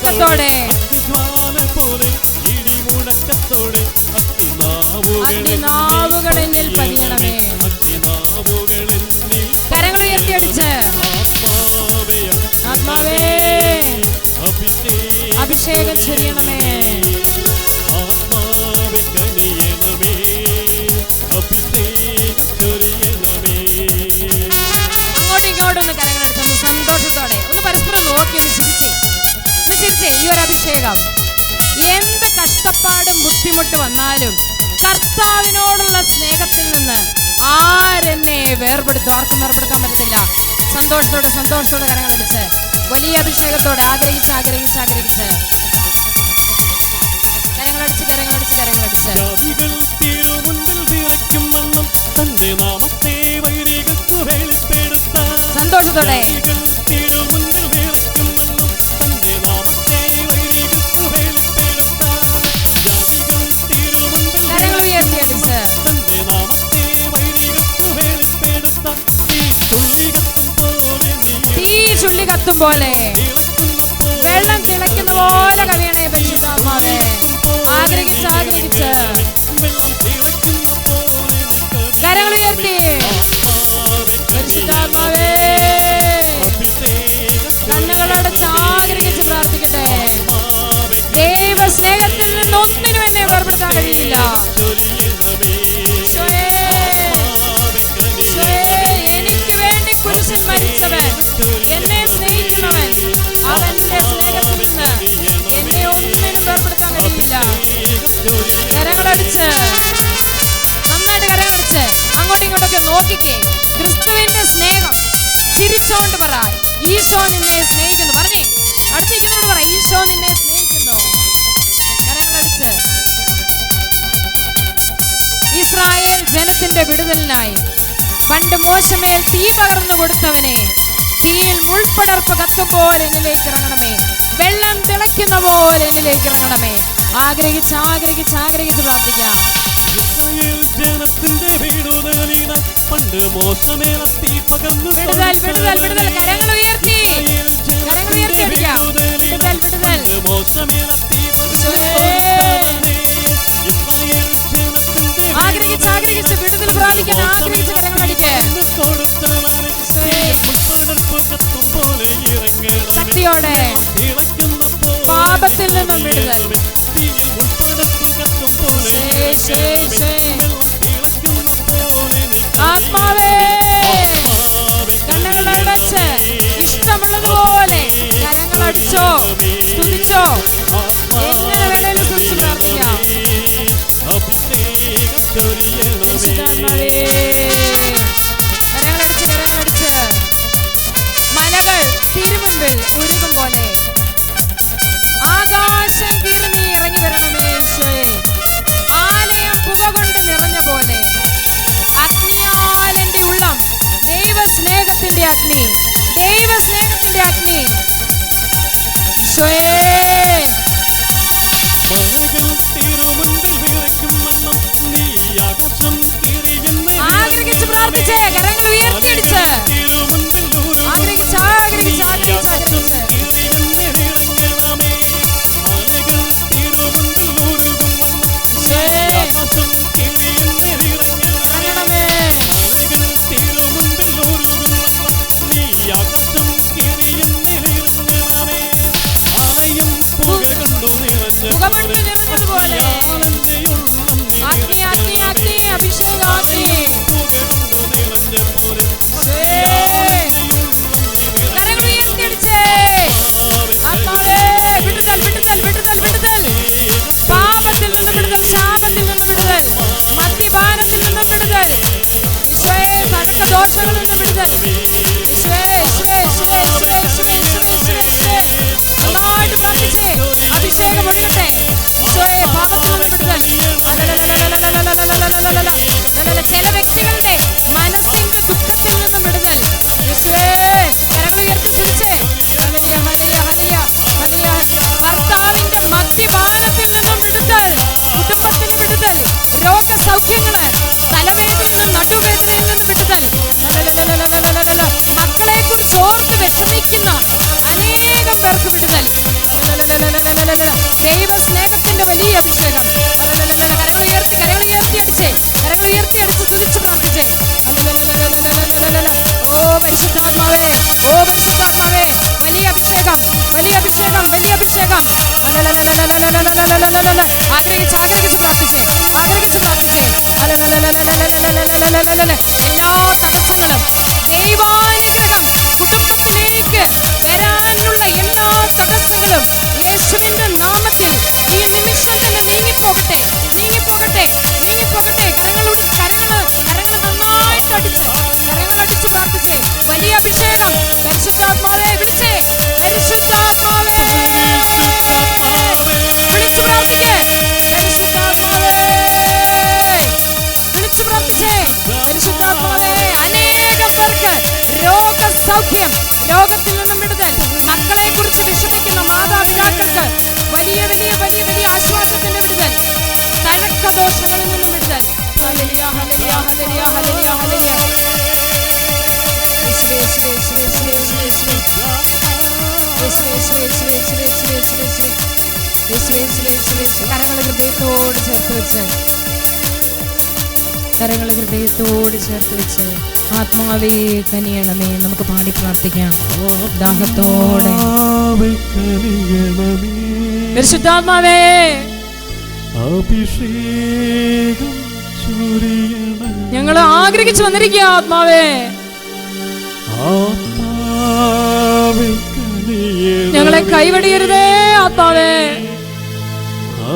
മുഴക്കത്തോടെ അഗ്നിനാവുകൾ എന്നിൽ പതിയണമേ. കരങ്ങൾ ഉയർത്തിയടിച്ച് ആത്മാവേ അഭിഷേകം ചൊരിയണമേ. അങ്ങോട്ടും ഇങ്ങോട്ടും ഒന്ന് കരങ്ങളെടുത്തൊന്ന് സന്തോഷത്തോടെ ഒന്ന് പരസ്പരം നോക്കി ഒന്ന് ചിരിച്ചേ. ഈ ഒരു അഭിഷേകം എന്ത് കഷ്ടപ്പാടും ബുദ്ധിമുട്ട് വന്നാലും കർത്താവിനോടുള്ള സ്നേഹത്തിൽ നിന്ന് ആരെന്നെ ആർക്കും വേർപെടുത്താൻ പറ്റത്തില്ല. സന്തോഷത്തോടെ കരങ്ങളടിച്ച് വലിയ അഭിഷേകത്തോടെ ആഗ്രഹിച്ച് കരങ്ങളടിച്ച് സന്തോഷത്തോടെ തീ ചുള്ളി കത്തും പോലെ വെള്ളം തിളയ്ക്കുന്ന പോലെ കവിയണേ പരിശുദ്ധാത്മാവേ. ആഗ്രഹിച്ച് കരങ്ങൾ ഉയർത്തി പരിശുദ്ധാത്മാവേ കണ്ണുകളടച്ച് ആഗ്രഹിച്ച് പ്രാർത്ഥിക്കട്ടെ. ദൈവ സ്നേഹത്തിൽ നിന്ന് ഒന്നിനും എന്നെ വേർപെടുത്താൻ കഴിയില്ല. എനിക്ക് വേണ്ടി കുരിശിൽ മരിച്ചവൻ, എന്നെ സ്നേഹിക്കുന്നവൻ, അവന്റെ സ്നേഹത്തിൽ നിന്ന് എന്നെ ഒന്നിനും വേർപെടുത്താൻ കഴിയില്ല. കരങ്ങളടിച്ച് നന്നായിട്ട് കരങ്ങളടിച്ച് അങ്ങോട്ടും ഇങ്ങോട്ടൊക്കെ നോക്കിക്കേ. ക്രിസ്തുവിന്റെ സ്നേഹം ചിരിച്ചോണ്ട് പറ, ഈശോ നിന്നെ സ്നേഹിക്കുന്നു. പറഞ്ഞേ, അടുത്തിരിക്കുന്നോട് പറ, ഈശോ നിന്നെ സ്നേഹിക്കുന്നു. കരങ്ങളടിച്ച് ഇസ്രായേൽ ജനത്തിന്റെ വിടുതലിനായി പണ്ട് മോശമേൽ തീ പകർന്നു കൊടുത്തവനെ, തീയിൽ മുൾപ്പടർപ്പ് കത്തും പോലെ എന്നിലേക്ക് ഇറങ്ങണമേ. വെള്ളം തിളയ്ക്കുന്ന പോലെ എന്നിലേക്ക് ഇറങ്ങണമേ. ആഗ്രഹിച്ച് പ്രാർത്ഥിക്കാം. വിടുതൽ കരങ്ങൾ ഉയർത്തി അടിക്കാം. വിടുതൽ ആഗ്രഹിച്ച് വിടുതൽ പ്രാപിക്കാൻ ആഗ്രഹിച്ച് കരങ്ങളടിക്ക്. ശക്തിയോടെ പാപത്തിൽ നിന്നും വിടുതൽ. ആത്മാവേ കണ്ണുകളടച്ച് ഇഷ്ടമുള്ളതുപോലെ കരങ്ങളടിച്ചോ, സ്തുതിച്ചോ, എങ്ങനെ വേണേലും സ്തുതിച്ച് പ്രാർത്ഥിക്കാം. കരങ്ങളടിച്ച് മലകൾ തിരുമുൻപിൽ ഉരുകും പോലെ ആകാശം കീർന്നി ഇറങ്ങി വരണമേ ഈശോയെ. ആലയം പുക കൊണ്ട് നിറഞ്ഞ പോലെ അഗ്നിയാൽ എന്റെ ഉള്ളം ദൈവസ്നേഹത്തിന്റെ അഗ്നി ഈശോയെ. ആഗ്രഹിച്ച് പ്രാർത്ഥിച്ചേ, കരങ്ങൾ ഉയർത്തിയടിച്ച് ആഗ്രഹിച്ച് പുകമണ്ട് നിറഞ്ഞതുപോലെ അഭിഷേകാഗ്നി കരങ്ങൾ ഉയർത്തിയടിച്ചേ. ആത്മാവേ വിടുതൽ പാപത്തിൽ നിന്നും വിടുതൽ, ശാപത്തിൽ നിന്നും വിടുതൽ, മദ്യപാനത്തിൽ നിന്നും വിടുതൽ, ഈശോയെ സകല ദോഷങ്ങളിൽ നിന്നും വിടുതൽ. നന്നായിട്ട് പ്രാർത്ഥിച്ചേ, അഭിഷേകം ഒഴുകട്ടെ. ഈശോയെ പാപത്തിൽ നിന്നും വിടുതൽ. ചില വ്യക്തികളുടെ മനസ്സിന്റെ ദുഃഖത്തിൽ നിന്നും വിടുതൽ. ഈശോയെ കരങ്ങൾ ഉയർത്തി സ്തുതിച്ചേ. ഭർത്താവിന്റെ മദ്യപാനത്തിൽ നിന്നും വിടുതൽ, കുടുംബത്തിന് വിടുതൽ, രോഗസൗഖ്യങ്ങള്, തലവേദനയിൽ നിന്നും നടുവേദനയിൽ നിന്നും വിടുതൽ. മക്കളെ കുറിച്ച് ഓർത്ത് വിഷമിക്കുന്ന അനേകം പേർക്ക് വിടുതൽ. ദൈവ സ്നേഹത്തിന്റെ വലിയ അഭിഷേകം. കരങ്ങൾ ഉയർത്തി അടിച്ചേ, കരങ്ങൾ ഉയർത്തി അടിച്ച് തുതിച്ച് പ്രാർത്ഥിച്ചേ. ഓ പരിശുദ്ധാത്മാവേ, ഓ പരിശുദ്ധാത്മാവേ, വലിയ അഭിഷേകം, വലിയ അഭിഷേകം, വലിയ അഭിഷേകം. ആഗ്രഹിച്ച് ആഗ്രഹിച്ച് പ്രാർത്ഥിച്ചേ, ആഗ്രഹിച്ച് പ്രാർത്ഥിച്ചേ. എല്ലാ തടസ്സങ്ങളും ദൈവാനുഗ്രഹം കുടുംബത്തിലേക്ക് വരാനുള്ള എല്ലാ തടസ്സങ്ങളും യേശുവിന്റെ നാമത്തിൽ ഈ നിമിഷം തന്നെ നീങ്ങിപ്പോകട്ടെ, നീങ്ങിപ്പോകട്ടെ, നീങ്ങിപ്പോകട്ടെ. കരങ്ങൾ നന്നായിട്ട് അടിച്ച്, കരങ്ങൾ അടിച്ച് പ്രാർത്ഥിച്ചേ. വലിയ അഭിഷേകം. പരിശുദ്ധാത്മാവേ വിളിച്ചേ, പരിശുദ്ധാത്മാവേ വിളിച്ചു പ്രാർത്ഥിക്കേ, പരിശുദ്ധാത്മാവേ വിളിച്ചു പ്രാർത്ഥിച്ചേ, പരിശുദ്ധാത്മാവേ. അനേകം പേർക്ക് രോഗസൗഖ്യം, രോഗത്തിൽ നിന്നും വിടുതൽ, മക്കളെ കുറിച്ച് വിഷമിക്കുന്ന മാതാപിതാക്കൾക്ക് വലിയ വലിയ വലിയ വലിയ ആശ്വാസത്തിന്റെ വിടുതൽ, തർക്കദോഷങ്ങളിൽ നിന്നും വിടുതൽ. ഹല്ലേലൂയ, ഹല്ലേലൂയ, ഹല്ലേലൂയ, ഹല്ലേലൂയ, ഹല്ലേലൂയ. യേശുവേ, യേശുവേ, യേശുവേ, യേശുവേ, യേശുവേ, യേശുവേ. യേശുവേ, യേശുവേ, യേശുവേ, യേശുവേ, യേശുവേ, യേശുവേ, യേശുവേ. യേശുവേ, യേശുവേ, യേശുവേ, യേശുവേ. കരങ്ങൾ ഹൃദയത്തോട് ചേർത്ത് വെച്ച്, കരങ്ങൾ ഹൃദയത്തോട് ചേർത്ത് വെച്ച് ആത്മാവേ കനിയണമേ. നമുക്ക് പാടി പ്രാർത്ഥിക്കാം ദാഹത്തോടെ. പരിശുദ്ധാത്മാവേ അഭിഷേകം ഞങ്ങൾ ആഗ്രഹിച്ചു വന്നിരിക്കുക. ആത്മാവേ ഞങ്ങളെ കൈവടിയരുതേ. ആത്മാവേ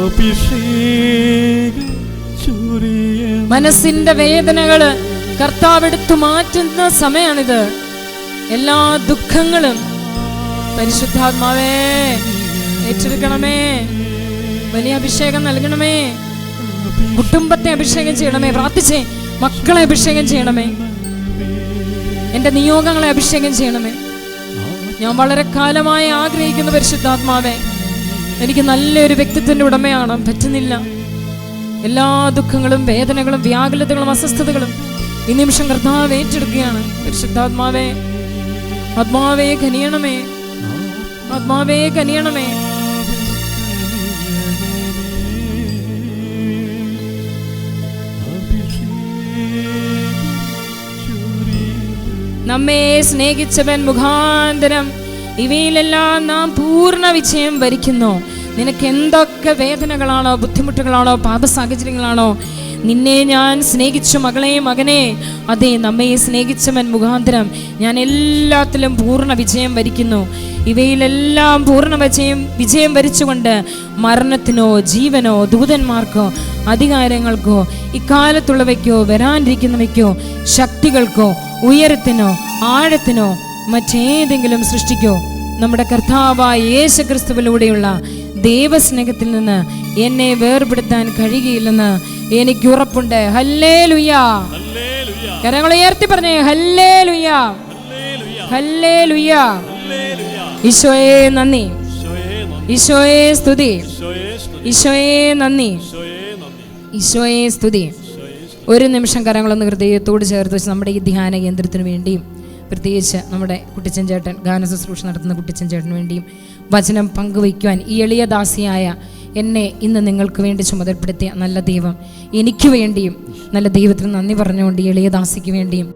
അഭിഷേകം മനസ്സിന്റെ വേദനകള് കർത്താവെടുത്തു മാറ്റുന്ന സമയമാണിത്. എല്ലാ ദുഃഖങ്ങളും പരിശുദ്ധാത്മാവേ ഏറ്റെടുക്കണമേ. വലിയ അഭിഷേകം നൽകണമേ. കുടുംബത്തെ അഭിഷേകം ചെയ്യണമേ. പ്രാർത്ഥിച്ചേ, മക്കളെ അഭിഷേകം ചെയ്യണമേ. എന്റെ നിയോഗങ്ങളെ അഭിഷേകം ചെയ്യണമേ. ഞാൻ വളരെ കാലമായി ആഗ്രഹിക്കുന്ന പരിശുദ്ധാത്മാവേ, എനിക്ക് നല്ലൊരു വ്യക്തിത്വത്തിന്റെ ഉടമയാണ്, പറ്റുന്നില്ല. എല്ലാ ദുഃഖങ്ങളും വേദനകളും വ്യാകുലതകളും അസ്വസ്ഥതകളും ഈ നിമിഷം കർത്താവ് ഏറ്റെടുക്കുകയാണ്. പരിശുദ്ധാത്മാവേ, ആത്മാവേ കനിയണമേ, ആത്മാവേ കനിയണമേ. നമ്മെ സ്നേഹിച്ചവൻ മുഖാന്തരം ഇവയിലെല്ലാം നാം പൂർണ്ണ വിജയം വരിക്കുന്നു. നിനക്ക് എന്തൊക്കെ വേദനകളാണോ, ബുദ്ധിമുട്ടുകളാണോ, പാപ സാഹചര്യങ്ങളാണോ, നിന്നെ ഞാൻ സ്നേഹിച്ചു മകളെ, മകനെ. അതെ, നമ്മെ സ്നേഹിച്ചവൻ മുഖാന്തരം ഞാൻ എല്ലാത്തിലും പൂർണ്ണ വിജയം വരിക്കുന്നു. ഇവയിലെല്ലാം പൂർണ്ണ വിജയം വരിച്ചുകൊണ്ട് മരണത്തിനോ ജീവനോ ദൂതന്മാർക്കോ അധികാരങ്ങൾക്കോ ഇക്കാലത്തുള്ളവയ്ക്കോ വരാനിരിക്കുന്നവയ്ക്കോ ശക്തികൾക്കോ ഉയരത്തിനോ ആഴത്തിനോ മറ്റേതെങ്കിലും സൃഷ്ടിക്കോ നമ്മുടെ കർത്താവായ യേശുക്രിസ്തുവിലൂടെയുള്ള ദൈവസ്നേഹത്തിൽ നിന്ന് എന്നെ വേർപെടുത്താൻ കഴിയുകയില്ലെന്ന് എനിക്ക് ഉറപ്പുണ്ട്. ഹല്ലേലൂയാ. കരങ്ങൾ ഉയർത്തി പറഞ്ഞേ, ഹല്ലേലൂയാ, ഹല്ലേലൂയാ. ഈശോയെ നന്ദി, ഈശോയെ സ്തുതി, ഈശോയെ നന്ദി, ഈശോയെ സ്തുതി. ഒരു നിമിഷം കരങ്ങളൊന്ന് ഹൃദയത്തോട് ചേർത്ത് വെച്ച് നമ്മുടെ ഈ ധ്യാന കേന്ദ്രത്തിന് വേണ്ടിയും പ്രത്യേകിച്ച് നമ്മുടെ കുട്ടിച്ചൻ ചേട്ടൻ ഗാന ശുശ്രൂഷ നടത്തുന്ന കുട്ടിച്ചൻ ചേട്ടന് വേണ്ടിയും വചനം പങ്കുവയ്ക്കുവാൻ ഈ എളിയ ദാസിയായ എന്നെ ഇന്ന് നിങ്ങൾക്ക് വേണ്ടി ചുമതലപ്പെടുത്തിയ നല്ല ദൈവം, എനിക്ക് വേണ്ടിയും നല്ല ദൈവത്തിന് നന്ദി പറഞ്ഞുകൊണ്ട് ഈ എളിയ ദാസിക്ക് വേണ്ടിയും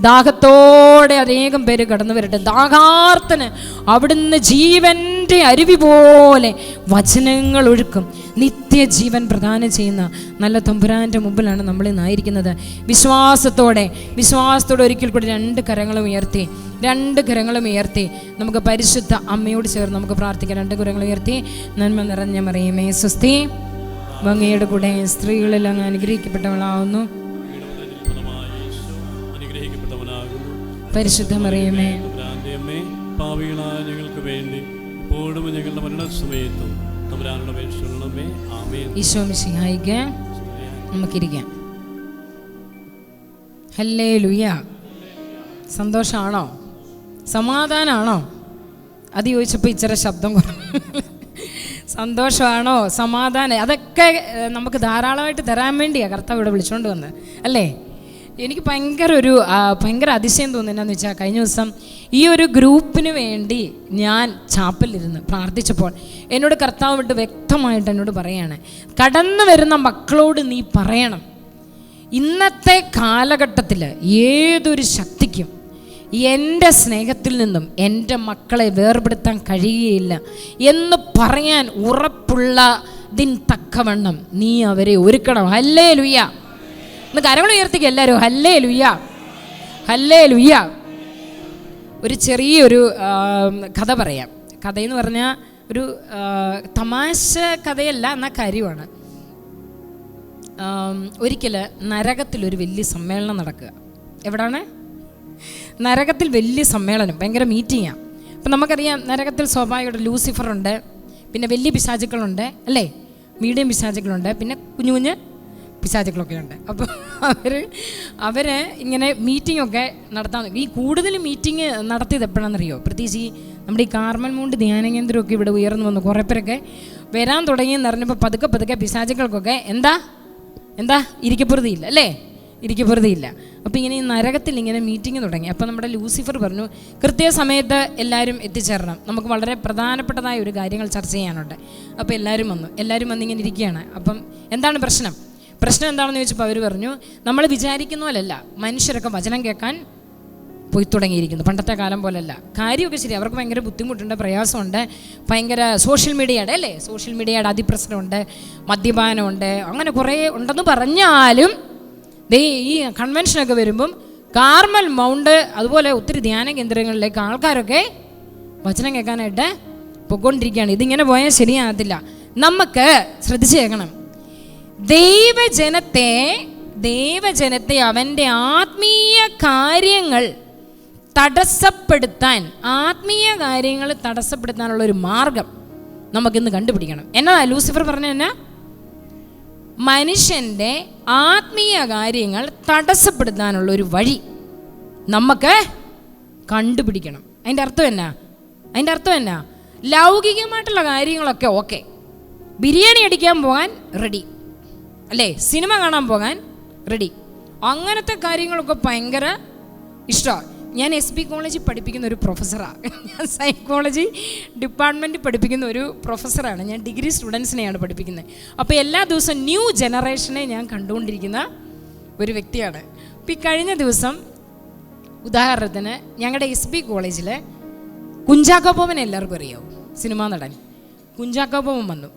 ദാഹത്തോടെ അനേകം പേര് കടന്നു വരട്ടെ. ദാഹാർത്തന് അവിടുന്ന് ജീവൻ്റെ അരുവി പോലെ വചനങ്ങൾ ഒഴുക്കും. നിത്യജീവൻ പ്രദാനം ചെയ്യുന്ന നല്ല തമ്പുരാൻ്റെ മുമ്പിലാണ് നമ്മൾ ഇന്നായിരിക്കുന്നത്. വിശ്വാസത്തോടെ ഒരിക്കൽ കൂടി രണ്ട് കരങ്ങളും ഉയർത്തി നമുക്ക് പരിശുദ്ധ അമ്മയോട് ചേർന്ന് നമുക്ക് പ്രാർത്ഥിക്കാം. രണ്ട് കരങ്ങളും ഉയർത്തി. നന്മ നിറഞ്ഞ മറിയമേ സ്വസ്തി, അങ്ങയുടെ കൂടെ സ്ത്രീകളെല്ലാം അങ്ങ് അനുഗ്രഹിക്കപ്പെട്ടവളാവുന്നു. പരിശുദ്ധ മറിയമേ പാപികളായ ഞങ്ങൾക്ക് വേണ്ടി ഇപ്പോഴും ഞങ്ങളുടെ മരണസമയത്തും തമ്പുരാനോട് അപേക്ഷിക്കണമേ. ആമേൻ. ഈശോ മിശിഹായിക്ക് നമുക്കിരിക്കാം. ഹല്ലേലൂയ. സന്തോഷമാണോ, സമാധാനമാണോ? അത് ചോദിച്ചപ്പോൾ ഇച്ചിരി ശബ്ദം കുറഞ്ഞു. സന്തോഷമാണോ, സമാധാനം, അതൊക്കെ നമുക്ക് ധാരാളമായിട്ട് തരാൻ വേണ്ടിയാണ് കർത്താവ് ഇവിടെ വിളിച്ചുകൊണ്ട് വന്നത്, അല്ലേ? എനിക്ക് ഭയങ്കര അതിശയം തോന്നുന്നതെന്ന് വെച്ചാൽ, കഴിഞ്ഞ ദിവസം ഈ ഒരു ഗ്രൂപ്പിന് വേണ്ടി ഞാൻ ചാപ്പലിരുന്ന് പ്രാർത്ഥിച്ചപ്പോൾ എന്നോട് കർത്താവ് വിട്ട് വ്യക്തമായിട്ട് എന്നോട് പറയാണ്, കടന്നു വരുന്ന മക്കളോട് നീ പറയണം, ഇന്നത്തെ കാലഘട്ടത്തിൽ ഏതൊരു ശക്തിക്കും എൻ്റെ സ്നേഹത്തിൽ നിന്നും എൻ്റെ മക്കളെ വേർപെടുത്താൻ കഴിയുകയില്ല എന്ന് പറയാൻ ഉറപ്പുള്ളതിന് തക്കവണ്ണം നീ അവരെ ഒരുക്കണം. ഹല്ലേലൂയ. ഇന്ന് കരങ്ങൾ ഉയർത്തിക്കുക എല്ലാവരും. Hallelujah, hallelujah. ഒരു ചെറിയൊരു കഥ പറയാം. കഥയെന്ന് പറഞ്ഞാൽ ഒരു തമാശ കഥയല്ല, എന്നാൽ കാര്യമാണ്. ഒരിക്കൽ നരകത്തിലൊരു വലിയ സമ്മേളനം നടക്കുക. എവിടാണ്? നരകത്തിൽ വലിയ സമ്മേളനം, ഭയങ്കര മീറ്റിങ്ങാണ്. അപ്പം നമുക്കറിയാം, നരകത്തിൽ സ്വാഭാവികമായിട്ട് ലൂസിഫറുണ്ട്, പിന്നെ വലിയ പിശാചുക്കളുണ്ട് അല്ലേ, മീഡിയം പിശാചുക്കളുണ്ട്, പിന്നെ കുഞ്ഞു കുഞ്ഞ് പിശാചുക്കളൊക്കെ ഉണ്ട്. അപ്പോൾ അവർ ഇങ്ങനെ മീറ്റിങ്ങൊക്കെ നടത്താൻ, ഈ കൂടുതൽ മീറ്റിംഗ് നടത്തിയത് എപ്പോഴാണെന്നറിയോ? പ്രത്യേകിച്ച് ഈ നമ്മുടെ ഈ കാർമൽ മൗണ്ട് ധ്യാന കേന്ദ്രമൊക്കെ ഇവിടെ ഉയർന്നു വന്നു കുറേ പേരൊക്കെ വരാൻ തുടങ്ങിയെന്ന് പറഞ്ഞപ്പോൾ പതുക്കെ പിശാചുക്കൾക്കൊക്കെ എന്താ ഇരിക്കപ്പുറതിയില്ല അല്ലേ, ഇരിക്കപ്പുറതിയില്ല. അപ്പോൾ ഇങ്ങനെ ഈ നരകത്തിൽ ഇങ്ങനെ മീറ്റിംഗ് തുടങ്ങി. അപ്പോൾ നമ്മുടെ ലൂസിഫർ പറഞ്ഞു, കൃത്യസമയത്ത് എല്ലാവരും എത്തിച്ചേരണം, നമുക്ക് വളരെ പ്രധാനപ്പെട്ടതായ ഒരു കാര്യങ്ങൾ ചർച്ച ചെയ്യാനുണ്ട്. അപ്പോൾ എല്ലാവരും വന്ന് ഇങ്ങനെ ഇരിക്കുകയാണ്. അപ്പം എന്താണ് പ്രശ്നം എന്താണെന്ന് ചോദിച്ചപ്പോൾ അവർ പറഞ്ഞു, നമ്മൾ വിചാരിക്കുന്ന പോലല്ല മനുഷ്യരൊക്കെ വചനം കേൾക്കാൻ പോയി തുടങ്ങിയിരിക്കുന്നു, പണ്ടത്തെ കാലം പോലല്ല. കാര്യമൊക്കെ ശരി, അവർക്ക് ഭയങ്കര ബുദ്ധിമുട്ടുണ്ട്, പ്രയാസമുണ്ട്, ഭയങ്കര സോഷ്യൽ മീഡിയയുടെ അതിപ്രസരമുണ്ട്, മദ്യപാനമുണ്ട്, അങ്ങനെ കുറേ ഉണ്ടെന്ന് പറഞ്ഞാലും ഈ കൺവെൻഷനൊക്കെ വരുമ്പം കാർമൽ മൗണ്ട് അതുപോലെ ഒത്തിരി ധ്യാന കേന്ദ്രങ്ങളിലേക്ക് ആൾക്കാരൊക്കെ വചനം കേൾക്കാനായിട്ട് പൊയ്ക്കൊണ്ടിരിക്കുകയാണ്. ഇതിങ്ങനെ പോയാൽ ശരിയാകത്തില്ല. നമുക്ക് ശ്രദ്ധിച്ച് കേൾക്കണം. ദൈവജനത്തെ അവൻ്റെ ആത്മീയ കാര്യങ്ങൾ തടസ്സപ്പെടുത്താനുള്ളൊരു മാർഗം നമുക്കിന്ന് കണ്ടുപിടിക്കണം. എന്നതാ ലൂസിഫർ പറഞ്ഞ എന്നാ? മനുഷ്യൻ്റെ ആത്മീയ കാര്യങ്ങൾ തടസ്സപ്പെടുത്താനുള്ളൊരു വഴി നമുക്ക് കണ്ടുപിടിക്കണം. അതിൻ്റെ അർത്ഥം എന്നാ? ലൗകികമായിട്ടുള്ള കാര്യങ്ങളൊക്കെ ഓക്കെ, ബിരിയാണി അടിക്കാൻ പോകാൻ റെഡി അല്ലേ, സിനിമ കാണാൻ പോകാൻ റെഡി, അങ്ങനത്തെ കാര്യങ്ങളൊക്കെ ഭയങ്കര ഇഷ്ടമാണ്. ഞാൻ SB കോളേജിൽ പഠിപ്പിക്കുന്ന ഒരു പ്രൊഫസറാണ്. ഞാൻ സൈക്കോളജി ഡിപ്പാർട്ട്മെൻറ്റ് പഠിപ്പിക്കുന്ന ഒരു പ്രൊഫസറാണ്. ഞാൻ ഡിഗ്രി സ്റ്റുഡൻസിനെയാണ് പഠിപ്പിക്കുന്നത്. അപ്പോൾ എല്ലാ ദിവസവും ന്യൂ ജനറേഷനെ ഞാൻ കണ്ടുകൊണ്ടിരിക്കുന്ന ഒരു വ്യക്തിയാണ്. അപ്പോൾ ഈ കഴിഞ്ഞ ദിവസം ഉദാഹരണത്തിന് ഞങ്ങളുടെ SB കോളേജിൽ കുഞ്ചാക്കോ ബോബനെ എല്ലാവർക്കും അറിയാവും, സിനിമാ നടൻ കുഞ്ചാക്കോ ബോബൻ വന്നു.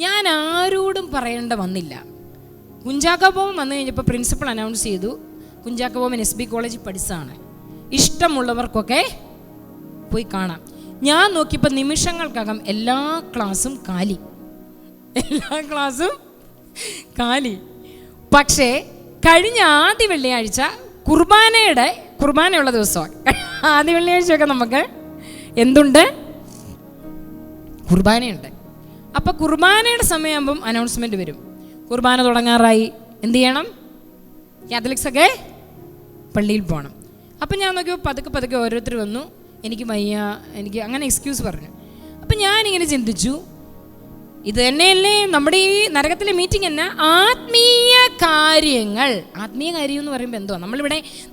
ഞാൻ ആരോടും പറയേണ്ട വന്നില്ല. കുഞ്ചാക്കോ ബോബൻ വന്നു കഴിഞ്ഞപ്പോൾ പ്രിൻസിപ്പൾ അനൗൺസ് ചെയ്തു, കുഞ്ചാക്കോ ബോബൻ SB കോളേജിൽ പഠിച്ചതാണ്, ഇഷ്ടമുള്ളവർക്കൊക്കെ പോയി കാണാം. ഞാൻ നോക്കിയപ്പോൾ നിമിഷങ്ങൾക്കകം എല്ലാ ക്ലാസ്സും കാലി. പക്ഷേ കഴിഞ്ഞ ആദ്യ വെള്ളിയാഴ്ച കുർബാനയുള്ള ദിവസമാണ്. ആദ്യ വെള്ളിയാഴ്ചയൊക്കെ നമുക്ക് എന്തുണ്ട്? കുർബാനയുണ്ട്. അപ്പോൾ കുർബാനയുടെ സമയമാകുമ്പം അനൗൺസ്മെൻറ്റ് വരും, കുർബാന തുടങ്ങാറായി, എന്ത് ചെയ്യണം? കാത്തലിക്സൊക്കെ പള്ളിയിൽ പോകണം. അപ്പം ഞാൻ നോക്കിയപ്പോൾ പതുക്കെ ഓരോരുത്തർ വന്നു, എനിക്ക് വയ്യ, എനിക്ക് അങ്ങനെ എക്സ്ക്യൂസ് പറഞ്ഞു. അപ്പം ഞാനിങ്ങനെ ചിന്തിച്ചു, ഇത് തന്നെയല്ലേ നമ്മുടെ ഈ നരകത്തിലെ മീറ്റിംഗ് എന്നാ? ആത്മീയ കാര്യം എന്ന് പറയുമ്പോൾ എന്തുവാ?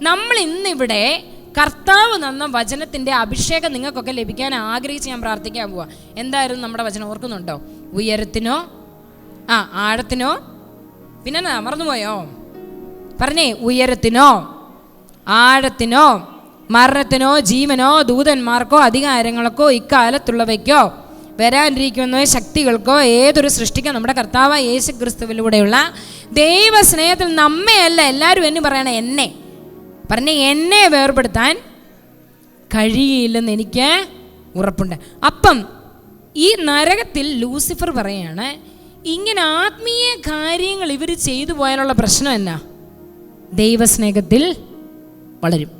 നമ്മൾ ഇന്നിവിടെ കർത്താവ് തന്ന വചനത്തിൻ്റെ അഭിഷേകം നിങ്ങൾക്കൊക്കെ ലഭിക്കാൻ ആഗ്രഹിച്ച് ഞാൻ പ്രാർത്ഥിക്കാൻ പോവാ. എന്തായിരുന്നു നമ്മുടെ വചനം? ഓർക്കുന്നുണ്ടോ? ഉയരത്തിനോ ആഴത്തിനോ, പിന്നെ മറന്നുപോയോ? പറഞ്ഞേ. ഉയരത്തിനോ ആഴത്തിനോ മരണത്തിനോ ജീവനോ ദൂതന്മാർക്കോ അധികാരങ്ങൾക്കോ ഇക്കാലത്തുള്ളവയ്ക്കോ വരാനിരിക്കുന്ന ശക്തികൾക്കോ ഏതൊരു സൃഷ്ടിക്കോ നമ്മുടെ കർത്താവ് യേശു ക്രിസ്തുവിലൂടെയുള്ള ദൈവസ്നേഹത്തിൽ നമ്മെയല്ല, എല്ലാവരും എന്ന് പറയണേ, എന്നെ വേർപെടുത്താൻ കഴിയില്ലെന്ന് എനിക്ക് ഉറപ്പുണ്ട്. അപ്പം ഈ നരകത്തിൽ ലൂസിഫർ പറയാണ്, ഇങ്ങനെ ആത്മീയ കാര്യങ്ങൾ ഇവർ ചെയ്തു പോയാലുള്ള പ്രശ്നം എന്നാ? ദൈവസ്നേഹത്തിൽ വളരും.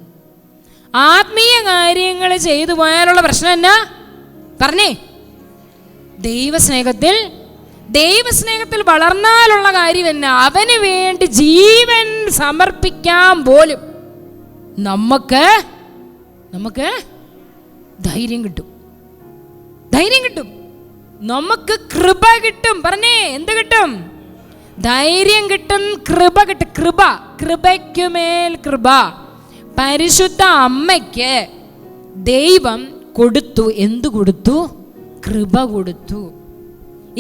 ആത്മീയ കാര്യങ്ങൾ ചെയ്തു പോയാലുള്ള പ്രശ്നം എന്നാ? പറഞ്ഞേ. ദൈവസ്നേഹത്തിൽ വളർന്നാലുള്ള കാര്യം എന്നാ? അവന് വേണ്ടി ജീവൻ സമർപ്പിക്കാൻ പോലും നമുക്ക് ധൈര്യം കിട്ടും, നമുക്ക് കൃപ കിട്ടും. പറഞ്ഞേ, എന്ത് കിട്ടും? ധൈര്യം കിട്ടും, കൃപ കിട്ടും. കൃപയ്ക്കുമേൽ കൃപ. പരിശുദ്ധ അമ്മയ്ക്ക് ദൈവം കൊടുത്തു. എന്തു കൊടുത്തു? കൃപ കൊടുത്തു.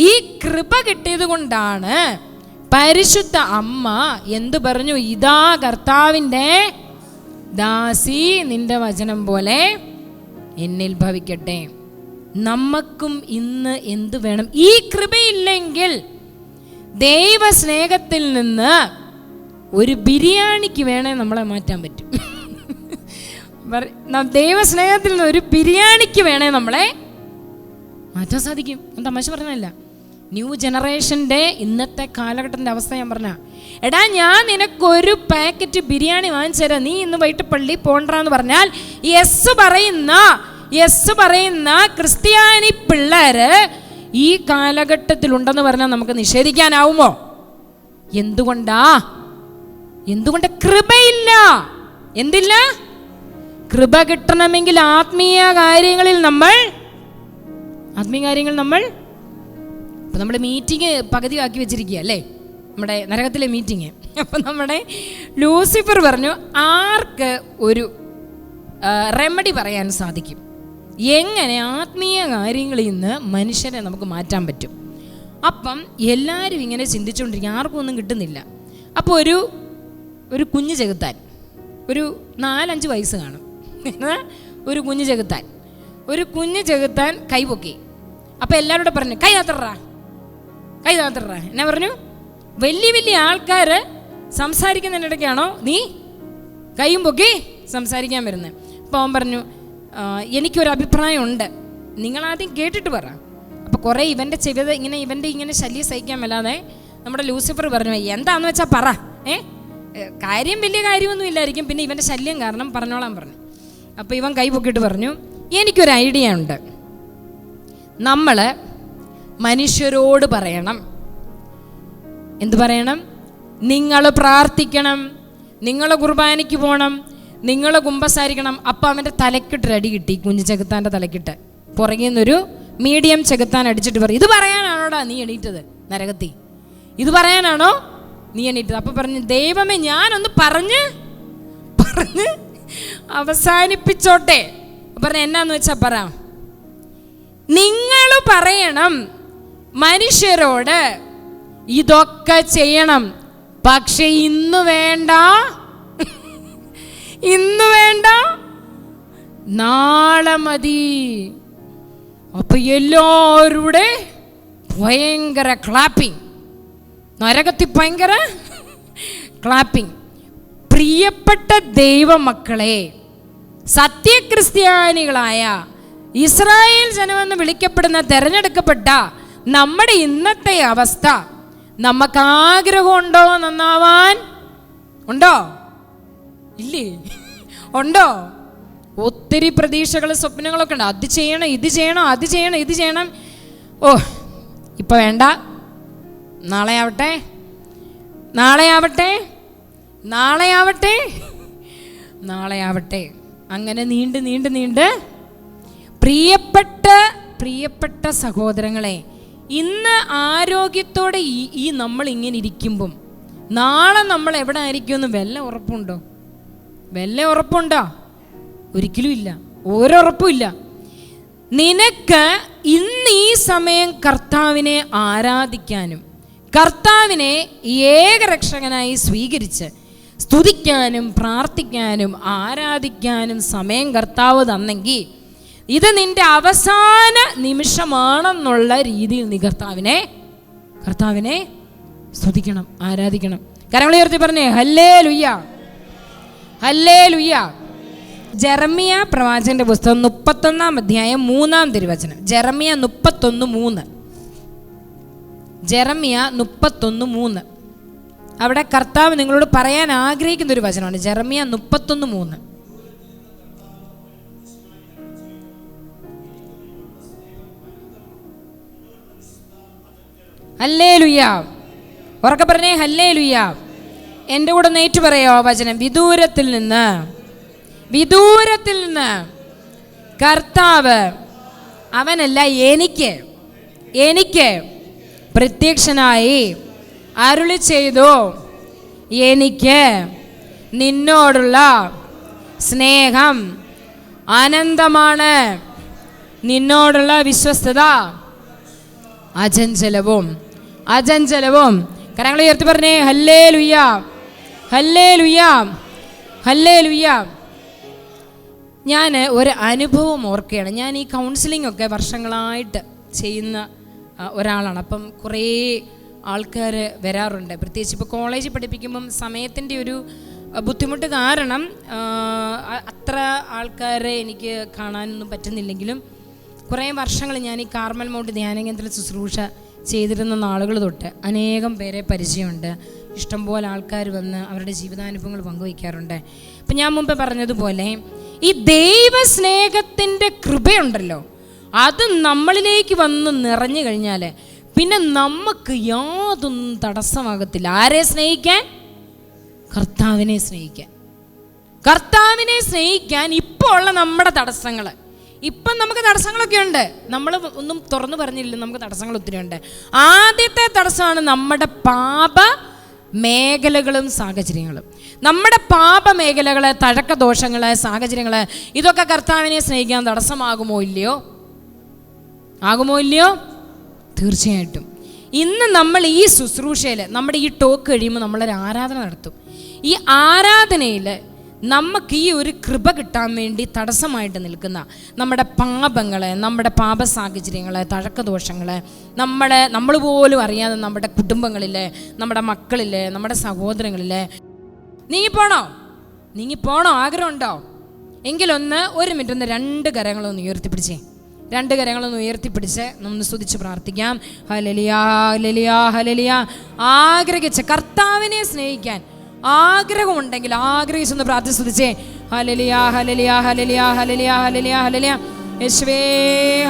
ഈ കൃപ കിട്ടിയത് കൊണ്ടാണ് പരിശുദ്ധ അമ്മ എന്തു പറഞ്ഞു? ഇതാ കർത്താവിൻ്റെ ദാസി, നിന്റെ വചനം പോലെ എന്നിൽ ഭവിക്കട്ടെ. നമുക്കും ഇന്ന് എന്തു വേണം? ഈ കൃപയില്ലെങ്കിൽ ദൈവ സ്നേഹത്തിൽ നിന്ന് ഒരു ബിരിയാണിക്ക് വേണേ നമ്മളെ മാറ്റാൻ പറ്റും. ദൈവസ്നേഹത്തിൽ നിന്ന് ഒരു ബിരിയാണിക്ക് വേണേ നമ്മളെ മാറ്റാൻ സാധിക്കും. ഞാൻ തമാശ പറഞ്ഞല്ല. ന്യൂ ജനറേഷൻ്റെ ഇന്നത്തെ കാലഘട്ടത്തിൻ്റെ അവസ്ഥ ഞാൻ പറഞ്ഞ, എടാ ഞാൻ നിനക്കൊരു പാക്കറ്റ് ബിരിയാണി വാങ്ങിച്ചു തരാം, നീ ഇന്ന് വൈകിട്ട് പള്ളി പോണ്ടെന്ന് പറഞ്ഞാൽ യെസ് പറയുന്ന ക്രിസ്ത്യാനി പിള്ളേര് ഈ കാലഘട്ടത്തിലുണ്ടെന്ന് പറഞ്ഞാൽ നമുക്ക് നിഷേധിക്കാനാവുമോ? എന്തുകൊണ്ട്? കൃപയില്ല. എന്തില്ല? കൃപ കിട്ടണമെങ്കിൽ ആത്മീയ കാര്യങ്ങൾ ഇപ്പം നമ്മൾ മീറ്റിംഗ് പകുതി ആക്കി വെച്ചിരിക്കുക അല്ലേ, നമ്മുടെ നരകത്തിലെ മീറ്റിംഗ്. അപ്പം നമ്മുടെ ലൂസിഫർ പറഞ്ഞു, ആർക്ക് ഒരു റെമഡി പറയാൻ സാധിക്കും, എങ്ങനെ ആത്മീയ കാര്യങ്ങളിൽ നിന്ന് മനുഷ്യരെ നമുക്ക് മാറ്റാൻ പറ്റും. അപ്പം എല്ലാവരും ഇങ്ങനെ ചിന്തിച്ചുകൊണ്ടിരിക്കുക, ആർക്കും ഒന്നും കിട്ടുന്നില്ല. അപ്പോൾ ഒരു കുഞ്ഞു ചെകുത്താൻ, ഒരു 4-5 വയസ്സ് കാണും, ഒരു കുഞ്ഞു ചെകുത്താൻ കൈപൊക്കി. അപ്പം എല്ലാവരോടും പറഞ്ഞു, കൈ താത്തറ. എന്നാ പറഞ്ഞു? വലിയ ആൾക്കാർ സംസാരിക്കുന്നതിനിടയ്ക്കാണോ നീ കൈയും പൊക്കി സംസാരിക്കാൻ വരുന്നത്? അപ്പോൾ അവൻ പറഞ്ഞു, എനിക്കൊരു അഭിപ്രായമുണ്ട്, നിങ്ങളാദ്യം കേട്ടിട്ട് പറ. അപ്പോൾ കുറേ ഇവൻ്റെ ഇവൻ്റെ ശല്യം സഹിക്കാൻ മേലാതെ നമ്മുടെ ലൂസിഫർ പറഞ്ഞു, എന്താണെന്ന് വെച്ചാൽ പറ, കാര്യം വലിയ കാര്യമൊന്നും ഇല്ലായിരിക്കും, പിന്നെ ഇവൻ്റെ ശല്യം കാരണം പറഞ്ഞോളാൻ പറഞ്ഞു. അപ്പോൾ ഇവൻ കൈ പൊക്കിയിട്ട് പറഞ്ഞു, എനിക്കൊരു ഐഡിയ ഉണ്ട്, നമ്മൾ മനുഷ്യരോട് പറയണം. എന്തു പറയണം? നിങ്ങൾ പ്രാർത്ഥിക്കണം, നിങ്ങൾ കുർബാനയ്ക്ക് പോകണം, നിങ്ങൾ കുമ്പസാരിക്കണം. അപ്പം അവൻ്റെ തലക്കിട്ടൊരു അടി കിട്ടി, കുഞ്ഞു ചെകുത്താൻ്റെ തലക്കിട്ട്. പുറകിൽ നിന്നൊരു മീഡിയം ചെകുത്താൻ അടിച്ചിട്ട് പറയും, ഇത് പറയാനാണോടാ നീ എണീറ്റത് നരകത്തി? ഇത് പറയാനാണോ നീ എണീറ്റത്? അപ്പം പറഞ്ഞു, ദൈവമേ ഞാനൊന്ന് പറഞ്ഞ് അവസാനിപ്പിച്ചോട്ടെ. പറഞ്ഞ എന്നാന്ന് വെച്ചാൽ പറ, നിങ്ങൾ പറയണം മനുഷ്യരോട് ഇതൊക്കെ ചെയ്യണം, പക്ഷെ ഇന്ന് വേണ്ട, നാളെ മതി. അപ്പൊ എല്ലാവരുടെ ഭയങ്കര ക്ലാപ്പിംഗ്, നരകത്തിൽ ഭയങ്കര ക്ലാപ്പിംഗ്. പ്രിയപ്പെട്ട ദൈവമക്കളെ, സത്യക്രിസ്ത്യാനികളായ ഇസ്രായേൽ ജനമെന്ന് വിളിക്കപ്പെടുന്ന തെരഞ്ഞെടുക്കപ്പെട്ട നമ്മുടെ ഇന്നത്തെ അവസ്ഥ, നമുക്ക് ആഗ്രഹമുണ്ടോ നന്നാവാൻ? ഉണ്ടോ? ഇല്ലേ? ഉണ്ടോ? ഒത്തിരി പ്രതീക്ഷകൾ, സ്വപ്നങ്ങളൊക്കെ ഉണ്ട്. അത് ചെയ്യണം, ഇത് ചെയ്യണം, അത് ചെയ്യണം, ഇത് ചെയ്യണം. ഓ ഇപ്പം വേണ്ട, നാളെ ആവട്ടെ. അങ്ങനെ നീണ്ട് പ്രിയപ്പെട്ട സഹോദരങ്ങളെ, ഇന്ന് ആരോഗ്യത്തോടെ ഈ നമ്മൾ ഇങ്ങനെ ഇരിക്കുമ്പം നാളെ നമ്മൾ എവിടെ ആയിരിക്കുമെന്ന് വല്ല ഉറപ്പുണ്ടോ? ഒരിക്കലും ഇല്ല, ഒരുറപ്പുമില്ല. നിനക്ക് ഇന്ന് ഈ സമയം കർത്താവിനെ ആരാധിക്കാനും കർത്താവിനെ ഏകരക്ഷകനായി സ്വീകരിച്ച് സ്തുതിക്കാനും പ്രാർത്ഥിക്കാനും ആരാധിക്കാനും സമയം കർത്താവ് തന്നെങ്കിൽ ഇത് നിന്റെ അവസാന നിമിഷമാണെന്നുള്ള രീതിയിൽ നീ കർത്താവിനെ സ്തുതിക്കണം, ആരാധിക്കണം. കരങ്ങൾ ഉയർത്തി പറഞ്ഞേ ഹല്ലേലൂയ, ഹല്ലേലൂയ. ജെറമിയ പ്രവാചകന്റെ പുസ്തകം 31-ാം അധ്യായം 3-ാം തിരുവചനം. ജെറമിയ 31:3. ജെറമിയ 31:3. അവിടെ കർത്താവ് നിങ്ങളോട് പറയാൻ ആഗ്രഹിക്കുന്ന ഒരു വചനമാണ്. ജെറമിയ 31:3. ഹല്ലേലൂയ. ഉറക്കെ പറഞ്ഞേ ഹല്ലേലൂയ. എൻ്റെ കൂടെ നേറ്റു പറയാ വചനം. വിദൂരത്തിൽ നിന്ന് കർത്താവ് അവനല്ല എനിക്ക് പ്രത്യക്ഷനായി അരുളി ചെയ്തു, എനിക്ക് നിന്നോടുള്ള സ്നേഹം അനന്തമാണ്, നിന്നോടുള്ള വിശ്വസ്തത അചഞ്ചലവും. കരങ്ങൾ ഉയർത്തി പറഞ്ഞേ ഹല്ലേലൂയ, ഹല്ലേലൂയ, ഹല്ലേലൂയ. ഞാൻ ഒരു അനുഭവം ഓർക്കുകയാണ്. ഞാൻ ഈ കൗൺസിലിംഗ് ഒക്കെ വർഷങ്ങളായിട്ട് ചെയ്യുന്ന ഒരാളാണ്. അപ്പം കുറേ ആൾക്കാർ വരാറുണ്ട്. പ്രത്യേകിച്ച് ഇപ്പോൾ കോളേജിൽ പഠിപ്പിക്കുമ്പം സമയത്തിൻ്റെ ഒരു ബുദ്ധിമുട്ട് കാരണം അത്ര ആൾക്കാരെ എനിക്ക് കാണാനൊന്നും പറ്റുന്നില്ലെങ്കിലും കുറേ വർഷങ്ങൾ ഞാൻ ഈ കാർമൽ മൗണ്ട് ധ്യാനകേന്ദ്ര ശുശ്രൂഷ ചെയ്തിരുന്ന നാളുകൾ തൊട്ട് അനേകം പേരെ പരിചയമുണ്ട്. ഇഷ്ടംപോലെ ആൾക്കാർ വന്ന് അവരുടെ ജീവിതാനുഭവങ്ങൾ പങ്കുവയ്ക്കാറുണ്ട്. അപ്പം ഞാൻ മുമ്പ് പറഞ്ഞതുപോലെ ഈ ദൈവസ്നേഹത്തിൻ്റെ കൃപയുണ്ടല്ലോ, അത് നമ്മളിലേക്ക് വന്ന് നിറഞ്ഞു കഴിഞ്ഞാൽ പിന്നെ നമുക്ക് യാതൊന്നും തടസ്സമാകത്തില്ല. ആരെ സ്നേഹിക്കാൻ? കർത്താവിനെ സ്നേഹിക്കാൻ. കർത്താവിനെ സ്നേഹിക്കാൻ ഇപ്പോൾ ഉള്ള നമ്മുടെ തടസ്സങ്ങൾ, ഇപ്പം നമുക്ക് തടസ്സങ്ങളൊക്കെ ഉണ്ട്, നമ്മൾ ഒന്നും തുറന്നു പറഞ്ഞില്ല, നമുക്ക് തടസ്സങ്ങൾ ഒത്തിരി ഉണ്ട്. ആദ്യത്തെ തടസ്സമാണ് നമ്മുടെ പാപ മേഖലകളും സാഹചര്യങ്ങളും. നമ്മുടെ പാപ മേഖലകൾ, തഴക്കദോഷങ്ങൾ, സാഹചര്യങ്ങൾ, ഇതൊക്കെ കർത്താവിനെ സ്നേഹിക്കാൻ തടസ്സമാകുമോ ഇല്ലയോ? ആകുമോ ഇല്ലയോ? തീർച്ചയായിട്ടും. ഇന്ന് നമ്മൾ ഈ ശുശ്രൂഷയിൽ, നമ്മുടെ ഈ ടോക്ക് കഴിയുമ്പോൾ നമ്മളൊരു ആരാധന നടത്തും. ഈ ആരാധനയിൽ നമുക്ക് ഈ ഒരു കൃപ കിട്ടാൻ വേണ്ടി തടസ്സമായിട്ട് നിൽക്കുന്ന നമ്മുടെ പാപങ്ങൾ, നമ്മുടെ പാപ സാഹചര്യങ്ങൾ, തഴക്കദോഷങ്ങൾ, നമ്മൾ പോലും അറിയാതെ നമ്മുടെ കുടുംബങ്ങളിൽ, നമ്മുടെ മക്കളിൽ, നമ്മുടെ സഹോദരങ്ങളിൽ നീങ്ങിപ്പോണോ ആഗ്രഹമുണ്ടോ? എങ്കിലൊന്ന് ഒരു മിനിറ്റ് ഒന്ന് 2 കരങ്ങളൊന്ന് ഉയർത്തിപ്പിടിച്ചേ. 2 കരങ്ങളൊന്ന് ഉയർത്തിപ്പിടിച്ച് നമ്മൾ സ്തുതിച്ച് പ്രാർത്ഥിക്കാം. ഹല്ലേലൂയ, ഹല്ലേലൂയ, ഹല്ലേലൂയ. ആഗ്രഹിച്ച് കർത്താവിനെ സ്നേഹിക്കാൻ ആഗ്രഹമുണ്ടെങ്കിൽ ആഗ്രഹിച്ചൊന്ന് പ്രാർത്ഥിച്ച് സ്തുതിച്ചേ. ഹല്ലേലൂയ, ഹല്ലേലൂയ, ഹല്ലേലൂയ, ഹല്ലേലൂയ, ഹല്ലേലൂയ, ഹല്ലേലൂയ. യേശുവേ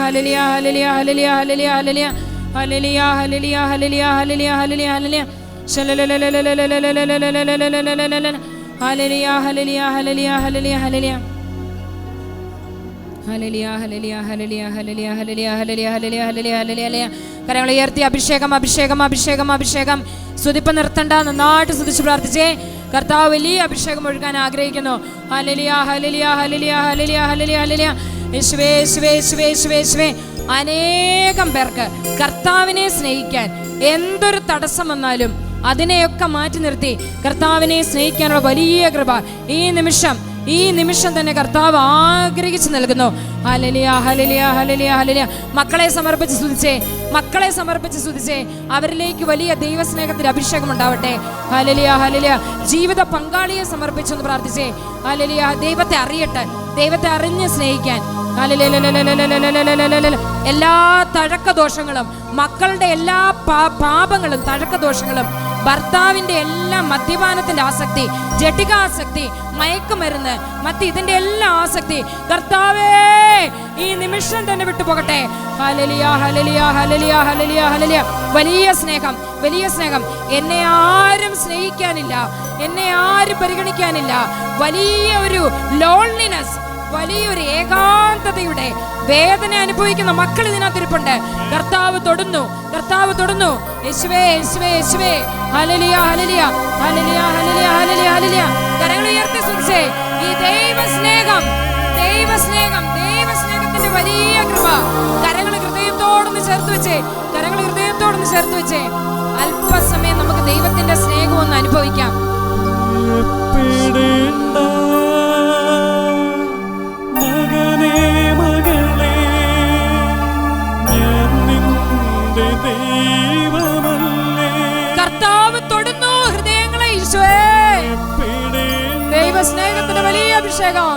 ഹല്ലേലൂയ, ഹല്ലേലൂയ, ഹല്ലേലൂയ, ഹല്ലേലൂയ, ഹല്ലേലൂയ, ഹല്ലേലൂയ, ഹല്ലേലൂയ, ഹല്ലേലൂയ, ഹല്ലേലൂയ, ഹല്ലേലൂയ, ഹല്ലേലൂയ. ഹല്ലേലൂയ, ഹല്ലേലൂയ, ഹല്ലേലൂയ, ഹല്ലേലൂയ, ഹല്ലേലൂയ. ഹല്ലേലൂയ, ഹല്ലേലൂയ, ഹല്ലേലൂയ, ഹല്ലേലൂയ, ഹല്ലേലൂയ, ഹല്ലേലൂയ, ഹല്ലേലൂയ, ഹല്ലേലൂയ, ഹല്ലേലൂയ. കരങ്ങൾ ഉയർത്തി അഭിഷേകം, അഭിഷേകം, അഭിഷേകം, അഭിഷേകം. സ്തുതിപ്പ് നിർത്തണ്ട, നന്നായിട്ട് സ്തുതിച്ച് പ്രാർത്ഥിച്ചേ. കർത്താവ് വലിയ അഭിഷേകം ഒഴുകാൻ ആഗ്രഹിക്കുന്നു. ഹല്ലേലൂയ, ഹല്ലേലൂയ, ഹല്ലേലൂയ, ഹല്ലേലൂയ, ഹല്ലേലൂയ, ഹല്ലേലൂയ. യേശുവേ, യേശുവേ, യേശുവേ, യേശുവേ, യേശുവേ. അനേകം പേർക്ക് കർത്താവിനെ സ്നേഹിക്കാൻ എന്തൊരു തടസ്സം വന്നാലും അതിനെയൊക്കെ മാറ്റി നിർത്തി കർത്താവിനെ സ്നേഹിക്കാനുള്ള വലിയ കൃപ ഈ നിമിഷം തന്നെ കർത്താവ് ആഗ്രഹിച്ചു നൽകുന്നു. ഹല്ലേലൂയ, ഹല്ലേലൂയ, ഹല്ലേലൂയ, ഹല്ലേലൂയ. മക്കളെ സമർപ്പിച്ച് സ്തുതിച്ചേ. അവരിലേക്ക് വലിയ ദൈവസ്നേഹത്തിന്റെ അഭിഷേകം ഉണ്ടാവട്ടെ. Hallelujah, hallelujah. ജീവിത പങ്കാളിയെ സമർപ്പിച്ചൊന്ന് പ്രാർത്ഥിച്ചേ. ഹല്ലേലൂയ. ദൈവത്തെ അറിയട്ടെ, ദൈവത്തെ അറിഞ്ഞ് സ്നേഹിക്കാൻ. എല്ലാ തഴക്കദോഷങ്ങളും, മക്കളുടെ എല്ലാ പാപങ്ങളും, തഴക്കദോഷങ്ങളും, ഭർത്താവിന്റെ എല്ലാ മദ്യപാനത്തിന്റെ ആസക്തി, ജഡികാസക്തി, മയക്കുമരുന്ന്, ഇതിന്റെ എല്ലാ ആസക്തി കർത്താവേ ഈ നിമിഷം തന്നെ വിട്ടുപോകട്ടെ. ഹല്ലേലൂയ, ഹല്ലേലൂയ, ഹല്ലേലൂയ, ഹല്ലേലൂയ, ഹല്ലേലൂയ. വലിയ സ്നേഹം. എന്നെ ആരും സ്നേഹിക്കാനില്ല, എന്നെ ആരും പരിഗണിക്കാനില്ല. വലിയ ഒരു ലോൺലിനെസ്, വലിയൊരു ഏകാന്തതയുടെ വേദന അനുഭവിക്കുന്ന മക്കൾ ഇതിനകത്തിരിപ്പുണ്ട്. കർത്താവ് തൊടുന്നു. യേശുവേ, യേശുവേ, യേശുവേ. ഹല്ലേലൂയ, ഹല്ലേലൂയ, ഹല്ലേലൂയ, ഹല്ലേലൂയ, ഹല്ലേലൂയ, ഹല്ലേലൂയ. കരങ്ങൾ ഉയർത്തി സ്തുതിച്ചേ. ഈ ദൈവസ്നേഹത്തിന്റെ വലിയ കൃപ കരങ്ങൾ ഹൃദയത്തോടൊന്ന് ചേർത്ത് വെച്ചേ. അല്പസമയം നമുക്ക് ദൈവത്തിന്റെ സ്നേഹം ഒന്ന് അനുഭവിക്കാം. കർത്താവ് തൊടുന്നു ഹൃദയങ്ങളെ. ഈശോയെ, ദൈവസ്നേഹത്തിന്റെ വലിയ അഭിഷേകം.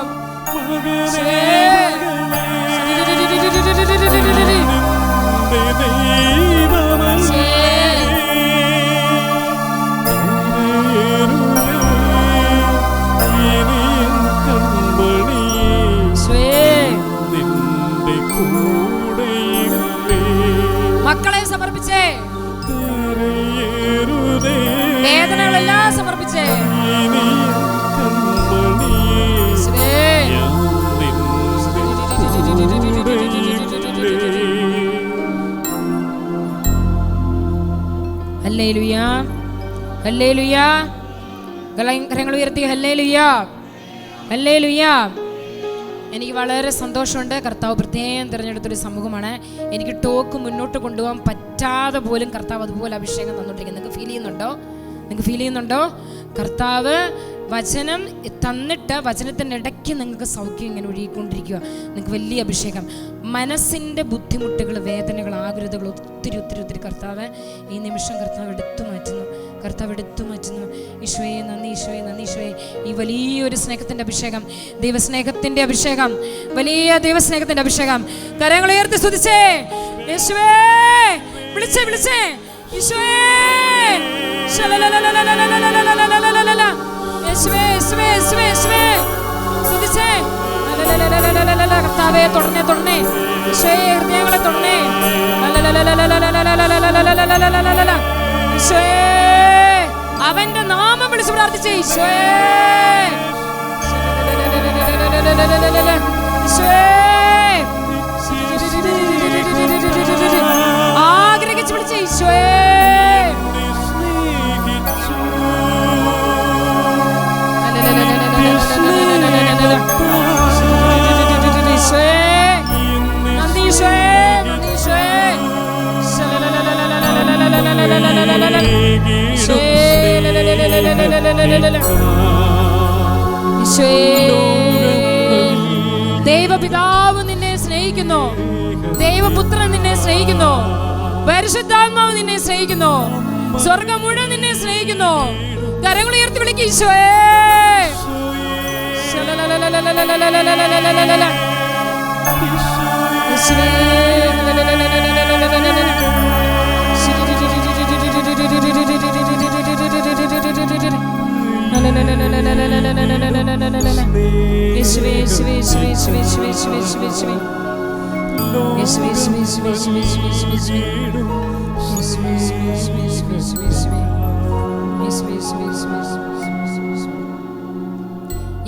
മക്കളെ സമർപ്പിച്ചേ, വേദനകളെല്ലാം സമർപ്പിച്ചേ. ഹല്ലേലൂയ, ഹല്ലേലൂയ. കരങ്ങൾ ഉയർത്തി ഹല്ലേലൂയ, ഹല്ലേലൂയ. എനിക്ക് വളരെ സന്തോഷമുണ്ട്. കർത്താവ് പ്രത്യേകം തിരഞ്ഞെടുത്തൊരു സമൂഹമാണ്. എനിക്ക് ടോക്ക് മുന്നോട്ട് കൊണ്ടുപോകാൻ പറ്റാതെ പോലും കർത്താവ് അതുപോലെ അഭിഷേകം തന്നുകൊണ്ടിരിക്കുന്നത്. നിങ്ങൾക്ക് ഫീൽ ചെയ്യുന്നുണ്ടോ? നിങ്ങൾക്ക് ഫീൽ ചെയ്യുന്നുണ്ടോ? കർത്താവ് വചനം തന്നിട്ട് വചനത്തിൻ്റെ ഇടയ്ക്ക് നിങ്ങൾക്ക് സൗഖ്യം ഇങ്ങനെ ഒഴുകിക്കൊണ്ടിരിക്കുക. നിങ്ങൾക്ക് വലിയ അഭിഷേകം. മനസ്സിൻ്റെ ബുദ്ധിമുട്ടുകൾ, വേദനകൾ, ആകുലതകൾ ഒത്തിരി ഒത്തിരി ഒത്തിരി കർത്താവ് ഈ നിമിഷം കർത്താവ് എടുത്തു മാറ്റുന്നു. കർത്താവ് എടുത്തു മാറ്റുന്നു. ഈശോയെ നന്ദി, ഈശോയെ നന്ദി, ഈശോയെ. ഈ വലിയൊരു സ്നേഹത്തിൻ്റെ അഭിഷേകം, ദൈവസ്നേഹത്തിൻ്റെ അഭിഷേകം, വലിയ ദൈവസ്നേഹത്തിൻ്റെ അഭിഷേകം. കരങ്ങൾ ഉയർത്തി സ്തുതിച്ചേ. യേശുവേ, വിളിച്ചേ, വിളിച്ചേ. ഈശോയെ, കർത്താവേ തൊടണേ, തൊടണേ. ഈശോയെ, ഹൃദയങ്ങളെ തൊടണേ. ഈശോയെ, അവന്റെ നാമം വിളിച്ച് പ്രാർത്ഥിച്ചേ. ഈശോയെ, ആഗ്രഹിച്ച് വിളിച്ചേ. ഈശോയെ, ദൈവപിതാവ് നിന്നെ സ്നേഹിക്കുന്നു, ദൈവപുത്രൻ നിന്നെ സ്നേഹിക്കുന്നു, പരിശുദ്ധാത്മാവ് നിന്നെ സ്നേഹിക്കുന്നു, സ്വർഗം മുഴുവൻ നിന്നെ സ്നേഹിക്കുന്നു. കരങ്ങൾ ഉയർത്തി വിളിക്കുക. ഈശോയെ,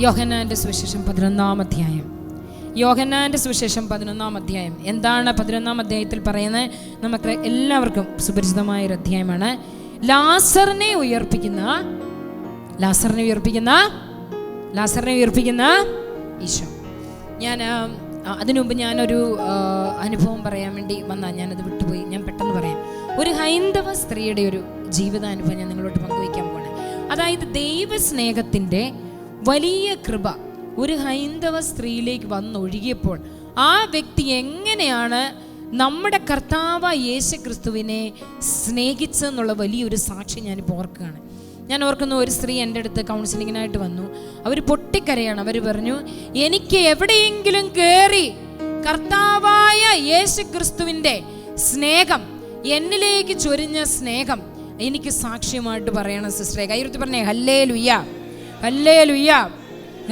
യോഹന്നാന്റെ സുവിശേഷം 11-ാം അധ്യായം. യോഹന്നാന്റെ സുവിശേഷം 11-ാം അധ്യായം. എന്താണ് 11-ാം അധ്യായത്തിൽ പറയുന്നത്? നമുക്ക് എല്ലാവർക്കും സുപരിചിതമായ ഒരു അധ്യായമാണ്. ലാസറിനെ ഉയർപ്പിക്കുന്ന ഈശോ. ഞാൻ അതിനു മുമ്പ് ഞാനൊരു അനുഭവം പറയാൻ വേണ്ടി വന്നാൽ ഞാനത് വിട്ടുപോയി. ഞാൻ പെട്ടെന്ന് പറയാം. ഒരു ഹൈന്ദവ സ്ത്രീയുടെ ഒരു ജീവിതാനുഭവം ഞാൻ നിങ്ങളോട് പങ്കുവയ്ക്കാൻ പോണേ. അതായത് ദൈവസ്നേഹത്തിൻ്റെ വലിയ കൃപ ഒരു ഹൈന്ദവ സ്ത്രീയിലേക്ക് വന്നൊഴുകിയപ്പോൾ ആ വ്യക്തി എങ്ങനെയാണ് നമ്മുടെ കർത്താവ് യേശു ക്രിസ്തുവിനെ സ്നേഹിച്ചെന്നുള്ള വലിയൊരു സാക്ഷി ഞാനിപ്പോൾ ഓർക്കുകയാണ്. ഞാൻ ഓർക്കുന്നു, ഒരു സ്ത്രീ എൻ്റെ അടുത്ത് കൗൺസിലിങ്ങിനായിട്ട് വന്നു. അവർ പൊട്ടിക്കരയാണ്. അവർ പറഞ്ഞു, എനിക്ക് എവിടെയെങ്കിലും കയറി കർത്താവായ യേശു ക്രിസ്തുവിൻ്റെ സ്നേഹം, എന്നിലേക്ക് ചൊരിഞ്ഞ സ്നേഹം എനിക്ക് സാക്ഷ്യമായിട്ട് പറയണം സിസ്റ്ററെ. കൈയുയർത്തി പറഞ്ഞേ ഹല്ലേലൂയ, ഹല്ലേലൂയ,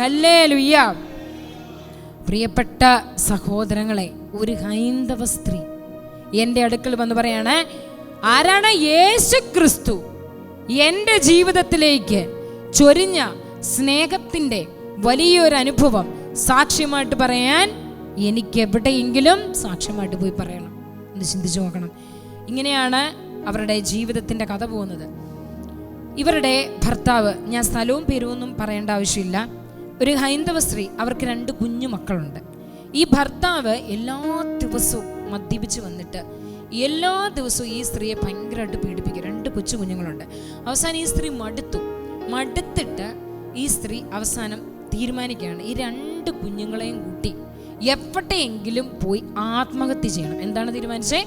ഹല്ലേലൂയ. പ്രിയപ്പെട്ട സഹോദരങ്ങളെ, ഒരു ഹൈന്ദവ സ്ത്രീ എൻ്റെ അടുക്കൽ വന്ന് പറയാണ്, ആരാണ്? യേശു ക്രിസ്തു എൻ്റെ ജീവിതത്തിലേക്ക് ചൊരിഞ്ഞ സ്നേഹത്തിൻ്റെ വലിയൊരു അനുഭവം സാക്ഷ്യമായിട്ട് പറയാൻ എനിക്ക് എവിടെയെങ്കിലും സാക്ഷ്യമായിട്ട് പോയി പറയണം എന്ന് ചിന്തിച്ചു നോക്കണം. ഇങ്ങനെയാണ് അവരുടെ ജീവിതത്തിൻ്റെ കഥ പോകുന്നത്. ഇവരുടെ ഭർത്താവ്, ഞാൻ സ്ഥലവും പേരുമൊന്നും പറയേണ്ട ആവശ്യമില്ല, ഒരു ഹൈന്ദവ സ്ത്രീ, അവർക്ക് 2 കുഞ്ഞു മക്കളുണ്ട്. ഈ ഭർത്താവ് എല്ലാ ദിവസവും മദ്യപിച്ച് വന്നിട്ട് എല്ലാ ദിവസവും ഈ സ്ത്രീയെ ഭയങ്കരമായിട്ട് പീഡിപ്പിക്കും. 2 കൊച്ചു കുഞ്ഞുങ്ങളുണ്ട്. അവസാനം ഈ സ്ത്രീ മടുത്തിട്ട് ഈ സ്ത്രീ അവസാനം തീരുമാനിക്കുകയാണ്, ഈ 2 കുഞ്ഞുങ്ങളെയും കൂട്ടി എവിടെയെങ്കിലും പോയി ആത്മഹത്യ ചെയ്യണം. എന്താണ് തീരുമാനിച്ചേ?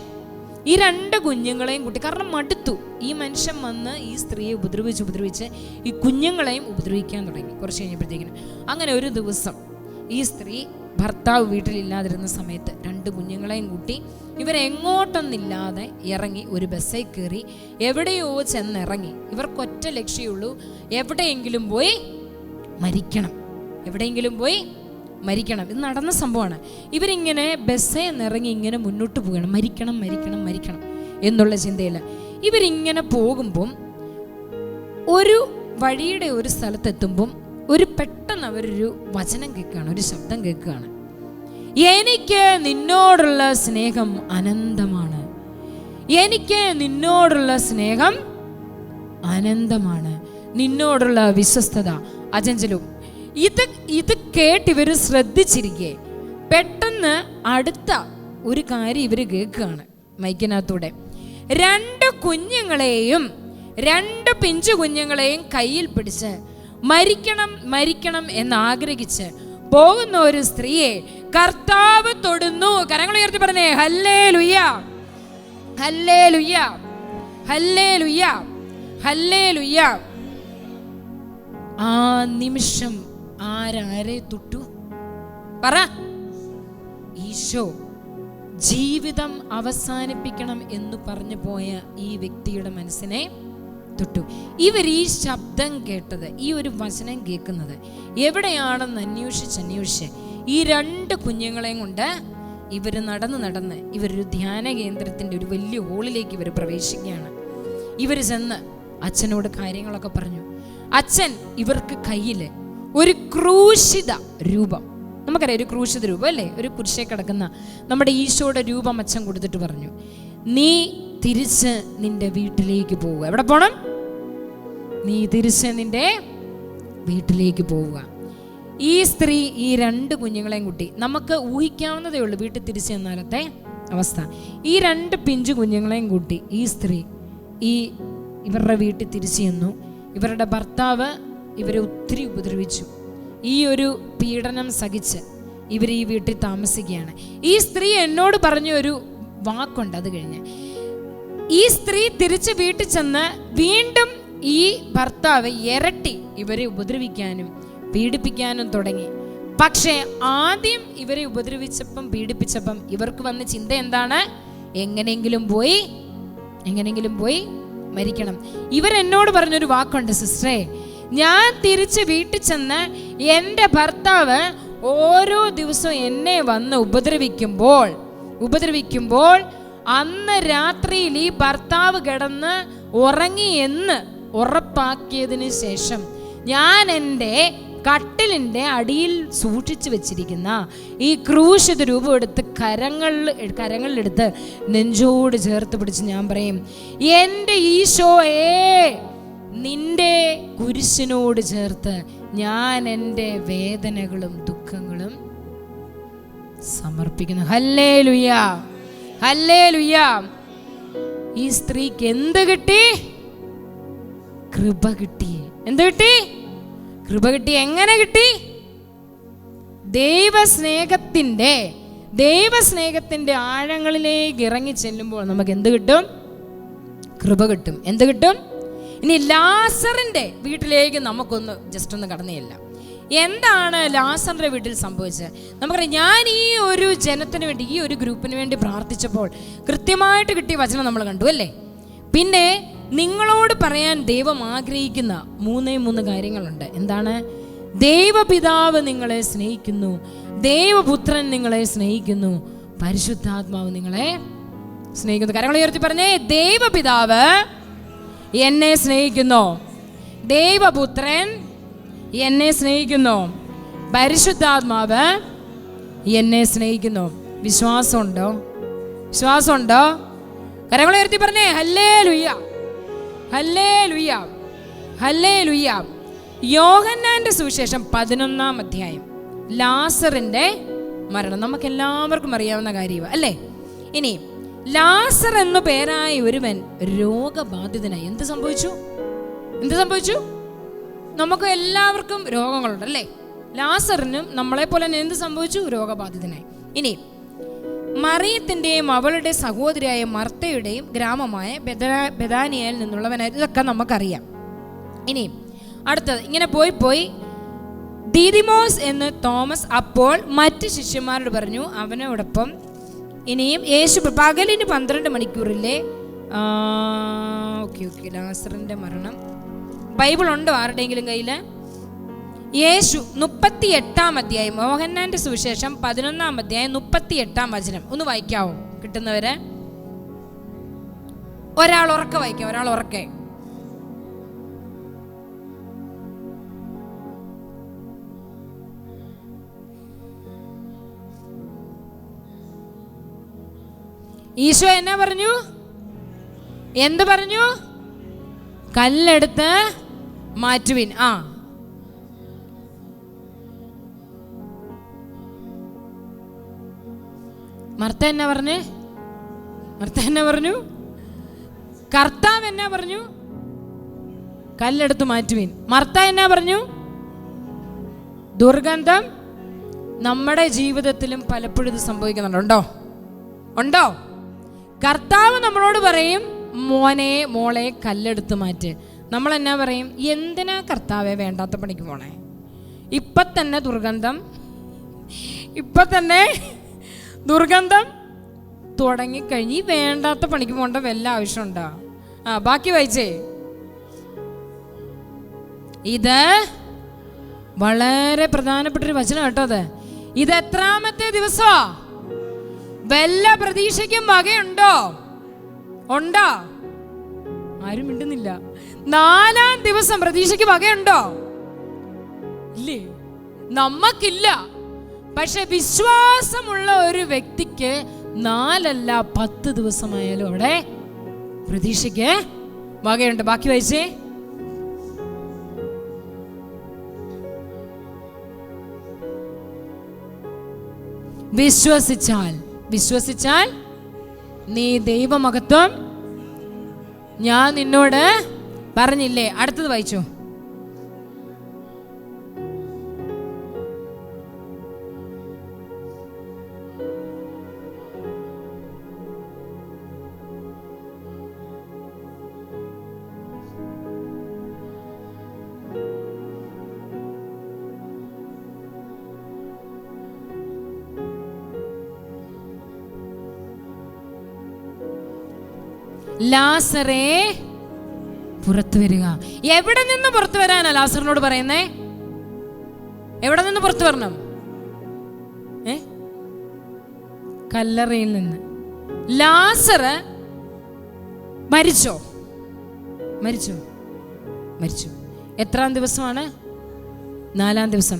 ഈ 2 കുഞ്ഞുങ്ങളെയും കൂട്ടി, കാരണം മടുത്തു. ഈ മനുഷ്യൻ വന്ന് ഈ സ്ത്രീയെ ഉപദ്രവിച്ച് ഈ കുഞ്ഞുങ്ങളെയും ഉപദ്രവിക്കാൻ തുടങ്ങി. കുറച്ച് കഴിഞ്ഞപ്പോഴത്തേക്കിനും അങ്ങനെ ഒരു ദിവസം ഈ സ്ത്രീ ഭർത്താവ് വീട്ടിലില്ലാതിരുന്ന സമയത്ത് 2 കുഞ്ഞുങ്ങളെയും കൂട്ടി ഇവരെങ്ങോട്ടൊന്നില്ലാതെ ഇറങ്ങി ഒരു ബസ്സിൽ കയറി എവിടെയോ ചെന്നിറങ്ങി. ഇവർക്കൊറ്റ ലക്ഷ്യമുള്ളൂ, എവിടെയെങ്കിലും പോയി മരിക്കണം, എവിടെയെങ്കിലും പോയി മരിക്കണം. ഇത് നടന്ന സംഭവമാണ്. ഇവരിങ്ങനെ ബസ്സിൽ നിന്നിറങ്ങി ഇങ്ങനെ മുന്നോട്ട് പോവുകയാണ്, മരിക്കണം മരിക്കണം മരിക്കണം എന്നുള്ള ചിന്തയിൽ. ഇവരിങ്ങനെ പോകുമ്പം ഒരു വഴിയുടെ ഒരു സ്ഥലത്തെത്തുമ്പം പെട്ടെന്ന് അവരൊരു വചനം കേൾക്കുകയാണ്, ഒരു ശബ്ദം കേൾക്കുകയാണ്. എനിക്ക് നിന്നോടുള്ള സ്നേഹം അനന്തമാണ്, എനിക്ക് നിന്നോടുള്ള സ്നേഹം അനന്തമാണ്. നിന്നോടുള്ള വിശ്വസ്തത അചഞ്ചലവും. ഇത് കേട്ട് ഇവർ ശ്രദ്ധിച്ചിരിക്കെ പെട്ടെന്ന് അടുത്ത ഒരു കാര്യം ഇവർ കേൾക്കുകയാണ് മൈക്കിനകത്തൂടെ. 2 കുഞ്ഞുങ്ങളെയും 2 പിഞ്ചു കുഞ്ഞുങ്ങളെയും കയ്യിൽ പിടിച്ച് മരിക്കണം എന്നാഗ്രഹിച്ച് പോകുന്ന ഒരു സ്ത്രീയെ കർത്താവ് തൊടുന്നു. കരങ്ങൾ ഉയർത്തി പറഞ്ഞേ, ഹല്ലേലൂയ, ഹല്ലേലൂയ, ഹല്ലേലൂയ, ഹല്ലേലൂയ. ആ നിമിഷം ആരെ തൊട്ടു? പറ. ഈശോ ജീവിതം അവസാനിപ്പിക്കണം എന്ന് പറഞ്ഞു പോയ ഈ വ്യക്തിയുടെ മനസ്സിനെ തൊട്ടു. ഇവർ ഈ ശബ്ദം കേട്ടത്, ഈ ഒരു വചനം കേൾക്കുന്നത് എവിടെയാണെന്ന് അന്വേഷിച്ച് ഈ 2 കുഞ്ഞുങ്ങളെയും കൊണ്ട് ഇവർ നടന്ന് ഇവരൊരു ധ്യാന കേന്ദ്രത്തിൻ്റെ ഒരു വലിയ ഹോളിലേക്ക് ഇവർ പ്രവേശിക്കുകയാണ്. ഇവർ ചെന്ന് അച്ഛനോട് കാര്യങ്ങളൊക്കെ പറഞ്ഞു. അച്ഛൻ ഇവർക്ക് കയ്യിൽ ഒരു ക്രൂശിത രൂപം, നമുക്കറിയാം ഒരു ക്രൂശിത രൂപം അല്ലേ, ഒരു കുരിശേ കിടക്കുന്ന നമ്മുടെ ഈശോയുടെ രൂപം അച്ഛൻ കൊടുത്തിട്ട് പറഞ്ഞു, നീ തിരിച്ച് നിന്റെ വീട്ടിലേക്ക് പോവുക. എവിടെ പോണം? നീ തിരിച്ച് നിന്റെ വീട്ടിലേക്ക് പോവുക. ഈ സ്ത്രീ ഈ 2 കുഞ്ഞുങ്ങളെയും കൂട്ടി, നമുക്ക് ഊഹിക്കാവുന്നതേ ഉള്ളൂ വീട്ടിൽ തിരിച്ചു ചെന്നാലത്തെ അവസ്ഥ. ഈ 2 പിഞ്ചു കുഞ്ഞുങ്ങളെയും കൂട്ടി ഈ സ്ത്രീ ഇവരുടെ വീട്ടിൽ തിരിച്ചു ചെന്നു. ഇവരുടെ ഭർത്താവ് ഇവരെ ഒത്തിരി ഉപദ്രവിച്ചു. ഈ ഒരു പീഡനം സഹിച്ച് ഇവർ ഈ വീട്ടിൽ താമസിക്കുകയാണ്. ഈ സ്ത്രീ എന്നോട് പറഞ്ഞ ഒരു വാക്കുണ്ട്. അത് കഴിഞ്ഞ് ഈ സ്ത്രീ തിരിച്ച് വീട്ടിൽ ചെന്ന് വീണ്ടും ഈ ഭർത്താവ് ഇരട്ടി ഇവരെ ഉപദ്രവിക്കാനും പീഡിപ്പിക്കാനും തുടങ്ങി. പക്ഷേ ആദ്യം ഇവരെ ഉപദ്രവിച്ചപ്പം പീഡിപ്പിച്ചപ്പം ഇവർക്ക് വന്ന ചിന്ത എന്താണ്? എങ്ങനെയെങ്കിലും പോയി മരിക്കണം. ഇവരെന്നോട് പറഞ്ഞൊരു വാക്കുണ്ട്, സിസ്റ്ററെ, ഞാൻ തിരിച്ച് വീട്ടിൽ ചെന്ന് എൻ്റെ ഭർത്താവ് ഓരോ ദിവസവും എന്നെ വന്ന് ഉപദ്രവിക്കുമ്പോൾ അന്ന് രാത്രിയിൽ ഈ ഭർത്താവ് കിടന്ന് ഉറങ്ങി എന്ന് ഉറപ്പാക്കിയതിന് ശേഷം ഞാൻ എൻ്റെ കട്ടിലിൻ്റെ അടിയിൽ സൂക്ഷിച്ചു വെച്ചിരിക്കുന്ന ഈ ക്രൂശിത രൂപം എടുത്ത് കരങ്ങളിലെടുത്ത് നെഞ്ചോട് ചേർത്ത് പിടിച്ച് ഞാൻ പറയും, എൻ്റെ ഈശോയേ, നിന്റെ കുരിശിനോട് ചേർത്ത് ഞാൻ എൻ്റെ വേദനകളും ദുഃഖങ്ങളും സമർപ്പിക്കുന്നു. ഹല്ലേലൂയ, ഹല്ലേലൂയ. ഈ സ്ത്രീക്ക് എന്ത് കിട്ടി? കൃപ കിട്ടി. എന്ത് കിട്ടി? കൃപ കിട്ടി. എങ്ങനെ കിട്ടി? ദൈവസ്നേഹത്തിന്റെ ആഴങ്ങളിലേക്ക് ഇറങ്ങി ചെല്ലുമ്പോൾ നമുക്ക് എന്ത് കിട്ടും? കൃപ കിട്ടും. എന്ത് കിട്ടും? ഇനി ലാസറിന്റെ വീട്ടിലേക്ക് നമുക്കൊന്ന് ജസ്റ്റ് ഒന്ന് കടന്നേയില്ല. എന്താണ് ലാസറിന്റെ വീട്ടിൽ സംഭവിച്ചത്? നമുക്കറിയാം, ഞാൻ ഈ ഒരു ജനത്തിന് വേണ്ടി, ഈ ഒരു ഗ്രൂപ്പിന് വേണ്ടി പ്രാർത്ഥിച്ചപ്പോൾ കൃത്യമായിട്ട് കിട്ടിയ വചനം നമ്മൾ കണ്ടു അല്ലേ. പിന്നെ നിങ്ങളോട് പറയാൻ ദൈവം ആഗ്രഹിക്കുന്ന 3 കാര്യങ്ങളുണ്ട്. എന്താണ്? ദൈവപിതാവ് നിങ്ങളെ സ്നേഹിക്കുന്നു, ദൈവപുത്രൻ നിങ്ങളെ സ്നേഹിക്കുന്നു, പരിശുദ്ധാത്മാവ് നിങ്ങളെ സ്നേഹിക്കുന്നു. കരങ്ങൾ ഉയർത്തി പറഞ്ഞേ, ദൈവപിതാവ് എന്നെ സ്നേഹിക്കുന്നു, ദൈവപുത്രൻ എന്നെ സ്നേഹിക്കുന്നു, പരിശുദ്ധാത്മാവ് എന്നെ സ്നേഹിക്കുന്നു. വിശ്വാസമുണ്ടോ? കരങ്ങൾ ഉയർത്തി പറഞ്ഞേ, ഹല്ലേലൂയ, ഹല്ലേലൂയ, ഹല്ലേലൂയ. യോഹന്നാന്റെ സുവിശേഷം 11-ാം അധ്യായം, ലാസറിന്റെ മരണം നമുക്ക് എല്ലാവർക്കും അറിയാവുന്ന കാര്യമാണ് അല്ലേ. ഇനി ലാസർ എന്നു പേരായ ഒരുവൻ രോഗബാധിതനായി. എന്ത് സംഭവിച്ചു? നമുക്ക് എല്ലാവർക്കും രോഗങ്ങളുണ്ട് അല്ലേ. ലാസറിനും നമ്മളെ പോലെ തന്നെ എന്ത് സംഭവിച്ചു? രോഗബാധിതനായി. ഇനി മറിയത്തിൻ്റെയും അവളുടെ സഹോദരിയായ മർത്തയുടെയും ഗ്രാമമായ ബെഥാനിയയിൽ നിന്നുള്ളവനായിരുന്നു. ഇതൊക്കെ നമുക്കറിയാം. ഇനി അടുത്തത് ഇങ്ങനെ പോയി ദീദിമോസ് എന്ന് തോമസ് അപ്പോൾ മറ്റ് ശിഷ്യന്മാരോട് പറഞ്ഞു അവനോടൊപ്പം. ഇനിയും യേശു പകലിന് 12 മണിക്കൂറിലെ ലാസറിന്റെ മരണം ബൈബിൾ ഉണ്ടോ ആരുടെയെങ്കിലും കയ്യിൽ? യേശു 38-ാം അധ്യായം, യോഹന്നാന്റെ സുവിശേഷം 11-ാം അധ്യായം 38-ാം വചനം ഒന്ന് വായിക്കാവോ? കിട്ടുന്നവര് ഒരാൾ ഉറക്കെ. ഈശോ എന്നാ പറഞ്ഞു? എന്ത് പറഞ്ഞു? കല്ലെടുത്ത് മാറ്റുവിൻ. മർത്ത എന്നാ പറഞ്ഞു? കർത്താവ് എന്നാ പറഞ്ഞു? കല്ലെടുത്ത് മാറ്റുവിൻ. മർത്ത എന്നാ പറഞ്ഞു? ദുർഗന്ധം. നമ്മുടെ ജീവിതത്തിലും പലപ്പോഴും ഇത് സംഭവിക്കുന്നുണ്ടോ? ഉണ്ടോ? കർത്താവ് നമ്മളോട് പറയും, മോനെ മോളെ കല്ലെടുത്ത് മാറ്റ്. നമ്മൾ എന്നാ പറയും? എന്തിനാ കർത്താവെ വേണ്ടാത്ത പണിക്ക് പോണേ? ഇപ്പം തന്നെ ദുർഗന്ധം തുടങ്ങിക്കഴിഞ്ഞ് ഈ വേണ്ടാത്ത പണിക്ക് പോകേണ്ട വല്ല ആവശ്യമുണ്ടോ? ബാക്കി വായിച്ചേ. ഇത് വളരെ പ്രധാനപ്പെട്ടൊരു വചനം കേട്ടോ. ഇത് എത്രാമത്തെ ദിവസമാ? വല്ല പ്രതീക്ഷയ്ക്കും വകയുണ്ടോ? ആരും മിണ്ടുന്നില്ല. 4-ാം ദിവസം പ്രതീക്ഷയ്ക്ക് വകയുണ്ടോ? ഇല്ലേ? നമ്മക്കില്ല. പക്ഷെ വിശ്വാസമുള്ള ഒരു വ്യക്തിക്ക് 4 അല്ല 10 ദിവസമായാലും അവിടെ പ്രതീക്ഷയ്ക്ക് വകയുണ്ട്. ബാക്കി വായിച്ചേ. വിശ്വസിച്ചാൽ നീ ദൈവമഹത്വം ഞാൻ നിന്നോട് പറഞ്ഞില്ലേ. അടുത്തത് വായിച്ചോ. ലാസറേ പുറത്തു വരിക. എവിടെ നിന്ന് പുറത്തു വരാനാ ലാസറിനോട് പറയുന്നേ? എവിടെ നിന്ന് പുറത്തു വരണം? കല്ലറയിൽ നിന്ന്. ലാസർ മരിച്ചോ? എത്രാം ദിവസമാണ്? 4-ാം ദിവസം.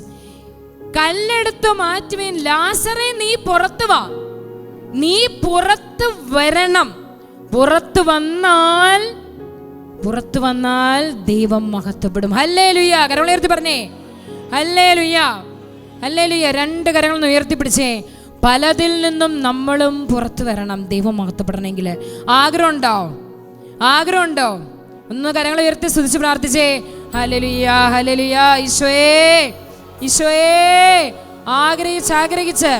കല്ലെടുത്തു മാറ്റുവിൻ. ലാസറേ നീ പുറത്തു വാ. നീ പുറത്തു വരണം. പുറത്തു വന്നാൽ ദൈവം മഹത്വപ്പെടും. ഹല്ലേലൂയ. കരങ്ങൾ ഉയർത്തി പറഞ്ഞേ ഹല്ലേലൂയ. 2 കരങ്ങൾ ഉയർത്തിപ്പിടിച്ചേ. പലതിൽ നിന്നും നമ്മളും പുറത്തു വരണം ദൈവം മഹത്വപ്പെടണമെങ്കിൽ. ആഗ്രഹമുണ്ടോ? ഒന്ന് കരങ്ങൾ ഉയർത്തി സ്തുതിച്ച് പ്രാർത്ഥിച്ചേ. ഹല്ലേലൂയ, ഹല്ലേലൂയ. ഈശോയേ ആഗ്രഹിച്ച്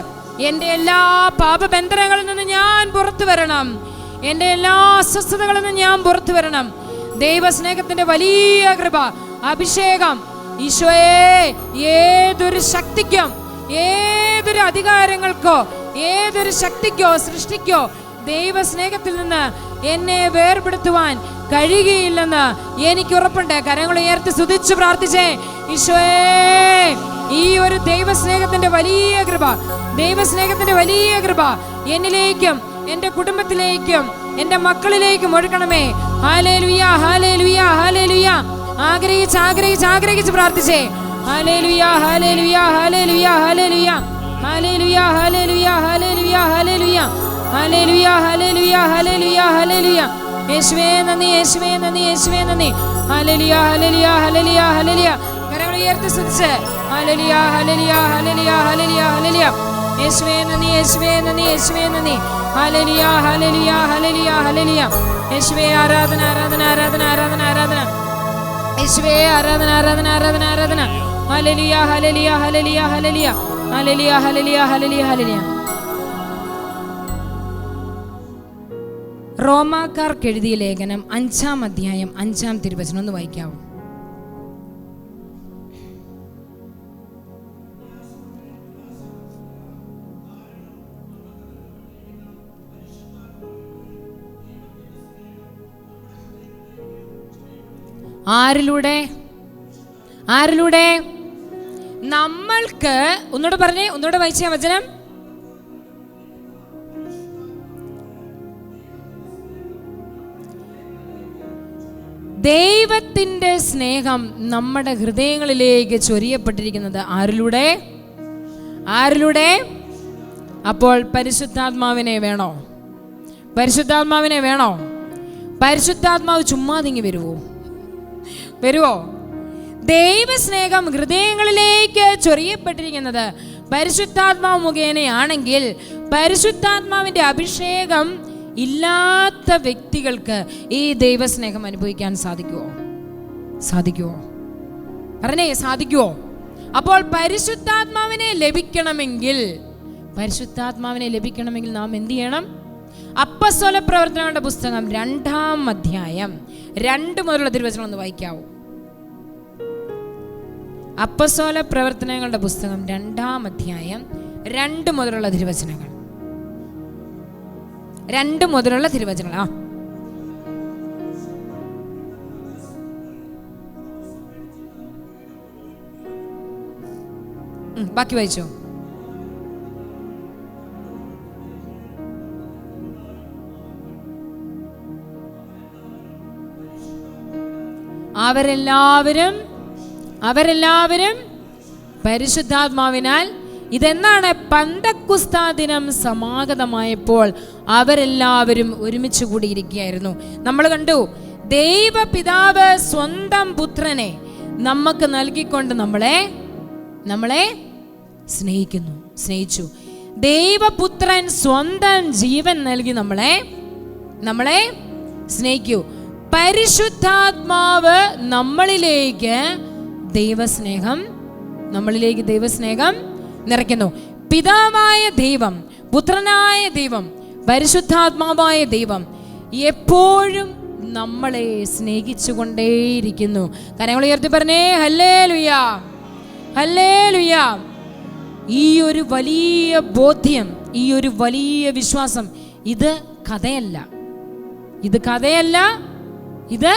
എൻ്റെ എല്ലാ പാപബന്ധനങ്ങളിൽ നിന്ന് ഞാൻ പുറത്തു വരണം. എൻ്റെ എല്ലാ അസ്വസ്ഥതകളിൽ നിന്ന് ഞാൻ പുറത്തു വരണം. ദൈവസ്നേഹത്തിന്റെ വലിയ കൃപ, അഭിഷേകം ഈശോയെ ഏതൊരു ശക്തിക്കും, ഏതൊരു അധികാരങ്ങൾക്കോ, ഏതൊരു ശക്തിക്കോ സൃഷ്ടിക്കോ ദൈവസ്നേഹത്തിൽ നിന്ന് എന്നെ വേർപെടുത്തുവാൻ കഴിയുകയില്ലെന്ന് എനിക്ക് ഉറപ്പുണ്ട്. കരങ്ങൾ ഉയർത്തി സ്തുതിച്ച് പ്രാർത്ഥിച്ചേ. ഈശോയെ ഈ ഒരു ദൈവസ്നേഹത്തിന്റെ വലിയ കൃപ എന്നിലേക്കും എൻ്റെ കുടുംബത്തിലേക്കും എൻ്റെ മക്കളിലേക്കും ഒഴുകണമേ. ഹല്ലേലൂയ, ഹല്ലേലൂയ, ഹല്ലേലൂയ. ആഗ്രഹിച്ച് പ്രാർത്ഥിച്ചേ. ഹല്ലേലൂയ, ഹല്ലേലൂയ, ഹല്ലേലൂയ, ഹല്ലേലൂയ, ഹല്ലേലൂയ, ഹല്ലേലൂയ, ഹല്ലേലൂയ, ഹല്ലേലൂയ, ഹല്ലേലൂയ, ഹല്ലേലൂയ, ഹല്ലേലൂയ, ഹല്ലേലൂയ. യേശുവേ നന്ദി, യേശുവേ നന്ദി, യേശുവേ നന്ദി. ഹല്ലേലൂയ, ഹല്ലേലൂയ, ഹല്ലേലൂയ, ഹല്ലേലൂയ. കരങ്ങൾ ഉയർത്തി സ്തുതിച്ച് ഹല്ലേലൂയ, ഹല്ലേലൂയ, ഹല്ലേലൂയ, ഹല്ലേലൂയ, ഹല്ലേലൂയ. യേശുവേ നന്ദി, യേശുവേ നന്ദി, യേശുവേ നന്ദി. ഹല്ലേലൂയ, ഹല്ലേലൂയ, ഹല്ലേലൂയ, ഹല്ലേലൂയ. യേശുവേ ആരാധന, ആരാധന, ആരാധന, ആരാധന, ആരാധന. യേശുവേ ആരാധന, ആരാധന, ആരാധന, ആരാധന. ഹല്ലേലൂയ, ഹല്ലേലൂയ, ഹല്ലേലൂയ, ഹല്ലേലൂയ, ഹല്ലേലൂയ, ഹല്ലേലൂയ, ഹല്ലേലൂയ, ഹല്ലേലൂയ. റോമാക്കാർക്ക് എഴുതിയ ലേഖനം 5-ാം അധ്യായം 5-ാം തിരുവചനം ഒന്ന് വായിക്കാവൂ. ആരിലൂടെ നമ്മൾക്ക് ഒന്നുകൂടെ വായിച്ച വചനം. ദൈവത്തിന്റെ സ്നേഹം നമ്മുടെ ഹൃദയങ്ങളിലേക്ക് ചൊരിയപ്പെട്ടിരിക്കുന്നത് ആരിലൂടെ? അപ്പോൾ പരിശുദ്ധാത്മാവിനെ വേണോ? പരിശുദ്ധാത്മാവ് ചുമ്മാതിങ്ങി വരുവോ? വരുവോ? ദൈവസ്നേഹം ഹൃദയങ്ങളിലേക്ക് ചൊരിയപ്പെട്ടിരിക്കുന്നത് പരിശുദ്ധാത്മാവ് മുഖേനയാണെങ്കിൽ പരിശുദ്ധാത്മാവിന്റെ അഭിഷേകം ഇല്ലാത്ത വ്യക്തികൾക്ക് ഈ ദൈവസ്നേഹം അനുഭവിക്കാൻ സാധിക്കുമോ? സാധിക്കുമോ? പറഞ്ഞേ, സാധിക്കുമോ? അപ്പോൾ പരിശുദ്ധാത്മാവിനെ ലഭിക്കണമെങ്കിൽ നാം എന്ത് ചെയ്യണം? അപ്പസ്തോല പ്രവർത്തനങ്ങളുടെ പുസ്തകം 2-ാം അധ്യായം 2 മുതലുള്ള തിരുവചനം ഒന്ന് വായിക്കാവൂ. അപ്പസ്തോല പ്രവർത്തനങ്ങളുടെ പുസ്തകം 2-ാം അധ്യായം 2 മുതലുള്ള തിരുവചനങ്ങൾ. 2 മുതലുള്ള തിരുവചനങ്ങൾ. ബാക്കി വായിച്ചോ. അവരെല്ലാവരും പരിശുദ്ധാത്മാവിനാൽ, ഇതെന്നാണ്? പന്തക്കുസ്താ ദിനം സമാഗതമായപ്പോൾ അവരെല്ലാവരും ഒരുമിച്ച് കൂടിയിരിക്കുകയായിരുന്നു. നമ്മൾ കണ്ടു, ദൈവപിതാവ് സ്വന്തം പുത്രനെ നമുക്ക് നൽകിക്കൊണ്ട് നമ്മളെ സ്നേഹിച്ചു. ദൈവപുത്രൻ സ്വന്തം ജീവൻ നൽകി നമ്മളെ സ്നേഹിക്കൂ. പരിശുദ്ധാത്മാവ് നമ്മളിലേക്ക് ദൈവസ്നേഹം നിറയ്ക്കുന്നു. പിതാവായ ദൈവം, പുത്രനായ ദൈവം, പരിശുദ്ധാത്മാവായ ദൈവം എപ്പോഴും നമ്മളെ സ്നേഹിച്ചുകൊണ്ടേയിരിക്കുന്നു. കരങ്ങൾ ഉയർത്തി പറഞ്ഞേ ഹല്ലേലൂയ, ഹല്ലേലൂയ. ഈ ഒരു വലിയ ബോധ്യം, ഈ ഒരു വലിയ വിശ്വാസം, ഇത് കഥയല്ല, ഇത്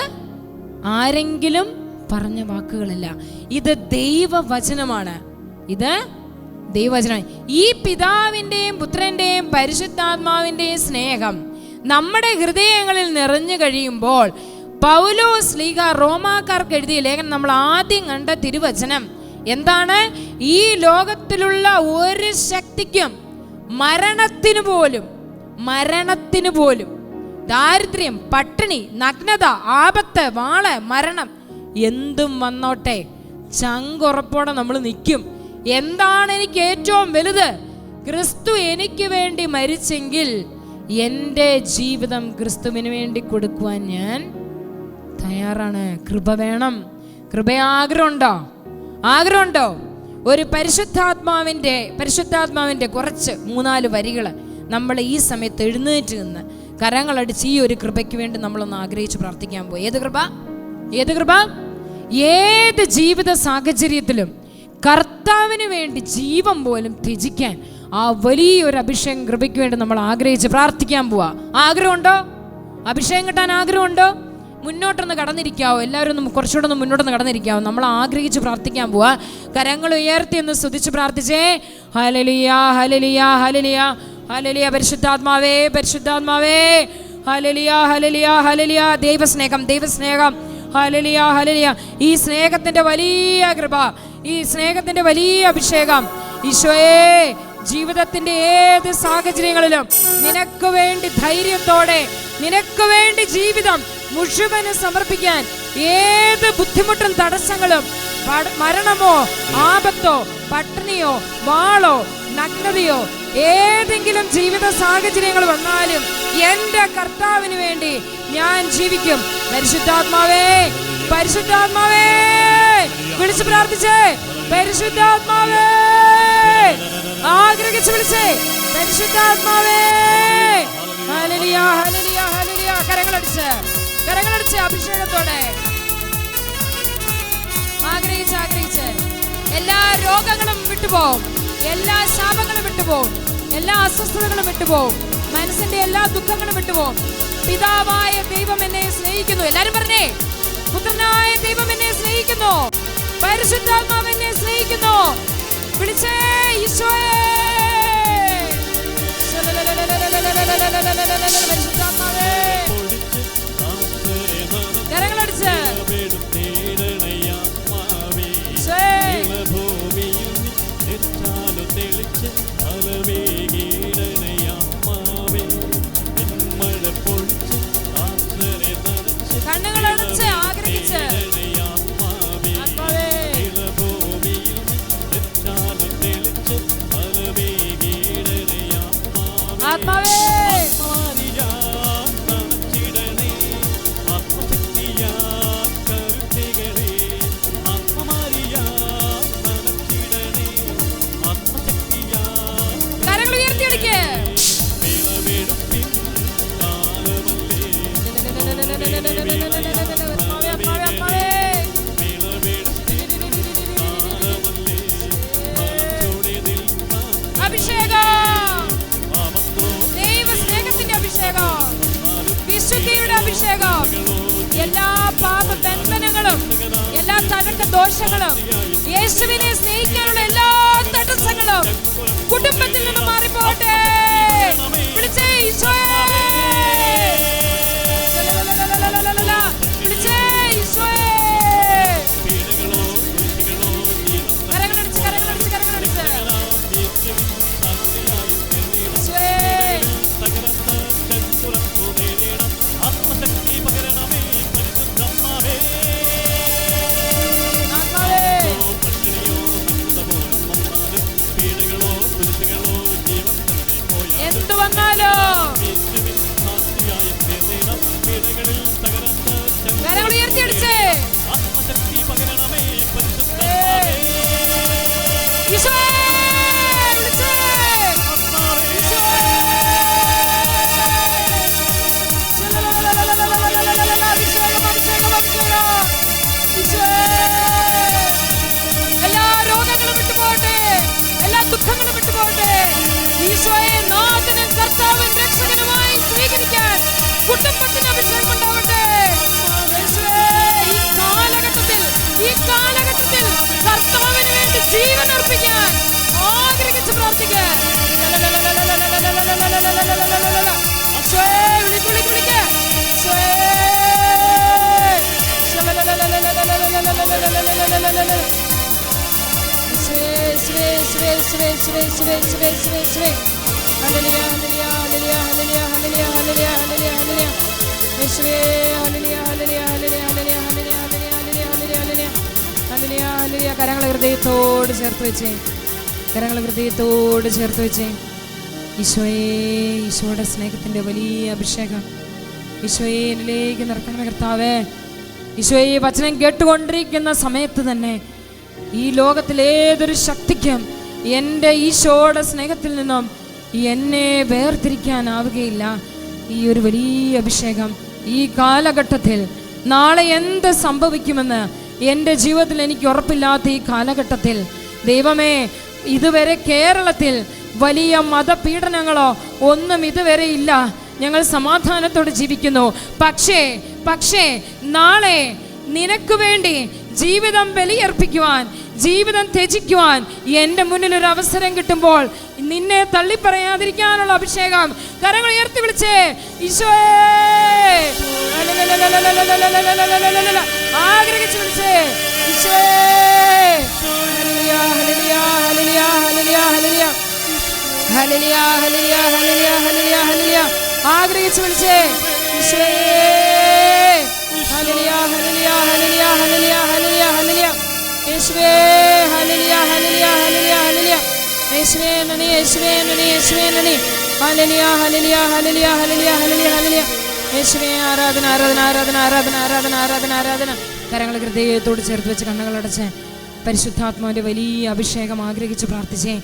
ആരെങ്കിലും പറഞ്ഞ വാക്കുകളല്ല, ഇത് ദൈവവചനമാണ്. ഈ പിതാവിൻ്റെയും പുത്രൻ്റെയും പരിശുദ്ധാത്മാവിൻ്റെയും സ്നേഹം നമ്മുടെ ഹൃദയങ്ങളിൽ നിറഞ്ഞു കഴിയുമ്പോൾ, പൗലോസ് ശ്ലീഹ റോമാക്കാർക്ക് എഴുതിയ ലേഖനം നമ്മൾ ആദ്യം കണ്ട തിരുവചനം എന്താണ്? ഈ ലോകത്തിലുള്ള ഒരു ശക്തിക്കും മരണത്തിനു പോലും ദാരിദ്ര്യം, പട്ടിണി, നഗ്നത, ആപത്ത്, വാള്, മരണം എന്തും വന്നോട്ടെ, ചങ്കുറപ്പോടെ നമ്മൾ നിൽക്കും. എന്താണ് എനിക്ക് ഏറ്റവും വലുത്? ക്രിസ്തു എനിക്ക് വേണ്ടി മരിച്ചെങ്കിൽ എൻ്റെ ജീവിതം ക്രിസ്തുവിന് വേണ്ടി കൊടുക്കുവാൻ ഞാൻ തയ്യാറാണ്. കൃപ വേണം. ആഗ്രഹമുണ്ടോ? ഒരു പരിശുദ്ധാത്മാവിൻ്റെ കുറച്ച് 3-4 വരികൾ നമ്മൾ ഈ സമയത്ത് എഴുന്നേറ്റ് നിന്ന് കരങ്ങളടിച്ച് ഈ ഒരു കൃപയ്ക്ക് വേണ്ടി നമ്മളൊന്ന് ആഗ്രഹിച്ച് പ്രാർത്ഥിക്കാൻ പോയി. ഏത് കൃപ? ഏത് ജീവിത സാഹചര്യത്തിലും കർത്താവിന് വേണ്ടി ജീവൻ പോലും ത്യജിക്കാൻ ആ വലിയൊരു അഭിഷേകം കൃപയ്ക്ക് വേണ്ടി നമ്മൾ ആഗ്രഹിച്ച് പ്രാർത്ഥിക്കാൻ പോവാ. ആഗ്രഹമുണ്ടോ? അഭിഷേകം കിട്ടാൻ ആഗ്രഹമുണ്ടോ? മുന്നോട്ടൊന്ന് കടന്നിരിക്കാവോ? എല്ലാവരും ഒന്ന് കുറച്ചുകൂടെ ഒന്ന് മുന്നോട്ടൊന്ന് കടന്നിരിക്കാവോ? നമ്മൾ ആഗ്രഹിച്ച് പ്രാർത്ഥിക്കാൻ പോവാ. കരങ്ങൾ ഉയർത്തി ഒന്ന് സ്തുതിച്ച് പ്രാർത്ഥിച്ചേ. ഹല്ലേലൂയ, ഹല്ലേലൂയ, ഹല്ലേലൂയ, ഹല്ലേലൂയ. പരിശുദ്ധാത്മാവേ, ഹല്ലേലൂയ, ഹല്ലേലൂയ, ഹല്ലേലൂയ. ദൈവസ്നേഹം, ഹല്ലേലൂയ, ഹല്ലേലൂയ. ഈ സ്നേഹത്തിന്റെ വലിയ കൃപ, ഈ സ്നേഹത്തിന്റെ വലിയ അഭിഷേകം ഈശോയെ, ജീവിതത്തിന്റെ ഏത് സാഹചര്യങ്ങളിലും നിനക്ക് വേണ്ടി ധൈര്യത്തോടെ, നിനക്ക് വേണ്ടി ജീവിതം മുഴുവനും സമർപ്പിക്കാൻ, ഏത് ബുദ്ധിമുട്ടും തടസ്സങ്ങളും, മരണമോ ആപത്തോ പട്ടിണിയോ വാളോ നഗ്നതയോ ഏതെങ്കിലും ജീവിത സാഹചര്യങ്ങൾ വന്നാലും എൻ്റെ കർത്താവിന് വേണ്ടി ഞാൻ ജീവിക്കും. പരിശുദ്ധാത്മാവേ, വിളിച്ച് പ്രാർത്ഥിച്ചേ. പരിശുദ്ധാത്മാവേ, ആഗ്രഹിച്ച് വിളിച്ചേ. പരിശുദ്ധാത്മാവേ, ഹല്ലേലൂയ, ഹല്ലേലൂയ, ഹല്ലേലൂയ. കരങ്ങളടിച്ച് അഭിഷേകത്തോടെ ആഗ്രഹിച്ച് എല്ലാ രോഗങ്ങളും വിട്ടുപോകും, എല്ലാ ശാപങ്ങളും വിട്ടുപോകും, എല്ലാ അസ്വസ്ഥതകളും വിട്ടുപോകും, മനസ്സിന്റെ എല്ലാ ദുഃഖങ്ങളും വിട്ടുപോകും. പിതാവായ ദൈവം എന്നെ സ്നേഹിക്കുന്നു. എല്ലാരും പറഞ്ഞേ, പുത്രനായ ദൈവം എന്നെ സ്നേഹിക്കുന്നു, പരിശുദ്ധാത്മാവ് എന്നെ സ്നേഹിക്കുന്നു. വിളിച്ചേ ഈശോയേ, പരിശുദ്ധാത്മാവേ. കരങ്ങളടിച്ച് കണ്ണുകളടച്ച് ആഗ്രഹിച്ച് അഭിഷേകം, എല്ലാ പാപബന്ധനങ്ങളും, എല്ലാ തടക്ക ദോഷങ്ങളും, യേശുവിനെ സ്നേഹിക്കാനുള്ള എല്ലാ തടസ്സങ്ങളും കുടുംബത്തിൽ നിന്ന് മാറിപ്പോട്ടെ. വിളിച്ചേ ഈശോയെ, വിളിച്ചേ ഈശോയെ. കരങ്ങളടിച്ച് കരങ്ങളടിച്ച് കരങ്ങളടിച്ച് എന്തു വന്നാലോ കരങ്ങൾ ഉയർത്തിയടിച്ചേ. എല്ലാ രോഗങ്ങളും വിട്ടുപോട്ടെ, എല്ലാ ദുഃഖങ്ങളും വിട്ടുപോട്ടെ. ഈശോയെ നാഥനും കർത്താവും രക്ഷകനുമായി സ്വീകരിക്കാൻ കുടുംബത്തിന് അഭിഷേകം ഉണ്ടാവട്ടെ. ഈ കാലഘട്ടത്തിൽ കർത്താവിന് വേണ്ടി ജീവൻ അർപ്പിക്കാൻ ആഗ്രഹിച്ച് പ്രാർത്ഥിക്കാൻ കരങ്ങൾ ഹൃദയത്തോട് ചേർത്ത് വെച്ചേ, കരങ്ങൾ ഹൃദയത്തോട് ചേർത്ത് വെച്ചേ. ഈശോയെ, ഈശോയുടെ സ്നേഹത്തിൻ്റെ വലിയ അഭിഷേകം ഈശോയെ എന്നിലേക്ക് നിറക്കണമേ കർത്താവേ. ഈശോയെ, വചനം കേട്ടുകൊണ്ടിരിക്കുന്ന സമയത്ത് തന്നെ ഈ ലോകത്തിലേതൊരു ശക്തിക്കും എൻ്റെ ഈശോയുടെ സ്നേഹത്തിൽ നിന്നും എന്നെ വേർതിരിക്കാനാവുകയില്ല. ഈ ഒരു വലിയ അഭിഷേകം ഈ കാലഘട്ടത്തിൽ നാളെ എന്ത് സംഭവിക്കുമെന്ന് എൻ്റെ ജീവിതത്തിൽ എനിക്ക് ഉറപ്പില്ലാത്ത ഈ കാലഘട്ടത്തിൽ ദൈവമേ, ഇതുവരെ കേരളത്തിൽ വലിയ മതപീഡനങ്ങളോ ഒന്നും ഇതുവരെ ഇല്ല. ഞങ്ങൾ സമാധാനത്തോടെ ജീവിക്കുന്നു. പക്ഷേ നാളെ നിനക്ക് വേണ്ടി ജീവിതം ബലിയർപ്പിക്കുവാൻ, ജീവിതം ത്യജിക്കുവാൻ എൻ്റെ മുന്നിൽ ഒരു അവസരം കിട്ടുമ്പോൾ നിന്നെ തള്ളിപ്പറയാതിരിക്കാനുള്ള അഭിഷേകം കരങ്ങൾ ഉയർത്തി വിളിച്ചേ. ഈശോയെ, ആഗ്രഹിച്ച് വിളിച്ചേ. ഈശോയെ, ഹല്ലേലൂയ ഹല്ലേലൂയ ഹല്ലേലൂയ ഹല്ലേലൂയ ഹല്ലേലൂയ ഹല്ലേലൂയ ഹല്ലേലൂയ ഹല്ലേലൂയ ഹല്ലേലൂയ ആഗ്രഹിച്ച് വിളിച്ചേ. ഈശോയെ, ഹല്ലേലൂയ ഹല്ലേലൂയ ഹല്ലേലൂയ ഹല്ലേലൂയ ഹല്ലേലൂയ ഹല്ലേലൂയ യേശുവേ, ഹല്ലേലൂയ ഹല്ലേലൂയ ഹല്ലേലൂയ ഹല്ലേലൂയ യേശുവേ നന്ദി, യേശുവേ നന്ദി, യേശുവേ നന്ദി. ഹല്ലേലൂയ ഹല്ലേലൂയ ഹല്ലേലൂയ ഹല്ലേലൂയ ഹല്ലേലൂയ ഹല്ലേലൂയ യേശുവേ, ആരാധന ആരാധന ആരാധന ആരാധന ആരാധന ആരാധന ആരാധന. കരങ്ങൾ ഹൃദയത്തോട് ചേർത്ത് വെച്ച് കണ്ണുകളടച്ച് പരിശുദ്ധാത്മാവിൻ്റെ വലിയ അഭിഷേകം ആഗ്രഹിച്ച് പ്രാർത്ഥിച്ചേ.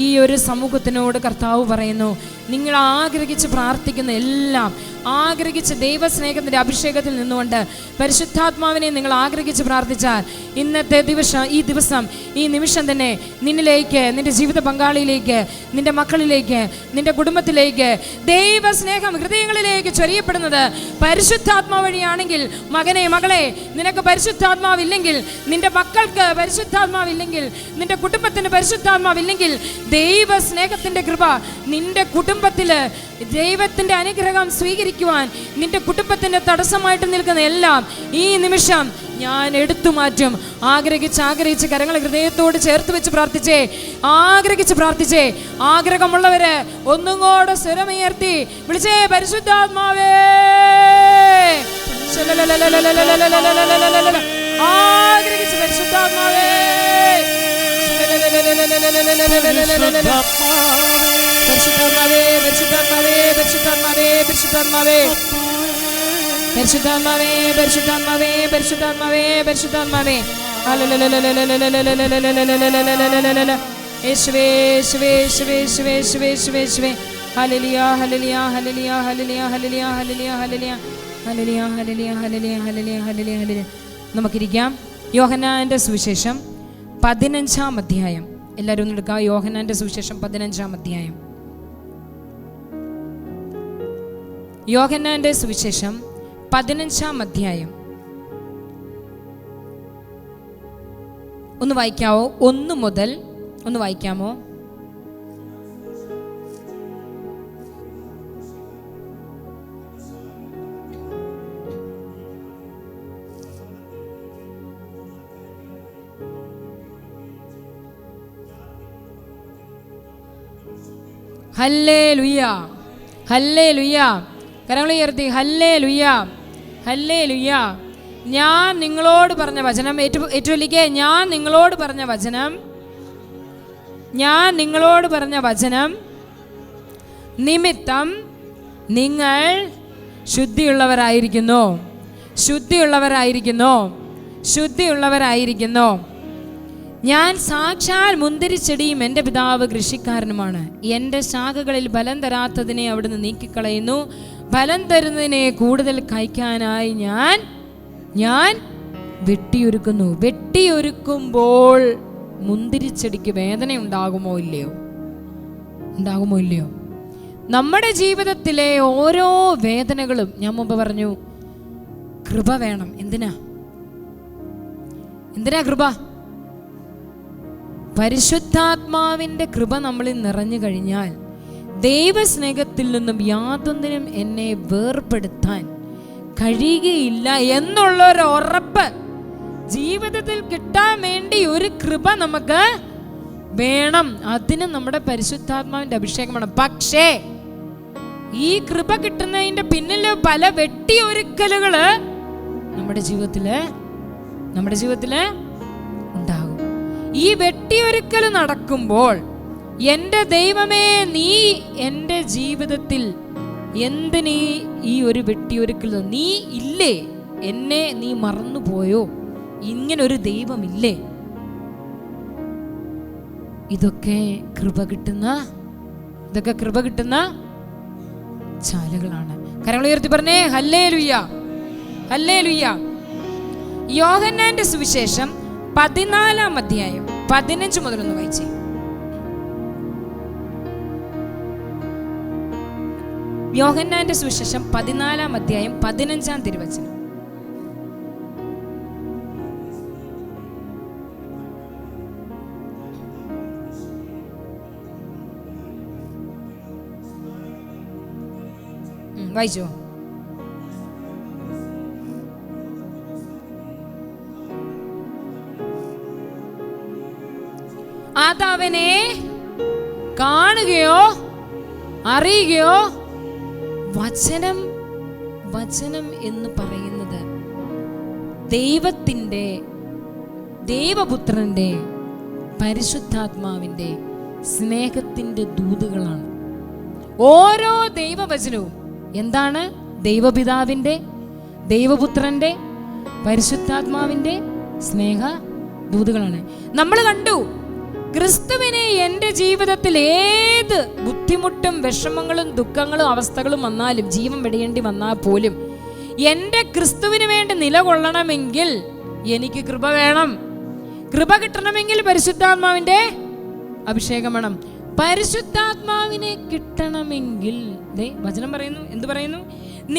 ഈ ഒരു സമൂഹത്തിനോട് കർത്താവ് പറയുന്നു, നിങ്ങൾ ആഗ്രഹിച്ച് പ്രാർത്ഥിക്കുന്ന എല്ലാം ആഗ്രഹിച്ച് ദൈവസ്നേഹത്തിൻ്റെ അഭിഷേകത്തിൽ നിന്നുകൊണ്ട് പരിശുദ്ധാത്മാവിനെ നിങ്ങൾ ആഗ്രഹിച്ച് പ്രാർത്ഥിച്ചാൽ ഇന്നത്തെ ദിവസം ഈ നിമിഷം തന്നെ നിന്നിലേക്ക്, നിന്റെ ജീവിത പങ്കാളിയിലേക്ക്, നിന്റെ മക്കളിലേക്ക്, നിന്റെ കുടുംബത്തിലേക്ക് ദൈവസ്നേഹം ഹൃദയങ്ങളിലേക്ക് ചൊരിയപ്പെടുന്നത് പരിശുദ്ധാത്മാവ് വഴിയാണെങ്കിൽ, മകനെ മകളെ, നിനക്ക് പരിശുദ്ധാത്മാവില്ലെങ്കിൽ, നിന്റെ മക്കൾക്ക് പരിശുദ്ധാത്മാവില്ലെങ്കിൽ, നിന്റെ കുടുംബത്തിന് പരിശുദ്ധാത്മാവില്ലെങ്കിൽ ദൈവസ്നേഹത്തിൻ്റെ കൃപ നിന്റെ കുടുംബത്തിൽ, ദൈവത്തിൻ്റെ അനുഗ്രഹം സ്വീകരിക്കുവാൻ നിന്റെ കുടുംബത്തിൻ്റെ തടസ്സമായിട്ട് നിൽക്കുന്ന എല്ലാം ഈ നിമിഷം ഞാൻ എടുത്തു മാറ്റും. ആഗ്രഹിച്ച് കരങ്ങൾ ഹൃദയത്തോട് ചേർത്ത് വെച്ച് പ്രാർത്ഥിച്ചേ, ആഗ്രഹിച്ച് പ്രാർത്ഥിച്ചേ. ആഗ്രഹമുള്ളവര് ഒന്നും കൂടെ സ്വരമുയർത്തി വിളിച്ചേ, പരിശുദ്ധാത്മാവേ, ആഗ്രഹിച്ച് പരിശുദ്ധാത്മാവേ, പരിശുദ്ധാത്മാവേ, പരിശുദ്ധാത്മാവേ, പരിശുദ്ധാത്മാവേ, പരിശുദ്ധാത്മാവേ, പരിശുദ്ധാത്മാവേ, പരിശുദ്ധാത്മാവേ, പരിശുദ്ധാത്മാവേ, പരിശുദ്ധാത്മാവേ, യേശുവേ, യേശുവേ, യേശുവേ, യേശുവേ, യേശുവേ, യേശുവേ, യേശുവേ, ഹല്ലേലൂയ, ഹല്ലേലൂയ, ഹല്ലേലൂയ, ഹല്ലേലൂയ, ഹല്ലേലൂയ, ഹല്ലേലൂയ, ഹല്ലേലൂയ, ഹല്ലേലൂയ, ഹല്ലേലൂയ, ഹല്ലേലൂയ, ഹല്ലേലൂയ, ഹല്ലേലൂയ, ഹല്ലേലൂയ. നമുക്കിരിക്കാം. യോഹന്നാന്റെ സുവിശേഷം 15-ാം അധ്യായം. എല്ലാവരും ഒന്ന് എടുക്കുക. യോഹന്നാന്റെ സുവിശേഷം 15-ാം അധ്യായം. യോഹന്നാന്റെ സുവിശേഷം 15-ാം അധ്യായം. ഒന്ന് വായിക്കാവോ? 1 മുതൽ ഒന്ന് വായിക്കാമോ? ഹല്ലേലൂയ, ഹല്ലേലൂയ. കരങ്ങൾ ഉയർത്തി ഹല്ലേലൂയ, ഹല്ലേലൂയ. ഞാൻ നിങ്ങളോട് പറഞ്ഞ വചനം ഏറ്റുചൊല്ലിക്കേ. ഞാൻ നിങ്ങളോട് പറഞ്ഞ വചനം, ഞാൻ നിങ്ങളോട് പറഞ്ഞ വചനം നിമിത്തം നിങ്ങൾ ശുദ്ധിയുള്ളവരായിരിക്കുന്നു, ശുദ്ധിയുള്ളവരായിരിക്കുന്നു, ശുദ്ധിയുള്ളവരായിരിക്കുന്നു. ഞാൻ സാക്ഷാൽ മുന്തിരിച്ചെടിയും എൻ്റെ പിതാവ് കൃഷിക്കാരനുമാണ്. എൻ്റെ ശാഖകളിൽ ഫലം തരാത്തതിനെ അവിടുന്ന് നീക്കിക്കളയുന്നു, ഫലം തരുന്നതിനെ കൂടുതൽ കഴിക്കാനായി ഞാൻ വെട്ടിയൊരുക്കുന്നു. വെട്ടിയൊരുക്കുമ്പോൾ മുന്തിരിച്ചെടിക്ക് വേദന ഉണ്ടാകുമോ ഇല്ലയോ? ഉണ്ടാകുമോ ഇല്ലയോ? നമ്മുടെ ജീവിതത്തിലെ ഓരോ വേദനകളും, ഞാൻ മുമ്പ് പറഞ്ഞു, കൃപ വേണം. എന്തിനാ കൃപ? പരിശുദ്ധാത്മാവിൻ്റെ കൃപ നമ്മളിൽ നിറഞ്ഞു കഴിഞ്ഞാൽ ദൈവസ്നേഹത്തിൽ നിന്നും യാതൊന്നിനും എന്നെ വേർപെടുത്താൻ കഴിയുകയില്ല എന്നുള്ളൊരു ഉറപ്പ് ജീവിതത്തിൽ കിട്ടാൻ വേണ്ടി ഒരു കൃപ നമുക്ക് വേണം. അതിന് നമ്മുടെ പരിശുദ്ധാത്മാവിൻ്റെ അഭിഷേകം വേണം. പക്ഷേ ഈ കൃപ കിട്ടുന്നതിൻ്റെ പിന്നിൽ പല വെട്ടിയൊരുക്കലുകള് നമ്മുടെ ജീവിതത്തില് ഉണ്ടാകും. ഈ വെട്ടിയൊരുക്കൽ നടക്കുമ്പോൾ എൻ്റെ ദൈവമേ, നീ എൻ്റെ ജീവിതത്തിൽ എന്തിനീ ഈ ഒരു വെട്ടിയൊരുക്കൽ? നീ ഇല്ലേ? എന്നെ നീ മറന്നുപോയോ? ഇങ്ങനൊരു ദൈവമില്ലേ? ഇതൊക്കെ കൃപ കിട്ടുന്ന ചാലുകളാണ്. കരങ്ങൾ ഉയർത്തി പറഞ്ഞേ ഹല്ലേലൂയ, ഹല്ലേലൂയ. യോഹന്നാന്റെ സുവിശേഷം 14-ാം അധ്യായം 15 മുതൽ ഒന്ന് വായിച്ചേ. യോഹന്നാന്റെ സുവിശേഷം 14-ാം അധ്യായം 15-ാം തിരുവചനം. വായിച്ചോ. അതവനെ കാണുകയോ അറിയുകയോ, വചനം എന്ന് പറയുന്നത് ദൈവത്തിൻ്റെ, ദൈവപുത്രന്റെ, പരിശുദ്ധാത്മാവിൻ്റെ സ്നേഹത്തിൻ്റെ ദൂതുകളാണ്. ഓരോ ദൈവവചനവും എന്താണ്? ദൈവപിതാവിൻ്റെ, ദൈവപുത്രന്റെ, പരിശുദ്ധാത്മാവിൻ്റെ സ്നേഹ ദൂതുകളാണ്. നമ്മൾ കണ്ടു, ക്രിസ്തുവിനെ എൻ്റെ ജീവിതത്തിൽ ഏത് ബുദ്ധിമുട്ടും വിഷമങ്ങളും ദുഃഖങ്ങളും അവസ്ഥകളും വന്നാലും, ജീവൻ വെടിയേണ്ടി വന്നാൽ പോലും, എൻ്റെ ക്രിസ്തുവിന് വേണ്ടി നിലകൊള്ളണമെങ്കിൽ എനിക്ക് കൃപ വേണം. കൃപ കിട്ടണമെങ്കിൽ പരിശുദ്ധാത്മാവിൻ്റെ അഭിഷേകം വേണം. പരിശുദ്ധാത്മാവിനെ കിട്ടണമെങ്കിൽ വചനം പറയുന്നു, എന്ത് പറയുന്നു?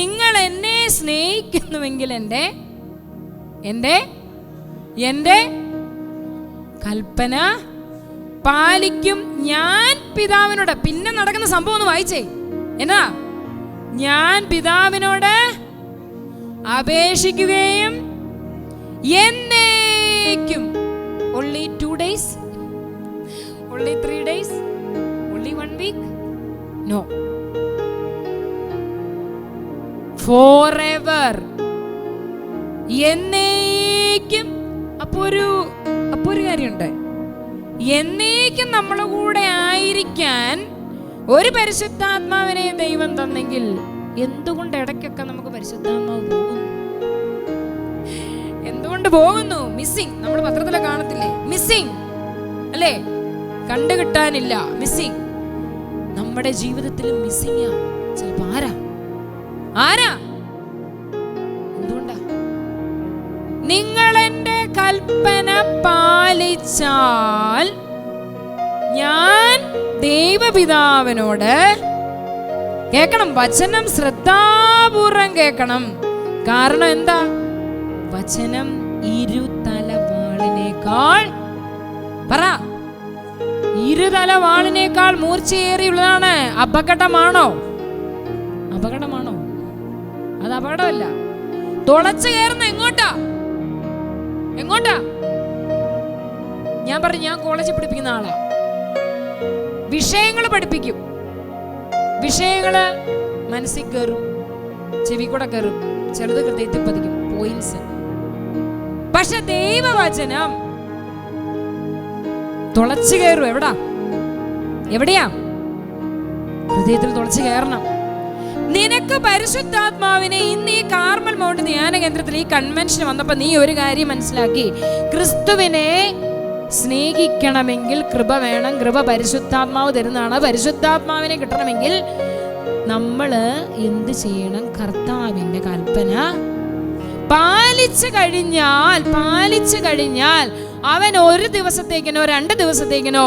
നിങ്ങൾ എന്നെ സ്നേഹിക്കുന്നുവെങ്കിൽ എൻ്റെ കൽപ്പന പാലിക്കും. ഞാൻ പിതാവിനോട്, പിന്നെ നടക്കുന്ന സംഭവം ഒന്ന് വായിച്ചേ. എന്നാ? ഞാൻ പിതാവിനോട് അപേക്ഷിക്കുകയും എന്നേക്കും, only 2 days, only 3 days, only 1 week, no, forever, എന്നേക്കും. അപ്പൊ ഒരു കാര്യമുണ്ട്, എന്നേക്കും നമ്മളെ കൂടെ ആയിരിക്കാൻ ഒരു പരിശുദ്ധാത്മാവിനെ ദൈവം തന്നെങ്കിൽ എന്തുകൊണ്ട് ഇടയ്ക്കൊക്കെ നമുക്ക് പരിശുദ്ധാത്മാവ് പോകുന്നു? എന്തുകൊണ്ട് പോകുന്നു? മിസ്സിങ്. നമ്മൾ പത്രത്തിലെ കാണത്തില്ലേ, മിസ്സിങ് അല്ലേ? കണ്ടു കിട്ടാനില്ല, മിസ്സിങ്. നമ്മുടെ ജീവിതത്തിൽ മിസ്സിങ് ചിലപ്പോ ആരാ? എന്തുകൊണ്ടാ? നിങ്ങൾ എൻ്റെ കൽപ്പന പാലിച്ചാൽ ഞാൻ ദൈവപിതാവിനോട് കേൾക്കണം. വചനം ശ്രദ്ധാപൂർവം കേൾക്കണം. കാരണം എന്താ? വചനം ഇരുതലവാളിനേക്കാൾ, പറ, ഇരുതലവാളിനേക്കാൾ മൂർച്ചയേറിയുള്ളതാണ്. അപകടമാണോ? അപകടമാണോ? അത് അപകടമല്ല. തുളച്ചു കയറുന്ന എങ്ങോട്ടാ? എങ്ങോട്ടാ? ഞാൻ പറഞ്ഞു, ഞാൻ കോളേജിൽ പഠിപ്പിക്കുന്ന ആളാ. വിഷയങ്ങൾ പഠിപ്പിക്കും. വിഷയങ്ങള് മനസ്സിൽ കയറും, ചെവി കൂടെ കയറും, ചിലത് ഹൃദയത്തിൽ പതിക്കും, പോയിന്റ്സ്. പക്ഷെ ദൈവവചനം തുളച്ചു കയറും. എവിടെയാ? ഹൃദയത്തിൽ തുളച്ചു കയറണം. നിനക്ക് പരിശുദ്ധാത്മാവിനെ ഇന്ന് ഈ കാർമൽ മൗണ്ട് ധ്യാന കേന്ദ്രത്തിൽ ഈ കൺവെൻഷൻ വന്നപ്പോ നീ ഒരു കാര്യം മനസ്സിലാക്കി. ക്രിസ്തുവിനെ സ്നേഹിക്കണമെങ്കിൽ കൃപ വേണം. കൃപ പരിശുദ്ധാത്മാവ് തരുന്നതാണ്. പരിശുദ്ധാത്മാവിനെ കിട്ടണമെങ്കിൽ നമ്മൾ എന്ത് ചെയ്യണം? കർത്താവിന്റെ കൽപ്പന പാലിച്ചു കഴിഞ്ഞാൽ അവൻ ഒരു ദിവസത്തേക്കിനോ 2 ദിവസത്തേക്കിനോ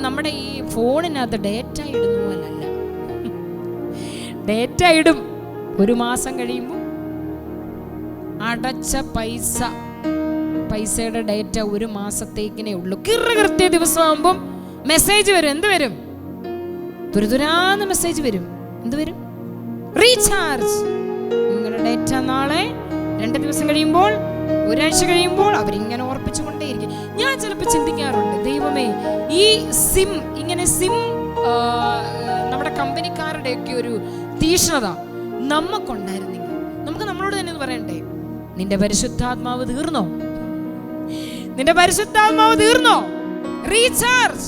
നമ്മുടെ ഈ ഫോണിനകത്ത് ഡേറ്റ ഇടുന്ന പോലല്ല. ഡേറ്റ ഇടും. 1 മാസം കഴിയുമ്പോൾ അടച്ച പൈസയുടെ ഡേറ്റ 1 മാസത്തേക്കിനേ ഉള്ളൂ. കൃത്യ ദിവസമാകുമ്പോൾ മെസ്സേജ് വരും. എന്ത് വരും? തുരുതുരാന്ന് മെസ്സേജ് വരും. എന്ത് വരും? റീചാർജ്. നിങ്ങളുടെ ഡേറ്റ നാളെ, 2 ദിവസം കഴിയുമ്പോൾ, 1 ആഴ്ച കഴിയുമ്പോൾ അവരിങ്ങനെ ഓർപ്പിച്ചുകൊണ്ടേയിരിക്കും. ഞാൻ ചിലപ്പോൾ ചിന്തിക്കാറുണ്ട്, ദൈവമേ, ഈ സിം നമ്മുടെ കമ്പനിക്കാരുടെയൊക്കെ ഒരു തീഷ്ണത നമുക്കുണ്ടായിരുന്നെങ്കിൽ. നമുക്ക് നമ്മളോട് തന്നെ പറയണ്ടേ, നിന്റെ പരിശുദ്ധാത്മാവ് തീർന്നോ? നിന്റെ പരിശുദ്ധാത്മാവ് തീർന്നോ? റീചാർജ്.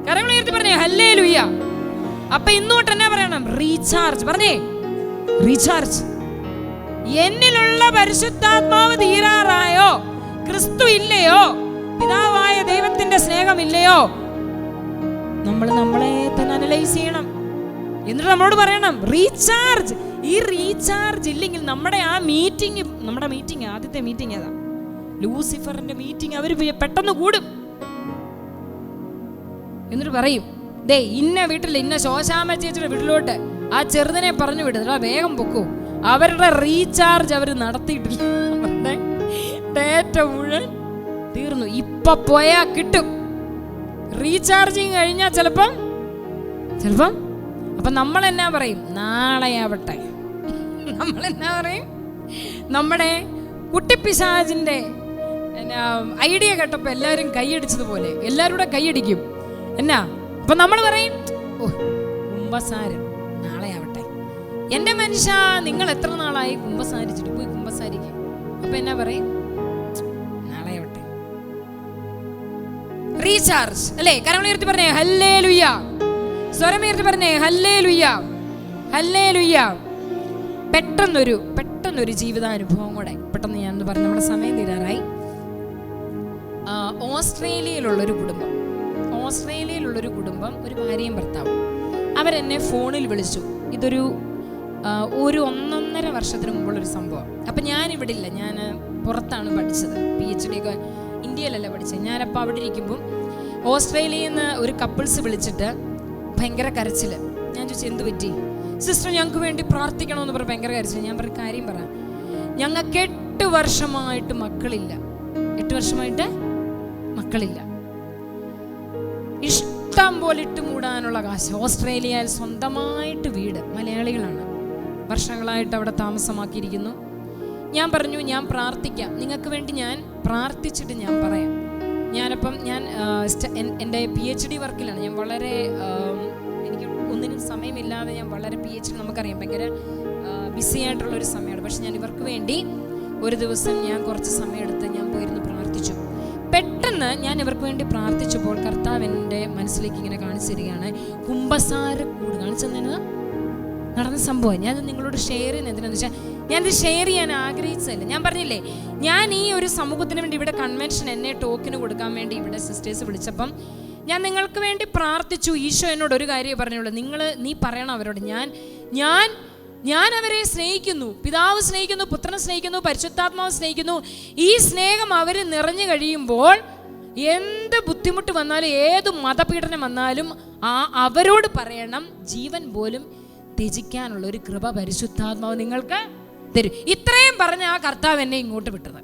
കരങ്ങൾ ഉയർത്തി പറഞ്ഞേ ഹല്ലേലൂയ. അപ്പൊ ഇന്നോട്ട് എന്നാ പറയണം? റീചാർജ്. പറഞ്ഞേ റീചാർജ്. എന്നിലുള്ള പരിശുദ്ധാത്മാവ് തീരാറായോ? ക്രിസ്തു ഇല്ലയോ? പിതാവായ ദൈവത്തിന്റെ സ്നേഹമില്ലയോ? നമ്മൾ നമ്മളെ തന്നെ അനലൈസ് ചെയ്യണം. എന്നിട്ട് നമ്മളോട് പറയണം റീചാർജ്. ഈ റീചാർജ് ഇല്ലെങ്കിൽ നമ്മുടെ മീറ്റിംഗ് ആദ്യത്തെ മീറ്റിംഗ് ഏതാ? ലൂസിഫറിന്റെ മീറ്റിംഗ്. അവർ പെട്ടെന്ന് കൂടും. എന്നിട്ട് പറയും, ദേ ഇന്ന വീട്ടിൽ ഇന്ന ശോശാമ ചേച്ചിയുടെ വീട്ടിലോട്ട് ആ ചെറുതിനെ പറഞ്ഞു വിടുക, വേഗം പൊക്കൂ. അവരുടെ റീചാർജ് അവർ നടത്തിയിട്ടില്ല. അവരുടെ ഡേറ്റ മുഴുവൻ തീർന്നു. ഇപ്പൊ പോയാ കിട്ടും. റീചാർജിങ് കഴിഞ്ഞാൽ ചിലപ്പം അപ്പൊ നമ്മൾ എന്നാ പറയും? നാളെയാവട്ടെ. നമ്മൾ എന്നാ പറയും? നമ്മുടെ കുട്ടിപ്പിശാചിന്റെ ഐഡിയ കേട്ടപ്പോ എല്ലാവരും കൈയടിച്ചതുപോലെ എല്ലാവരും കൂടെ കൈയടിക്കും. എന്നാ? അപ്പൊ നമ്മൾ പറയും, ഓ കുമ്പസാരം നാളെയാവട്ടെ. എന്റെ മനുഷ്യ, നിങ്ങൾ എത്ര നാളായി കുമ്പസാരിച്ചിട്ട്? പോയി കുമ്പസാരിക്കും. അപ്പൊ എന്നാ പറയും? നാളെയാവട്ടെ. റീചാർജ് അല്ലേ? കരങ്ങളുയർത്തി പറഞ്ഞേ ഹല്ലേലൂയ. സ്വരമുയർത്തി പറഞ്ഞേ ഹല്ലേലൂയ, ഹല്ലേലൂയ. പെട്ടെന്നൊരു ജീവിതാനുഭവം കൂടെ പെട്ടെന്ന് ഞാൻ പറഞ്ഞു. നമ്മുടെ സമയം തീരാറായി. ഓസ്ട്രേലിയയിലുള്ളൊരു കുടുംബം, ഒരു ഭാര്യയും ഭർത്താവും. അവരെന്നെ ഫോണിൽ വിളിച്ചു. ഇതൊരു 1.5 വർഷത്തിന് മുമ്പുള്ളൊരു സംഭവം. അപ്പം ഞാനിവിടെ ഇല്ല, ഞാൻ പുറത്താണ് പഠിച്ചത്. PhD ഒക്കെ ഇന്ത്യയിലല്ല പഠിച്ചത്. ഞാനപ്പോൾ അവിടെ ഇരിക്കുമ്പം ഓസ്ട്രേലിയയിൽ നിന്ന് ഒരു കപ്പിൾസ് വിളിച്ചിട്ട് ഭയങ്കര കരച്ചിൽ. ഞാൻ ചോദിച്ചു, എന്ത് പറ്റി? സിസ്റ്റർ, ഞങ്ങൾക്ക് വേണ്ടി പ്രാർത്ഥിക്കണമെന്ന് പറഞ്ഞ് ഭയങ്കര കരച്ചിൽ. ഞാൻ പറഞ്ഞ കാര്യം പറ. ഞങ്ങൾക്ക് 8 വർഷമായിട്ട് മക്കളില്ല. 8 വർഷമായിട്ട് മക്കളില്ല. ഇഷ്ടം പോലെ ഇട്ട് മൂടാനുള്ള കാശ്. ഓസ്ട്രേലിയയിൽ സ്വന്തമായിട്ട് വീട്. മലയാളികളാണ്. വർഷങ്ങളായിട്ട് അവിടെ താമസമാക്കിയിരിക്കുന്നു. ഞാൻ പറഞ്ഞു, ഞാൻ പ്രാർത്ഥിക്കാം, നിങ്ങൾക്ക് വേണ്ടി ഞാൻ പ്രാർത്ഥിച്ചിട്ട് ഞാൻ പറയാം. ഞാനപ്പം എൻ്റെ PhD വർക്കിലാണ്. ഞാൻ വളരെ എനിക്ക് ഒന്നിനും സമയമില്ലാതെ ഞാൻ വളരെ PhD, നമുക്കറിയാം ഭയങ്കര ബിസി ആയിട്ടുള്ളൊരു സമയമാണ്. പക്ഷെ ഞാൻ ഇവർക്ക് വേണ്ടി ഒരു ദിവസം ഞാൻ കുറച്ച് സമയമെടുത്ത് ഞാൻ പോയിരുന്നു പ്രാർത്ഥിച്ചു. പെട്ടെന്ന് ഞാൻ ഇവർക്ക് വേണ്ടി പ്രാർത്ഥിച്ചപ്പോൾ കർത്താവ് എൻ്റെ മനസ്സിലേക്ക് ഇങ്ങനെ കാണിച്ചു തരികയാണ്. കുമ്പസാരക്കൂട് കാണിച്ചു തന്നത് നടന്ന സംഭവം. ഞാനത് നിങ്ങളോട് ഷെയർ ചെയ്യുന്നത് എന്തിനാന്ന് വെച്ചാൽ, ഞാനിത് ഷെയർ ചെയ്യാൻ ആഗ്രഹിച്ചതല്ല. ഞാൻ പറഞ്ഞില്ലേ, ഞാൻ ഈ ഒരു സമൂഹത്തിന് വേണ്ടി ഇവിടെ കൺവെൻഷൻ എന്നെ ടോക്കിന് കൊടുക്കാൻ വേണ്ടി ഇവിടെ സിസ്റ്റേഴ്സ് വിളിച്ചപ്പം ഞാൻ നിങ്ങൾക്ക് വേണ്ടി പ്രാർത്ഥിച്ചു. ഈശോ എന്നോട് ഒരു കാര്യം പറഞ്ഞുള്ളൂ, നീ പറയണം അവരോട്, ഞാൻ അവരെ സ്നേഹിക്കുന്നു. പിതാവ് സ്നേഹിക്കുന്നു, പുത്രനെ സ്നേഹിക്കുന്നു, പരിശുദ്ധാത്മാവ് സ്നേഹിക്കുന്നു. ഈ സ്നേഹം അവർ നിറഞ്ഞു കഴിയുമ്പോൾ എന്ത് ബുദ്ധിമുട്ട് വന്നാലും ഏത് മതപീഡനം വന്നാലും അവരോട് പറയണം, ജീവൻ പോലും ത്യജിക്കാനുള്ള ഒരു കൃപ പരിശുദ്ധാത്മാവ് നിങ്ങൾക്ക് തരും. ഇത്രയും പറഞ്ഞ ആ കർത്താവ് എന്നെ ഇങ്ങോട്ട് വിട്ടത്.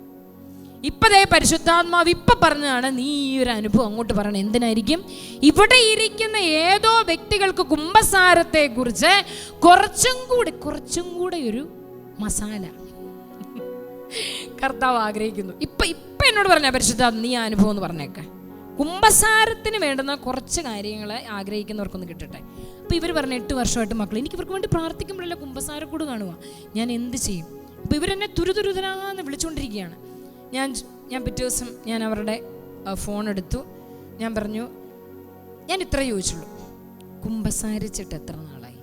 ഇപ്പതേ പരിശുദ്ധാത്മാവ് ഇപ്പൊ പറഞ്ഞതാണ്, നീ ഈ ഒരു അനുഭവം അങ്ങോട്ട് പറയണം. എന്തിനായിരിക്കും? ഇവിടെ ഇരിക്കുന്ന ഏതോ വ്യക്തികൾക്ക് കുമ്പസാരത്തെ കുറിച്ച് കുറച്ചും കൂടെ ഒരു മസാല കർത്താവ് ആഗ്രഹിക്കുന്നു. ഇപ്പൊ എന്നോട് പറഞ്ഞ പരിശുദ്ധാത്മ, നീ ആ അനുഭവം എന്ന് പറഞ്ഞേക്കെ. കുമ്പസാരത്തിന് വേണ്ടുന്ന കുറച്ച് കാര്യങ്ങൾ ആഗ്രഹിക്കുന്നവർക്കൊന്ന് കിട്ടട്ടെ. അപ്പോൾ ഇവർ പറഞ്ഞ 8 വർഷമായിട്ട് മക്കൾ, എനിക്ക് ഇവർക്ക് വേണ്ടി പ്രാർത്ഥിക്കുമ്പോഴല്ല കുമ്പസാരക്കൂട് കാണുക, ഞാൻ എന്ത് ചെയ്യും? അപ്പോൾ ഇവരെന്നെ തുരുതുരുതരാന്ന് വിളിച്ചുകൊണ്ടിരിക്കുകയാണ്. ഞാൻ പിറ്റേ ദിവസം ഞാൻ അവരുടെ ഫോൺ എടുത്തു. ഞാൻ പറഞ്ഞു, ഞാൻ ഇത്ര ചോദിച്ചുള്ളൂ, കുമ്പസാരിച്ചിട്ട് എത്ര നാളായി?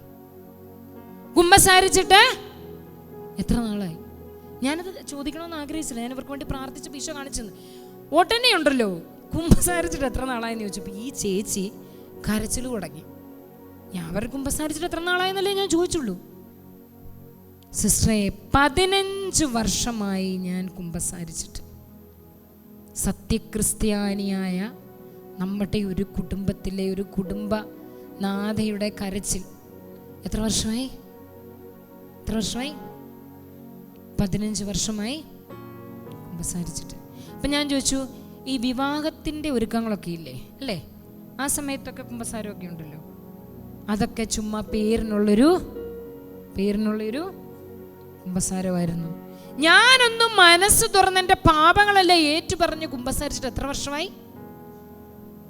കുമ്പസാരിച്ചിട്ട് എത്ര നാളായി? ഞാനത് ചോദിക്കണമെന്ന് ആഗ്രഹിച്ചില്ല. ഞാൻ ഇവർക്ക് വേണ്ടി പ്രാർത്ഥിച്ചപ്പോൾ ഈശോ കാണിച്ചെന്ന്. ഒട്ടനെ ഉണ്ടല്ലോ, കുമ്പസാരിച്ചിട്ട് എത്ര നാളായെന്ന് ചോദിച്ചപ്പോൾ ഈ ചേച്ചി കരച്ചിൽ തുടങ്ങി. ഞാൻ അവർ കുമ്പസാരിച്ചിട്ട് എത്ര നാളായെന്നല്ലേ ഞാൻ ചോദിച്ചുള്ളൂ. സിസ്റ്ററെ, 15 വർഷമായി ഞാൻ കുമ്പസാരിച്ചിട്ട്. സത്യക്രിസ്ത്യാനിയായ നമ്മുടെ ഒരു കുടുംബത്തിലെ ഒരു കുടുംബ നാഥയുടെ കരച്ചിൽ എത്ര വർഷമായി? 15 വർഷമായി കുമ്പസാരിച്ചിട്ട്. അപ്പം ഞാൻ ചോദിച്ചു, ഈ വിവാഹത്തിൻ്റെ ഒരുക്കങ്ങളൊക്കെ ഇല്ലേ അല്ലേ, ആ സമയത്തൊക്കെ കുമ്പസാരമൊക്കെ ഉണ്ടല്ലോ, അതൊക്കെ ചുമ്മാ പേരിനുള്ളൊരു കുമ്പസാരമായിരുന്നു. ഞാനൊന്നും മനസ്സ് തുറന്നെൻ്റെ പാപങ്ങളെല്ലാം ഏറ്റു പറഞ്ഞ് കുമ്പസാരിച്ചിട്ട് എത്ര വർഷമായി?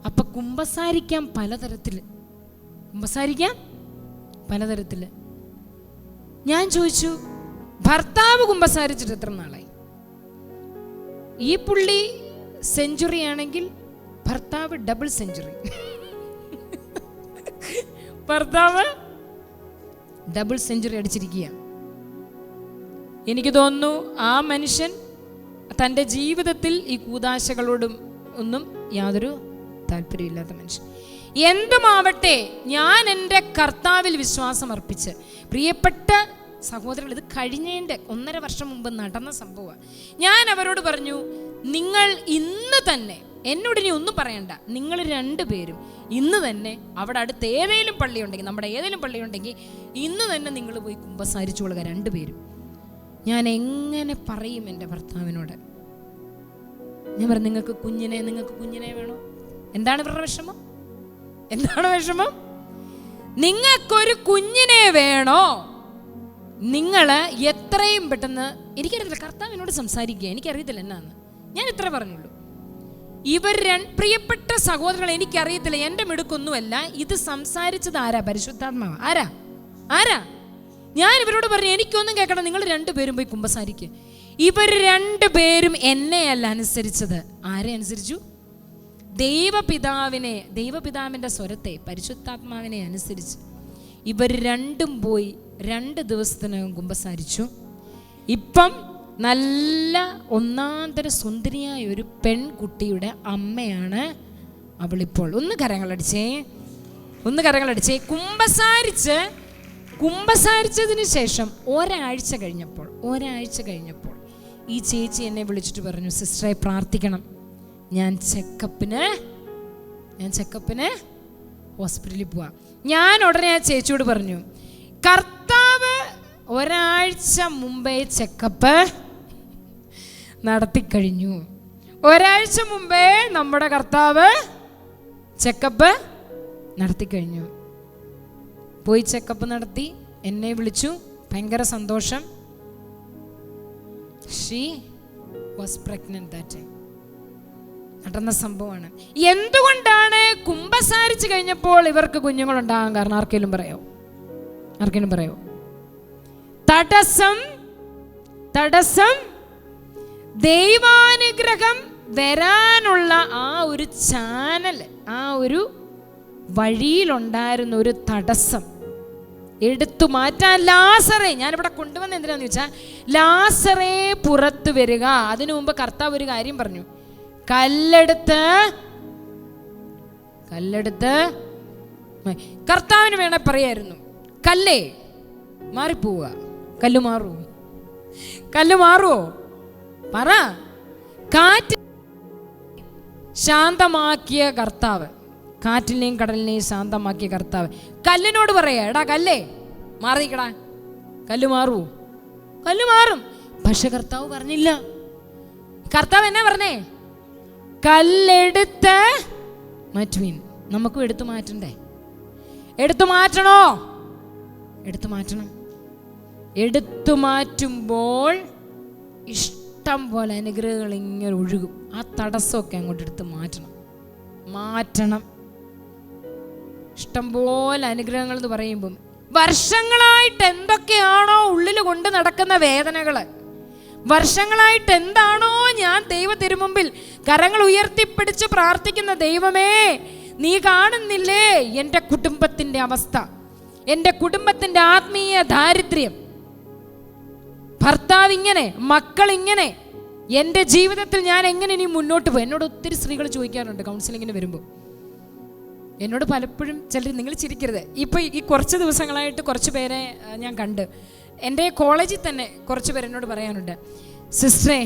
അപ്പൊ കുമ്പസാരിക്കാൻ പലതരത്തില്. ഞാൻ ചോദിച്ചു, ഭർത്താവ് കുമ്പസാരിച്ചിട്ട് എത്ര നാളായി? ഈ പുള്ളി സെഞ്ചുറി ആണെങ്കിൽ ഭർത്താവ് ഡബിൾ സെഞ്ചുറി. ഭർത്താവ് ഡബിൾ സെഞ്ചുറി അടിച്ചിരിക്കുക. എനിക്ക് തോന്നുന്നു ആ മനുഷ്യൻ തൻ്റെ ജീവിതത്തിൽ ഈ കൂദാശകളോടും ഒന്നും യാതൊരു താല്പര്യമില്ലാത്ത മനുഷ്യൻ. എന്തുമാവട്ടെ, ഞാൻ എൻ്റെ കർത്താവിൽ വിശ്വാസം അർപ്പിച്ച്, പ്രിയപ്പെട്ട സഹോദരങ്ങൾ, ഇത് കഴിഞ്ഞതിൻ്റെ 1.5 വർഷം മുമ്പ് നടന്ന സംഭവമാണ്. ഞാൻ അവരോട് പറഞ്ഞു, നിങ്ങൾ ഇന്ന് തന്നെ, എന്നോട് ഇനി ഒന്നും പറയണ്ട, നിങ്ങൾ 2 പേരും ഇന്ന് തന്നെ അവിടെ അടുത്ത് ഏതെങ്കിലും പള്ളിയുണ്ടെങ്കിൽ, നമ്മുടെ ഏതെങ്കിലും പള്ളിയുണ്ടെങ്കിൽ ഇന്ന് തന്നെ നിങ്ങൾ പോയി കുമ്പസാരിച്ചു കൊള്ളുക 2 പേരും. ഞാൻ എങ്ങനെ പറയും എൻ്റെ ഭർത്താവിനോട്? ഞാൻ പറഞ്ഞു, നിങ്ങൾക്ക് കുഞ്ഞിനെ വേണോ? എന്താണ് ഇവരുടെ വിഷമം? നിങ്ങൾക്കൊരു കുഞ്ഞിനെ വേണോ? നിങ്ങൾ എത്രയും പെട്ടെന്ന്, എനിക്കറിയത്തില്ല, കർത്താവിനോട് സംസാരിക്കുക, എനിക്കറിയത്തില്ല എന്നാന്ന്, ഞാൻ ഇത്ര പറഞ്ഞുള്ളൂ. ഇവർ പ്രിയപ്പെട്ട സഹോദരങ്ങൾ, എനിക്കറിയത്തില്ല, എൻ്റെ മിടുക്കൊന്നുമല്ല, ഇത് സംസാരിച്ചത് ആരാ? പരിശുദ്ധാത്മാവ്. ആരാ? ഞാൻ ഇവരോട് പറഞ്ഞു, എനിക്കൊന്നും കേൾക്കണം, നിങ്ങൾ 2 പേരും പോയി കുമ്പസാരിക്കുക. ഇവർ 2 പേരും എന്നെയല്ല അനുസരിച്ചത്. ആരെ അനുസരിച്ചു? ദൈവപിതാവിൻ്റെ സ്വരത്തെ, പരിശുദ്ധാത്മാവിനെ അനുസരിച്ച് ഇവർ 2 പോയി 2 ദിവസത്തിനകം കുമ്പസാരിച്ചു. ഇപ്പം നല്ല ഒന്നാന്തര സുന്ദരിയായ ഒരു പെൺകുട്ടിയുടെ അമ്മയാണ് അവളിപ്പോൾ. ഒന്ന് കരങ്ങളടിച്ചേ. കുമ്പസാരിച്ചതിന് ശേഷം ഒരാഴ്ച കഴിഞ്ഞപ്പോൾ ഈ ചേച്ചി എന്നെ വിളിച്ചിട്ട് പറഞ്ഞു, സിസ്റ്ററെ പ്രാർത്ഥിക്കണം, ഞാൻ ചെക്കപ്പിന് ഹോസ്പിറ്റലിൽ പോവാം. ഞാൻ ഉടനെ ആ ചേച്ചിയോട് പറഞ്ഞു, കർത്താവ് ഒരാഴ്ച മുമ്പേ ചെക്കപ്പ് നടത്തിക്കഴിഞ്ഞു. ഒരാഴ്ച മുമ്പേ നമ്മുടെ കർത്താവ് ചെക്കപ്പ് നടത്തിക്കഴിഞ്ഞു. പോയി ചെക്കപ്പ് നടത്തി, എന്നെ വിളിച്ചു, ഭയങ്കര സന്തോഷം. She was pregnant that time. നടന്ന സംഭവമാണ്. എന്തുകൊണ്ടാണ് കുമ്പസാരിച്ച് കഴിഞ്ഞപ്പോൾ ഇവർക്ക് കുഞ്ഞുങ്ങളുണ്ടാകാൻ കാരണം? ആർക്കെങ്കിലും പറയോ? തടസ്സം ദൈവാനുഗ്രഹം വരാനുള്ള ആ ഒരു ചാനൽ, ആ ഒരു വഴിയിലുണ്ടായിരുന്ന ഒരു തടസ്സം എടുത്തു മാറ്റാൻ ലാസറെ, ഞാനിവിടെ കൊണ്ടുവന്ന എന്തിനാന്ന് വെച്ചാൽ, ലാസറെ പുറത്തു വരിക. അതിനു മുമ്പ് കർത്താവ് ഒരു കാര്യം പറഞ്ഞു, കല്ലെടുത്ത് കർത്താവിന് വേണേ പറയായിരുന്നു, കല്ലേ മാറിപ്പോവുക. കല്ല് മാറുവോ? പറ. കാറ്റ് ശാന്തമാക്കിയ കർത്താവ്, കാറ്റിനെയും കടലിനെയും ശാന്തമാക്കിയ കർത്താവ് കല്ലിനോട് പറയാ, എടാ കല്ലേ മാറിക്കടാ, കല്ല് മാറുവോ? കല്ല് മാറും. പക്ഷെ കർത്താവ് പറഞ്ഞില്ല. കർത്താവ് എന്നാ പറഞ്ഞേ? കല്ലെടുത്ത് മാറ്റുവീൻ. നമുക്കും എടുത്തു മാറ്റണ്ടേ? എടുത്തു മാറ്റണോ? എടുത്തു മാറ്റണം. എടുത്തു മാറ്റുമ്പോൾ ഇഷ്ടം പോലെ അനുഗ്രഹങ്ങൾ ഇങ്ങനെ ഒഴുകും. ആ തടസ്സമൊക്കെ അങ്ങോട്ട് എടുത്ത് മാറ്റണം. ഇഷ്ടംപോലെ അനുഗ്രഹങ്ങൾ എന്ന് പറയുമ്പം വർഷങ്ങളായിട്ട് എന്തൊക്കെയാണോ ഉള്ളിൽ കൊണ്ട് നടക്കുന്ന വേദനകള്, വർഷങ്ങളായിട്ട് എന്താണോ ഞാൻ ദൈവ തിരുമുമ്പിൽ കരങ്ങൾ ഉയർത്തിപ്പിടിച്ച് പ്രാർത്ഥിക്കുന്ന, ദൈവമേ നീ കാണുന്നില്ലേ എൻ്റെ കുടുംബത്തിൻ്റെ അവസ്ഥ, എൻ്റെ കുടുംബത്തിൻ്റെ ആത്മീയ ദാരിദ്ര്യം, ഭർത്താവ് ഇങ്ങനെ, മക്കൾ ഇങ്ങനെ, എൻ്റെ ജീവിതത്തിൽ ഞാൻ എങ്ങനെ ഇനി മുന്നോട്ട് പോകും? എന്നോട് ഒത്തിരി സ്ത്രീകൾ ചോദിക്കാറുണ്ട് കൗൺസിലിങ്ങിന് വരുമ്പോൾ. എന്നോട് പലപ്പോഴും ചിലർ, നിങ്ങൾ ചിരിക്കരുത്, ഇപ്പോൾ ഈ കുറച്ച് ദിവസങ്ങളായിട്ട് കുറച്ച് പേരെ ഞാൻ കണ്ട്, എൻ്റെ കോളേജിൽ തന്നെ കുറച്ച് പേര് എന്നോട് പറയാനുണ്ട്, സിസ്റ്ററെ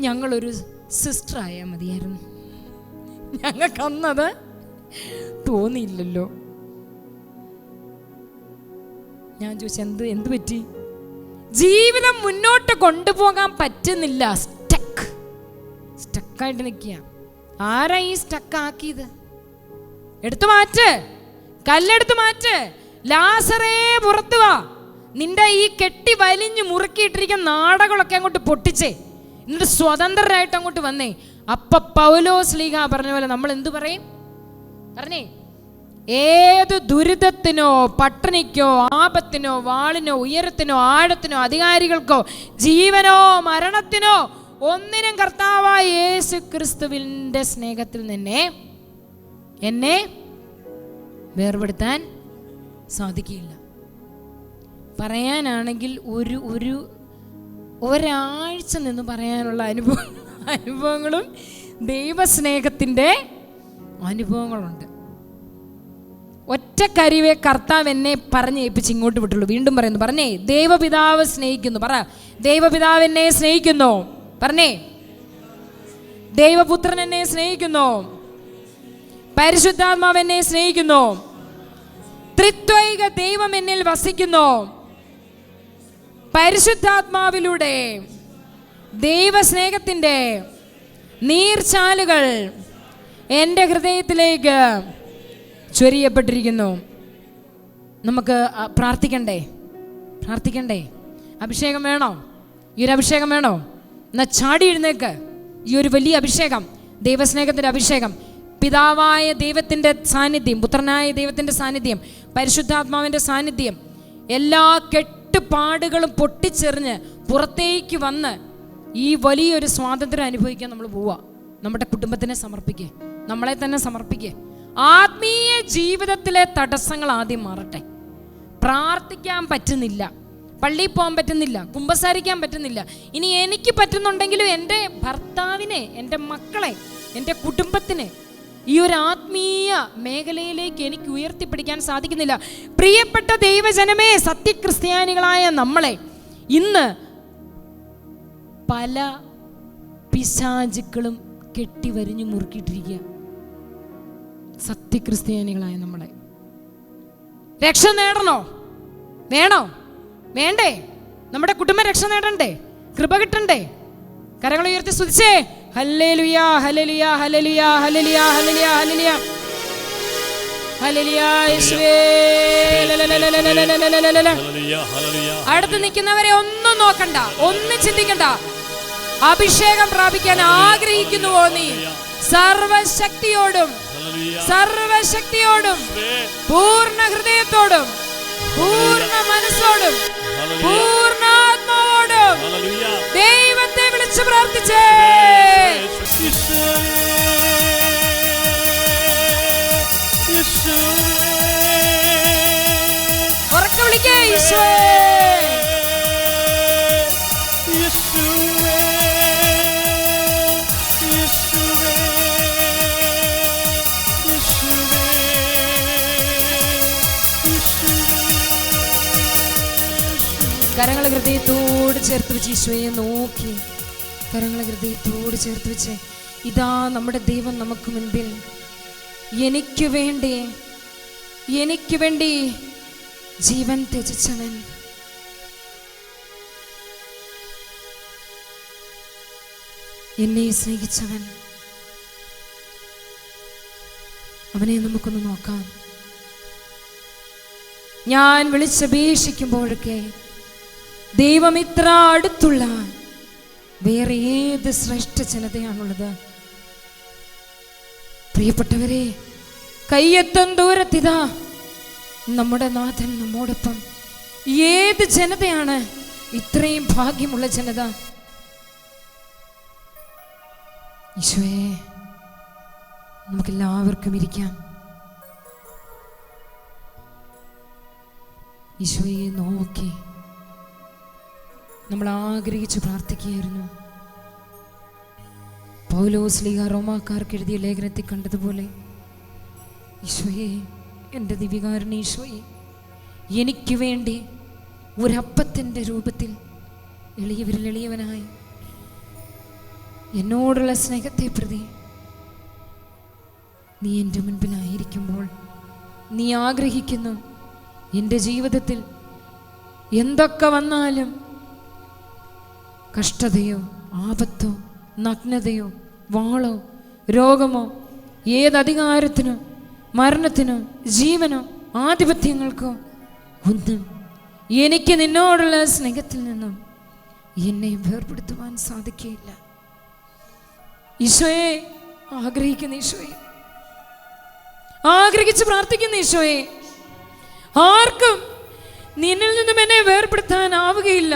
ഞങ്ങളൊരു സിസ്റ്റർ ആയാൽ മതിയായിരുന്നു, ഞങ്ങൾക്കന്നത് തോന്നിയില്ലല്ലോ. ഞാൻ ചോദിച്ചു എന്ത് പറ്റി? ജീവിതം മുന്നോട്ട് കൊണ്ടുപോകാൻ പറ്റുന്നില്ല, സ്റ്റക്കായിട്ട് നിൽക്കുക. ആരാ ഈ സ്റ്റക്കാക്കിയത്? എടുത്തു മാറ്റ്, കല്ലെടുത്ത് മാറ്റ്. ലാസറേ പുറത്തു വാ, നിന്റെ ഈ കെട്ടി വലിഞ്ഞ് മുറുക്കിയിട്ടിരിക്കുന്ന നാടകളൊക്കെ അങ്ങോട്ട് പൊട്ടിച്ചേ, എന്നിട്ട് സ്വതന്ത്രരായിട്ട് അങ്ങോട്ട് വന്നേ. അപ്പൊ പൗലോസ് ശ്ലീഹ പറഞ്ഞ പോലെ നമ്മൾ എന്തു പറയും? പറഞ്ഞേ, ഏത് ദുരിതത്തിനോ പട്ടിണിക്കോ ആപത്തിനോ വാളിനോ ഉയരത്തിനോ ആഴത്തിനോ അധികാരികൾക്കോ ജീവനോ മരണത്തിനോ ഒന്നിനും കർത്താവായ യേശു ക്രിസ്തുവിന്റെ സ്നേഹത്തിൽ നിന്നെ എന്നെ വേർപെടുത്താൻ സാധിക്കില്ല. പറയാനാണെങ്കിൽ ഒരാഴ്ച നിന്ന് പറയാനുള്ള അനുഭവങ്ങളും ദൈവസ്നേഹത്തിൻ്റെ അനുഭവങ്ങളുണ്ട്. ഒറ്റ കാര്യവേ കർത്താവ് എന്നെ പറഞ്ഞ് ഏൽപ്പിച്ച് ഇങ്ങോട്ട് വിട്ടുള്ളൂ. വീണ്ടും പറയുന്നു, പറഞ്ഞേ, ദൈവപിതാവ് സ്നേഹിക്കുന്നു. പറ, ദൈവപിതാവ് എന്നെ സ്നേഹിക്കുന്നു. പറഞ്ഞേ, ദൈവപുത്രൻ എന്നെ സ്നേഹിക്കുന്നു. പരിശുദ്ധാത്മാവ് എന്നെ സ്നേഹിക്കുന്നു. ത്രിത്വൈക ദൈവം എന്നിൽ വസിക്കുന്നു. പരിശുദ്ധാത്മാവിലൂടെ ദൈവസ്നേഹത്തിൻ്റെ നീർച്ചാലുകൾ എൻ്റെ ഹൃദയത്തിലേക്ക് ചൊരിയപ്പെട്ടിരിക്കുന്നു. നമുക്ക് പ്രാർത്ഥിക്കണ്ടേ? അഭിഷേകം വേണോ? ഈ ഒരു അഭിഷേകം വേണോ? എന്നാ ചാടി എഴുന്നേക്ക്. ഈ ഒരു വലിയ അഭിഷേകം, ദൈവസ്നേഹത്തിൻ്റെ അഭിഷേകം, പിതാവായ ദൈവത്തിൻ്റെ സാന്നിധ്യം, പുത്രനായ ദൈവത്തിൻ്റെ സാന്നിധ്യം, പരിശുദ്ധാത്മാവിൻ്റെ സാന്നിധ്യം, എല്ലാ കെട്ടുപാടുകളും പൊട്ടിച്ചെറിഞ്ഞ് പുറത്തേക്ക് വന്ന് ഈ വലിയൊരു സ്വാതന്ത്ര്യം അനുഭവിക്കാൻ നമ്മൾ പോവുക. നമ്മുടെ കുടുംബത്തിനെ സമർപ്പിക്കുക, നമ്മളെ തന്നെ സമർപ്പിക്കുക. ആത്മീയ ജീവിതത്തിലെ തടസ്സങ്ങൾ ആദ്യം മാറട്ടെ. പ്രാർത്ഥിക്കാൻ പറ്റുന്നില്ല, പള്ളിയിൽ പോകാൻ പറ്റുന്നില്ല, കുമ്പസാരിക്കാൻ പറ്റുന്നില്ല. ഇനി എനിക്ക് പറ്റുന്നുണ്ടെങ്കിലും എൻ്റെ ഭർത്താവിനെ, എൻ്റെ മക്കളെ, എൻ്റെ കുടുംബത്തിനെ ഈ ഒരു ആത്മീയ മേഖലയിലേക്ക് എനിക്ക് ഉയർത്തിപ്പിടിക്കാൻ സാധിക്കുന്നില്ല. പ്രിയപ്പെട്ട ദൈവജനമേ, സത്യക്രിസ്ത്യാനികളായ നമ്മളെ ഇന്ന് പല പിശാചുക്കളും കെട്ടിവരിഞ്ഞു മുറുക്കിയിട്ടിരിക്കുക. സത്യക്രിസ്ത്യാനികളായ നമ്മളെ രക്ഷ നേടണോ? വേണ്ടേ? നമ്മുടെ കുടുംബം രക്ഷ നേടണ്ടേ? കൃപ കിട്ടണ്ടേ? കരങ്ങൾ ഉയർത്തി സ്തുതിച്ചേ, ഹല്ലേലൂയ ഹല്ലേലൂയ ഹല്ലേലൂയ ഹല്ലേലൂയ ഹല്ലേലൂയ ഹല്ലേലൂയ ഹല്ലേലൂയ യേശുവേ. അടുത്ത് നിൽക്കുന്നവരെ ഒന്നും നോക്കണ്ട, ഒന്നും ചിന്തിക്കണ്ട. അഭിഷേകം പ്രാപിക്കാൻ ആഗ്രഹിക്കുന്നുവോ നീ? സർവശക്തിയോടും പൂർണ്ണ ഹൃദയത്തോടും പൂർണ്ണ മനസ്സോടും പൂർണ്ണാത്മാവോടും ദൈവത്തെ വിളിച്ചു പ്രാർത്ഥിച്ചേ. ഉറക്കെ വിളിക്കേ, ഈശോയേ. കരങ്ങളെ ഹൃദയത്തോട് ചേർത്ത് വെച്ച് ഈശോയെ നോക്കി, കരങ്ങളെ ഹൃദയത്തോട് ചേർത്ത് വെച്ച്, ഇതാ നമ്മുടെ ദൈവം നമുക്ക് മുൻപിൽ എനിക്ക് വേണ്ടി ജീവൻ ത്യജിച്ചവൻ, എന്നെ സ്നേഹിച്ചവൻ, അവനെ നമുക്കൊന്ന് നോക്കാം. ഞാൻ വിളിച്ചപേക്ഷിക്കുമ്പോഴൊക്കെ ദൈവം ഇത്ര അടുത്തുള്ള വേറെ ഏത് ശ്രേഷ്ഠ ജനതയാണുള്ളത്? പ്രിയപ്പെട്ടവരെ, കയ്യെത്തും ദൂരത്തിതാ നമ്മുടെ നാഥൻ നമ്മോടൊപ്പം. ഏത് ജനതയാണ് ഇത്രയും ഭാഗ്യമുള്ള ജനത? ഈശോയെ, നമുക്കെല്ലാവർക്കും ഇരിക്കാം. ഈശോയെ നോക്കി നമ്മൾ ആഗ്രഹിച്ച് പ്രാർത്ഥിക്കുകയായിരുന്നു. പൗലോസ് ശ്ലീഹ റോമാക്കാർക്ക് എഴുതിയ ലേഖനത്തിൽ കണ്ടതുപോലെ, ഈശോയെ, എൻ്റെ ദിവികാരനെ ഈശോയെ, എനിക്ക് വേണ്ടി ഒരപ്പത്തിൻ്റെ രൂപത്തിൽ എളിയവരിൽ എളിയവനായി എന്നോടുള്ള സ്നേഹത്തെ പ്രതി നീ എൻ്റെ മുൻപിലായിരിക്കുമ്പോൾ നീ ആഗ്രഹിക്കുന്നു എൻ്റെ ജീവിതത്തിൽ എന്തൊക്കെ വന്നാലും, കഷ്ടതയോ ആപത്തോ നഗ്നതയോ വാളോ രോഗമോ ഏതധികാരത്തിനോ മരണത്തിനോ ജീവനോ ആധിപത്യങ്ങൾക്കോ ഒന്നും എനിക്ക് നിന്നോടുള്ള സ്നേഹത്തിൽ നിന്നും എന്നെ വേർപെടുത്തുവാൻ സാധിക്കുകയില്ല. ഈശോയെ, ആഗ്രഹിക്കുന്ന ഈശോയെ, ആഗ്രഹിച്ച് പ്രാർത്ഥിക്കുന്ന ഈശോയെ, ആർക്കും നിന്നിൽ നിന്നും എന്നെ വേർപെടുത്താനാവുകയില്ല.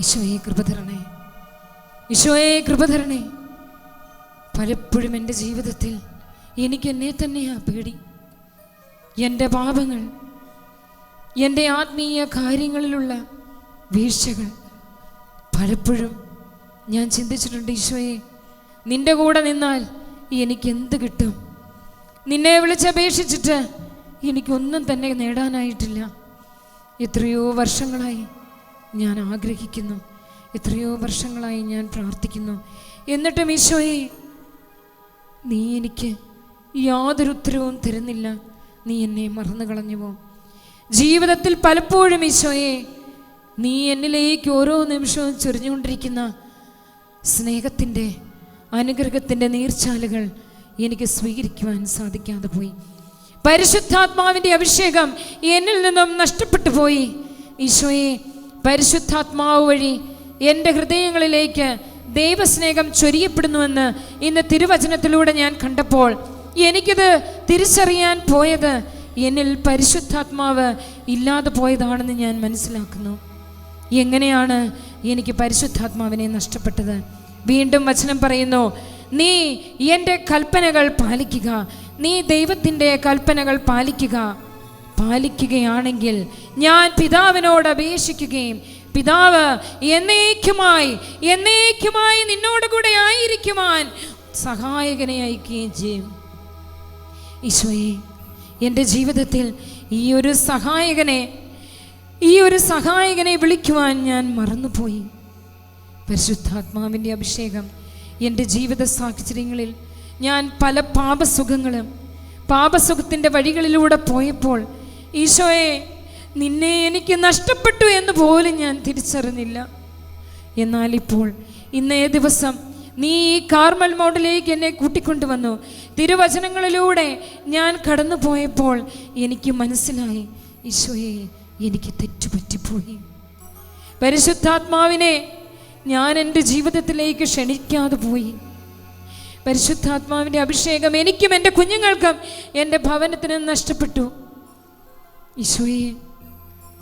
ഈശോയെ കൃപ തരണേ, ഈശോയെ കൃപ തരണേ. പലപ്പോഴും എൻ്റെ ജീവിതത്തിൽ എനിക്ക് എന്നെ തന്നെയാ പേടി. എൻ്റെ പാപങ്ങൾ, എൻ്റെ ആത്മീയ കാര്യങ്ങളിലുള്ള വീഴ്ചകൾ പലപ്പോഴും ഞാൻ ചിന്തിച്ചിട്ടുണ്ട്. ഈശോയെ, നിൻ്റെ കൂടെ നിന്നാൽ എനിക്കെന്ത് കിട്ടും? നിന്നെ വിളിച്ചപേക്ഷിച്ചിട്ട് എനിക്കൊന്നും തന്നെ നേടാനായിട്ടില്ല. എത്രയോ വർഷങ്ങളായി ഞാൻ ആഗ്രഹിക്കുന്നു, എത്രയോ വർഷങ്ങളായി ഞാൻ പ്രാർത്ഥിക്കുന്നു. എന്നിട്ടും ഈശോയെ, നീ എനിക്ക് യാതൊരു ഉത്തരവും തരുന്നില്ല. നീ എന്നെ മറന്നു കളഞ്ഞുവോ? ജീവിതത്തിൽ പലപ്പോഴും ഈശോയെ, നീ എന്നിലേക്ക് ഓരോ നിമിഷവും ചൊരിഞ്ഞുകൊണ്ടിരിക്കുന്ന സ്നേഹത്തിൻ്റെ അനുഗ്രഹത്തിൻ്റെ നീർച്ചാലുകൾ എനിക്ക് സ്വീകരിക്കുവാൻ സാധിക്കാതെ പോയി. പരിശുദ്ധാത്മാവിൻ്റെ അഭിഷേകം എന്നിൽ നിന്നും നഷ്ടപ്പെട്ടു പോയി. ഈശോയെ, പരിശുദ്ധാത്മാവ് വഴി എൻ്റെ ഹൃദയങ്ങളിലേക്ക് ദൈവസ്നേഹം ചൊരിയപ്പെടുന്നുവെന്ന് ഇന്ന് തിരുവചനത്തിലൂടെ ഞാൻ കണ്ടപ്പോൾ എനിക്കത് തിരിച്ചറിയാൻ പോയത് എന്നിൽ പരിശുദ്ധാത്മാവ് ഇല്ലാതെ പോയതാണെന്ന് ഞാൻ മനസ്സിലാക്കുന്നു. എങ്ങനെയാണ് എനിക്ക് പരിശുദ്ധാത്മാവിനെ നഷ്ടപ്പെട്ടത്? വീണ്ടും വചനം പറയുന്നു, നീ എൻ്റെ കൽപ്പനകൾ പാലിക്കുക. നീ ദൈവത്തിൻ്റെ കൽപ്പനകൾ പാലിക്കുകയാണെങ്കിൽ ഞാൻ പിതാവിനോട് അപേക്ഷിക്കുകയും പിതാവ് എന്നേക്കുമായി നിന്നോട് കൂടെ ആയിരിക്കുവാൻ സഹായകനെ അയക്കുകയും ചെയ്യും. ഈശോയെ, എൻ്റെ ജീവിതത്തിൽ ഈ ഒരു സഹായകനെ വിളിക്കുവാൻ ഞാൻ മറന്നുപോയി. പരിശുദ്ധാത്മാവിൻ്റെ അഭിഷേകം എൻ്റെ ജീവിത സാഹചര്യങ്ങളിൽ ഞാൻ പല പാപസുഖത്തിൻ്റെ വഴികളിലൂടെ പോയപ്പോൾ ഈശോയെ, നിന്നെ എനിക്ക് നഷ്ടപ്പെട്ടു എന്ന് പോലും ഞാൻ തിരിച്ചറിഞ്ഞില്ല. എന്നാൽ ഇപ്പോൾ ഇന്നേ ദിവസം നീ ഈ കാർമൽ മൗണ്ടിലേക്ക് എന്നെ കൂട്ടിക്കൊണ്ടുവന്നു. തിരുവചനങ്ങളിലൂടെ ഞാൻ കടന്നു പോയപ്പോൾ എനിക്ക് മനസ്സിലായി, ഈശോയെ, എനിക്ക് തെറ്റുപറ്റിപ്പോയി. പരിശുദ്ധാത്മാവിനെ ഞാൻ എൻ്റെ ജീവിതത്തിലേക്ക് ക്ഷണിക്കാതെ പോയി. പരിശുദ്ധാത്മാവിൻ്റെ അഭിഷേകം എനിക്കും എൻ്റെ കുഞ്ഞുങ്ങൾക്കും എൻ്റെ ഭവനത്തിനും നഷ്ടപ്പെട്ടു. ഈശോയെ,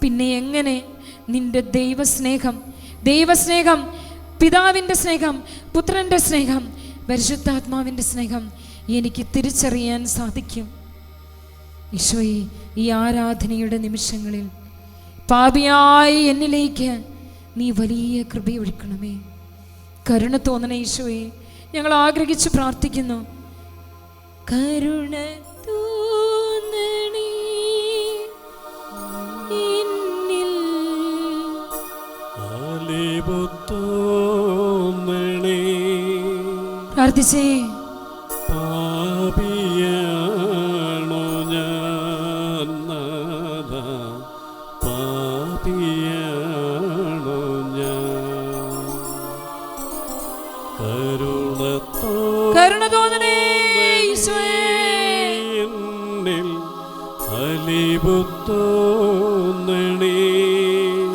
പിന്നെ എങ്ങനെ നിൻ്റെ ദൈവസ്നേഹം, പിതാവിൻ്റെ സ്നേഹം, പുത്രൻ്റെ സ്നേഹം, പരിശുദ്ധാത്മാവിൻ്റെ സ്നേഹം എനിക്ക് തിരിച്ചറിയാൻ സാധിക്കും? ഈശോയെ, ഈ ആരാധനയുടെ നിമിഷങ്ങളിൽ പാപിയായി എന്നിലേക്ക് നീ വലിയ കൃപയൊഴുക്കണമേ. കരുണ തോന്നണേ ഈശോയെ, ഞങ്ങൾ ആഗ്രഹിച്ച് പ്രാർത്ഥിക്കുന്നു. കരുണ തോന്നണേ എന്നിൽ, പ്രാർത്ഥിച്ചേ. പാപിയാണോ ഞാൻ നാഥ, പാപിയാണോ ഞാൻ? കരുണ തോന്നണേ ഈശോയേ.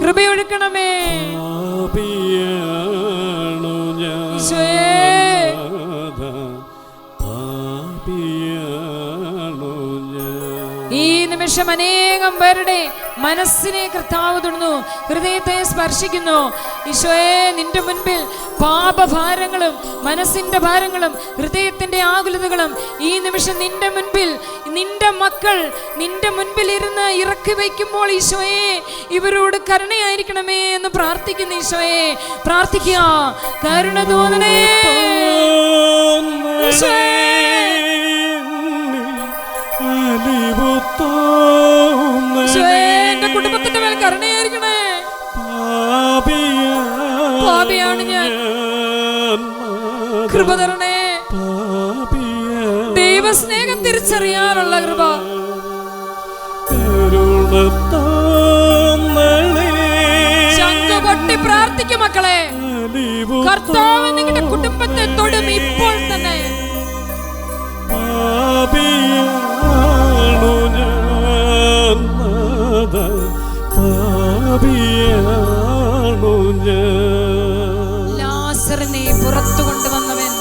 കൃപയൊഴുക്കണമേ ഈശോയേ. ഈ നിമിഷം അനേകം പേരുടെ മനസ്സിനെ കർത്താവ് തൊടുന്നു, ഹൃദയത്തെ സ്പർശിക്കുന്നു. ഈശോയെ, നിന്റെ മുൻപിൽ പാപഭാരങ്ങളും മനസ്സിന്റെ ഭാരങ്ങളും ഹൃദയത്തിന്റെ ആകുലതകളും ഈ നിമിഷം നിന്റെ മുൻപിൽ നിന്റെ മക്കൾ നിന്റെ മുൻപിൽ ഇരുന്ന് ഇറക്കി വയ്ക്കുമ്പോൾ ഈശോയെ, ഇവരോട് കരുണയായിരിക്കണമേ എന്ന് പ്രാർത്ഥിക്കുന്നു. ഈശോയെ, പ്രാർത്ഥിക്കുക. കരുണ തോന്നണേ ഈശോയെ. എന്റെ കുടുംബത്തിന്റെ മേൽ കരുണയായിരിക്കണേ. പാപിയാണ് ഞാൻ, കൃപ തരണേ. ദൈവസ്നേഹം തിരിച്ചറിയാനുള്ള കൃപ. ശംഖുപൊട്ടി പ്രാർത്ഥിക്കും മക്കളെ. കർത്താവ് നിങ്ങളുടെ കുടുംബത്തെ തൊടും ഇപ്പോൾ തന്നെ. ലാസറിനെ പുറത്തു കൊണ്ടുവന്നവൻ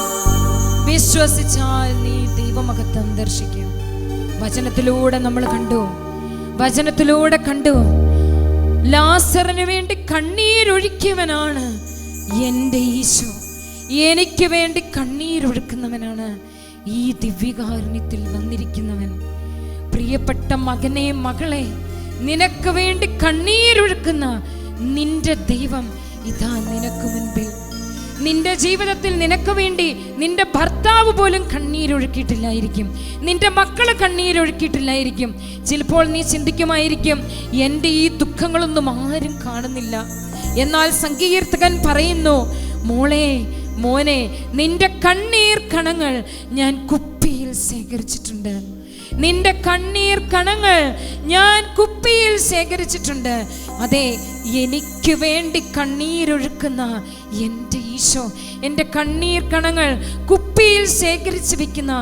വിശ്വസിച്ചാൽ നീ ദൈവമഹത്വം ദർശിക്കും. വചനത്തിലൂടെ നമ്മൾ കണ്ടു, വചനത്തിലൂടെ കണ്ടു. ലാസറിന് വേണ്ടി കണ്ണീരൊഴുക്കിയവനാണ് എൻ്റെ ഈശോ. എനിക്ക് വേണ്ടി കണ്ണീരൊഴുക്കുന്നവനാണ് ഈ ദിവ്യകാരുണ്യത്തിൽ വന്നിരിക്കുന്നവൻ. പ്രിയപ്പെട്ട മകനെ, മകളെ, നിനക്ക് വേണ്ടി കണ്ണീരൊഴുക്കുന്ന നിന്റെ ദൈവം ഇതാ നിനക്ക് മുൻപിൽ. നിന്റെ ജീവിതത്തിൽ നിനക്ക് വേണ്ടി നിന്റെ ഭർത്താവ് പോലും കണ്ണീരൊഴുക്കിയിട്ടില്ലായിരിക്കും, നിന്റെ മക്കള് കണ്ണീരൊഴുക്കിയിട്ടില്ലായിരിക്കും. ചിലപ്പോൾ നീ ചിന്തിക്കുമായിരിക്കും, എൻ്റെ ഈ ദുഃഖങ്ങളൊന്നും ആരും കാണുന്നില്ല. എന്നാൽ സങ്കീർത്തകൻ പറയുന്നു, മോളെ, മോനെ, നിന്റെ കണ്ണീർ കണങ്ങൾ ഞാൻ കുപ്പിയിൽ ശേഖരിച്ചിട്ടുണ്ട്. നിന്റെ കണ്ണീർ കണങ്ങൾ ഞാൻ കുപ്പിയിൽ ശേഖരിച്ചിട്ടുണ്ട്. അതെ, എനിക്ക് വേണ്ടി കണ്ണീരൊഴുക്കുന്ന എൻ്റെ ഈശോ, എൻ്റെ കണ്ണീർ കണങ്ങൾ കുപ്പിയിൽ ശേഖരിച്ചു വെക്കുന്ന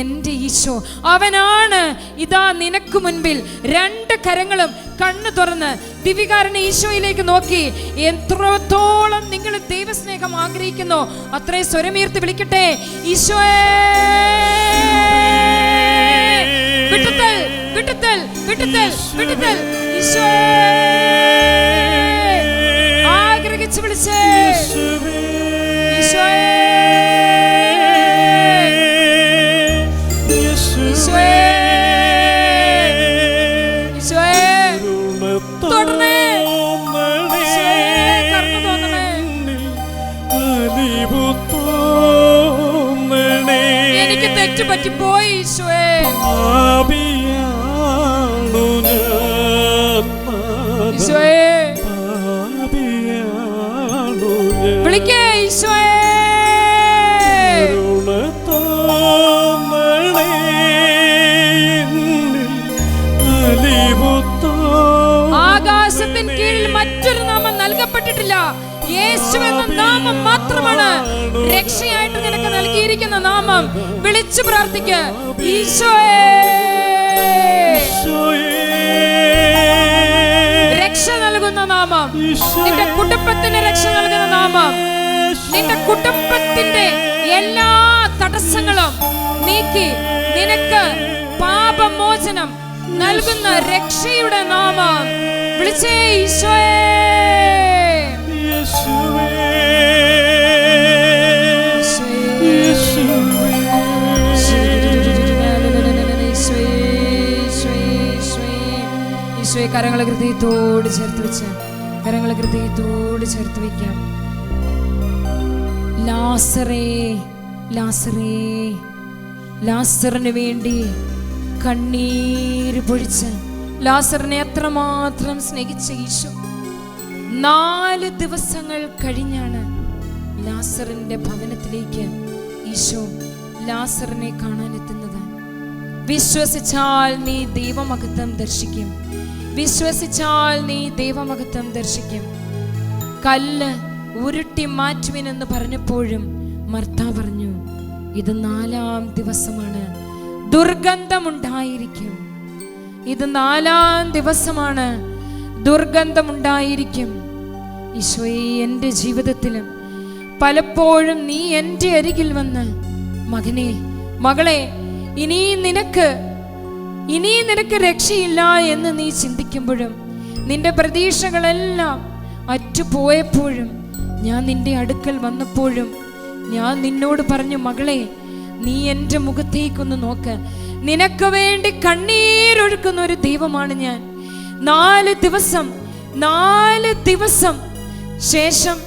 എൻ്റെ ഈശോ, അവനാണ് ഇതാ നിനക്ക് മുൻപിൽ. രണ്ട് കരങ്ങളും കണ്ണു തുറന്ന് ദിവ്യകാരുണ്യ ഈശോയിലേക്ക് നോക്കി. എത്രത്തോളം നിങ്ങൾ ദൈവസ്നേഹം ആഗ്രഹിക്കുന്നു അത്രേ സ്വരമുയർത്തി വിളിക്കട്ടെ. ഈശോയേ, വിട്ടുതൽ, വിട്ടുതൽ, വിട്ടുതൽ, വിട്ടുതൽ. ഈശോയേ, ആഗ്രഹിച്ച് വിളിച്ചേ. ഈശോയേ, ഈശോയേ, ഈശോയേ, തൊടണേ. ഈശോയേ, കരുണ തോന്നണേ. എനിക്ക് തെറ്റുപറ്റിപ്പോയി ഈശോയേ. ഈശോയേ, വിളിക്കേ. ഈശോയേ, ആകാശത്തിൻ കീഴിൽ മറ്റൊരു നാമം നൽകപ്പെട്ടിട്ടില്ല. യേശു എന്ന നാമം മാത്രമാണ് രക്ഷയായിട്ട് നിനക്ക് നൽകിയിരിക്കുന്ന നാമം. വിളിച്ചു പ്രാർത്ഥിക്ക. ഈശോയേ, രക്ഷ നൽകുന്ന നാമം, നിന്റെ കുടുംബത്തിന് രക്ഷ നൽകുന്ന നാമം, നിന്റെ കുടുംബത്തിന്റെ എല്ലാ തടസ്സങ്ങളും നീക്കി നിനക്ക് പാപമോചനം നൽകുന്ന രക്ഷയുടെ നാമം. വിളിച്ചേ. ഈശോയേ, ഈശോയെ, കരങ്ങളെ ഹൃദയത്തോട് ചേർത്ത് വെച്ച്, കരങ്ങളെ ഹൃദയത്തോട് ചേർത്ത് വയ്ക്കാം. ലാസറേ, ലാസറേ, ലാസറിന് വേണ്ടി കണ്ണീര് പൊഴിച്ച് ലാസറിനെ എത്രമാത്രം സ്നേഹിച്ച ഈശോ 4 ദിവസങ്ങൾ കഴിഞ്ഞാണ് ലാസറിന്റെ ഭവനത്തിലേക്ക് ഈശോ ലാസറിനെ കാണാനെത്തുന്നത്. വിശ്വസിച്ചാൽ നീ ദൈവമഹത്വം ദർശിക്കും. വിശ്വസിച്ചാൽ നീ ദൈവമഹത്വം ദർശിക്കും. കല്ല് ഉരുട്ടി മാറ്റുവിനെന്ന് പറഞ്ഞപ്പോഴും മർത്ത പറഞ്ഞു, ഇത് 4-ാം ദിവസമാണ്, ദുർഗന്ധമുണ്ടായിരിക്കും. ഇത് 4-ാം ദിവസമാണ്, ദുർഗന്ധമുണ്ടായിരിക്കും. ഈശോയെ, എൻ്റെ ജീവിതത്തിലും പലപ്പോഴും നീ എൻ്റെ അരികിൽ വന്ന്, മകനെ, മകളെ, ഇനി നിനക്ക് രക്ഷയില്ല എന്ന് നീ ചിന്തിക്കുമ്പോഴും, നിന്റെ പ്രതീക്ഷകളെല്ലാം അറ്റുപോയപ്പോഴും, ഞാൻ നിന്റെ അടുക്കൽ വന്നപ്പോഴും ഞാൻ നിന്നോട് പറഞ്ഞു, മകളെ, നീ എൻ്റെ മുഖത്തേക്കൊന്ന് നോക്ക്. നിനക്ക് വേണ്ടി കണ്ണീരൊഴുക്കുന്ന ഒരു ദൈവമാണ് ഞാൻ. 4 ദിവസം ശേഷം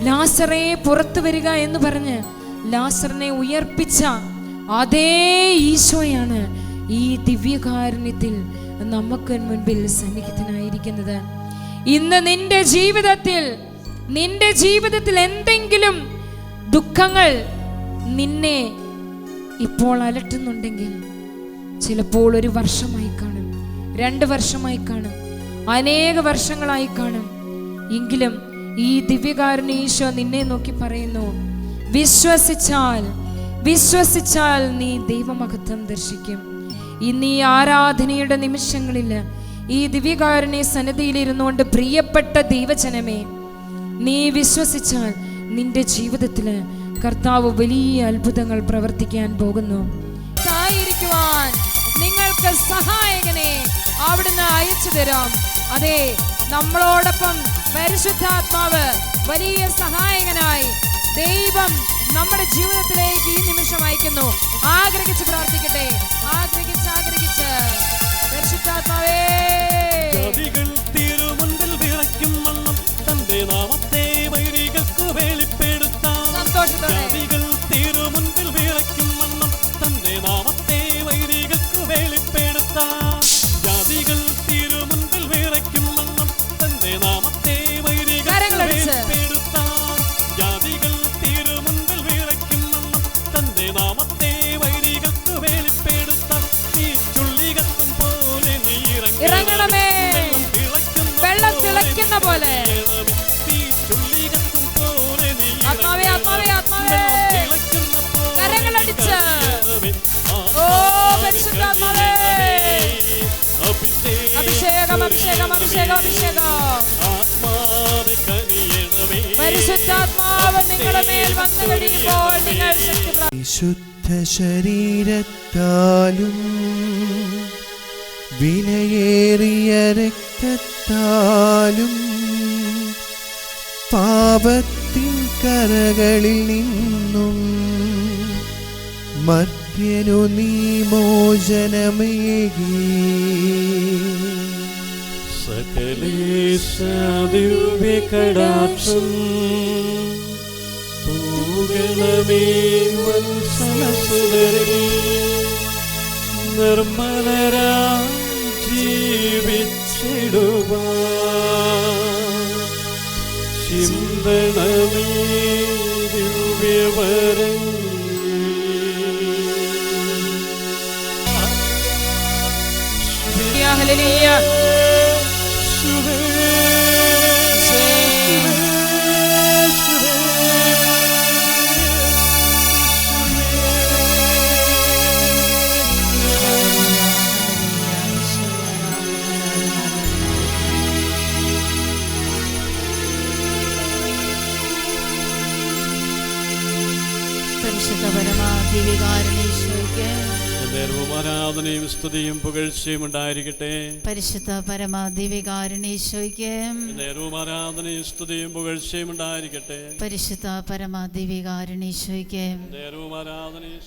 ലാസറേ പുറത്തു വരിക എന്ന് പറഞ്ഞ് ലാസറിനെ ഉയർപ്പിച്ച അതേ ഈശോയാണ് ഈ ദിവ്യകാരുണ്യത്തിൽ നമുക്ക് മുൻപിൽ സന്നിഹിതനായിരിക്കുന്നത്. ഇന്ന് നിന്റെ ജീവിതത്തിൽ എന്തെങ്കിലും ദുഃഖങ്ങൾ നിന്നെ ഇപ്പോൾ അലട്ടുന്നുണ്ടെങ്കിൽ, ചിലപ്പോൾ 1 വർഷമായി കാണും, 2 വർഷമായി കാണും, അനേക വർഷങ്ങളായി കാണും. എങ്കിലും ഈ ദിവ്യകാരുണ്യ ഈശോ നിന്നെ നോക്കി പറയുന്നു, വിശ്വസിച്ചാൽ നീ ദൈവമഹത്വം ദർശിക്കും. ഇന്ന് ഈ ആരാധനയുടെ നിമിഷങ്ങളിൽ ഈ ദിവ്യകാരുണ്യ സന്നിധിയിൽ ഇരുന്നുകൊണ്ട്, പ്രിയപ്പെട്ട ദൈവജനമേ, നീ വിശ്വസിച്ചാൽ നിന്റെ ജീവിതത്തിൽ കർത്താവ് വലിയ അത്ഭുതങ്ങൾ പ്രവർത്തിക്കാൻ പോകുന്നു. ആയിരിക്കുവാൻ നിങ്ങൾക്ക് സഹായകനെ അവിടുന്ന് അയച്ചു തരാം. അതെ, നമ്മളോടൊപ്പം പരിശുദ്ധാത്മാവ് വലിയ സഹായകനായി ദൈവം നമ്മുടെ ജീവിതത്തിലേക്ക് ഈ നിമിഷം അയക്കുന്നു. ആഗ്രഹിച്ച് പ്രാർത്ഥിക്കട്ടെ, ആഗ്രഹിച്ച് പരിശുദ്ധാത്മാവേ, തിരുമുൻപിൽ വിറയ്ക്കും വണ്ണം തന്റെ നാമത്തെ വൈരികൾക്ക് വെളിപ്പെടുത്താം. ജാതികൾ തിരുമുൻപിൽ വിറയ്ക്കും വണ്ണം തന്റെ നാമത്തെ വൈരികൾക്ക് വെളിപ്പെടുത്താം. ജാതികൾ തിരുമുൻപിൽ വിറയ്ക്കും വണ്ണം തന്റെ നാമത്തെ വൈരികൾക്ക് വെളിപ്പെടുത്താം. ജാതികൾ തിരുമുൻപിൽ വിറയ്ക്കും വണ്ണം തന്റെ നാമത്തെ വൈരികൾക്ക് വെളിപ്പെടുത്താം. ഈ ചുള്ളികത്തും പോലെ നീ ഇറങ്ങണമേ, വെള്ളം തിളയ്ക്കുന്ന പോലെ. കരങ്ങളടിച്ച് അഭിഷേകം പരിശുദ്ധാത്മാവ് നിങ്ങളുടെ മേൽ വന്നു കഴിയുമ്പോൾ നിങ്ങൾ വിശുദ്ധ ശരീരത്താലും വിലയേറിയ രക്തത്താലും പാപത്തിൻ കരകളിൽ നിന്നും മർത്യനു നീ മോചനമേകി. സകലേശ ദിവ്യകടാക്ഷം തൂകണമേ വത്സലസുതരേ. നിർമ്മലരായി ജീവിച്ചിടുവാൻ ചിന്തണമേ ദിവ്യവരം. ഹല്ലേലൂയ. ആരാധനയും സ്തുതിയും പുകഴ്ചയും ഉണ്ടായിരിക്കട്ടെ. പരിശുദ്ധ പരമാദിവികാരണീശോയ്ക്ക് ആരാധനയും സ്തുതിയും പുകഴ്ചയും ഉണ്ടായിരിക്കട്ടെ. പരിശുദ്ധ പരമാദിവികാരണീശോയ്ക്ക് ആരാധനയും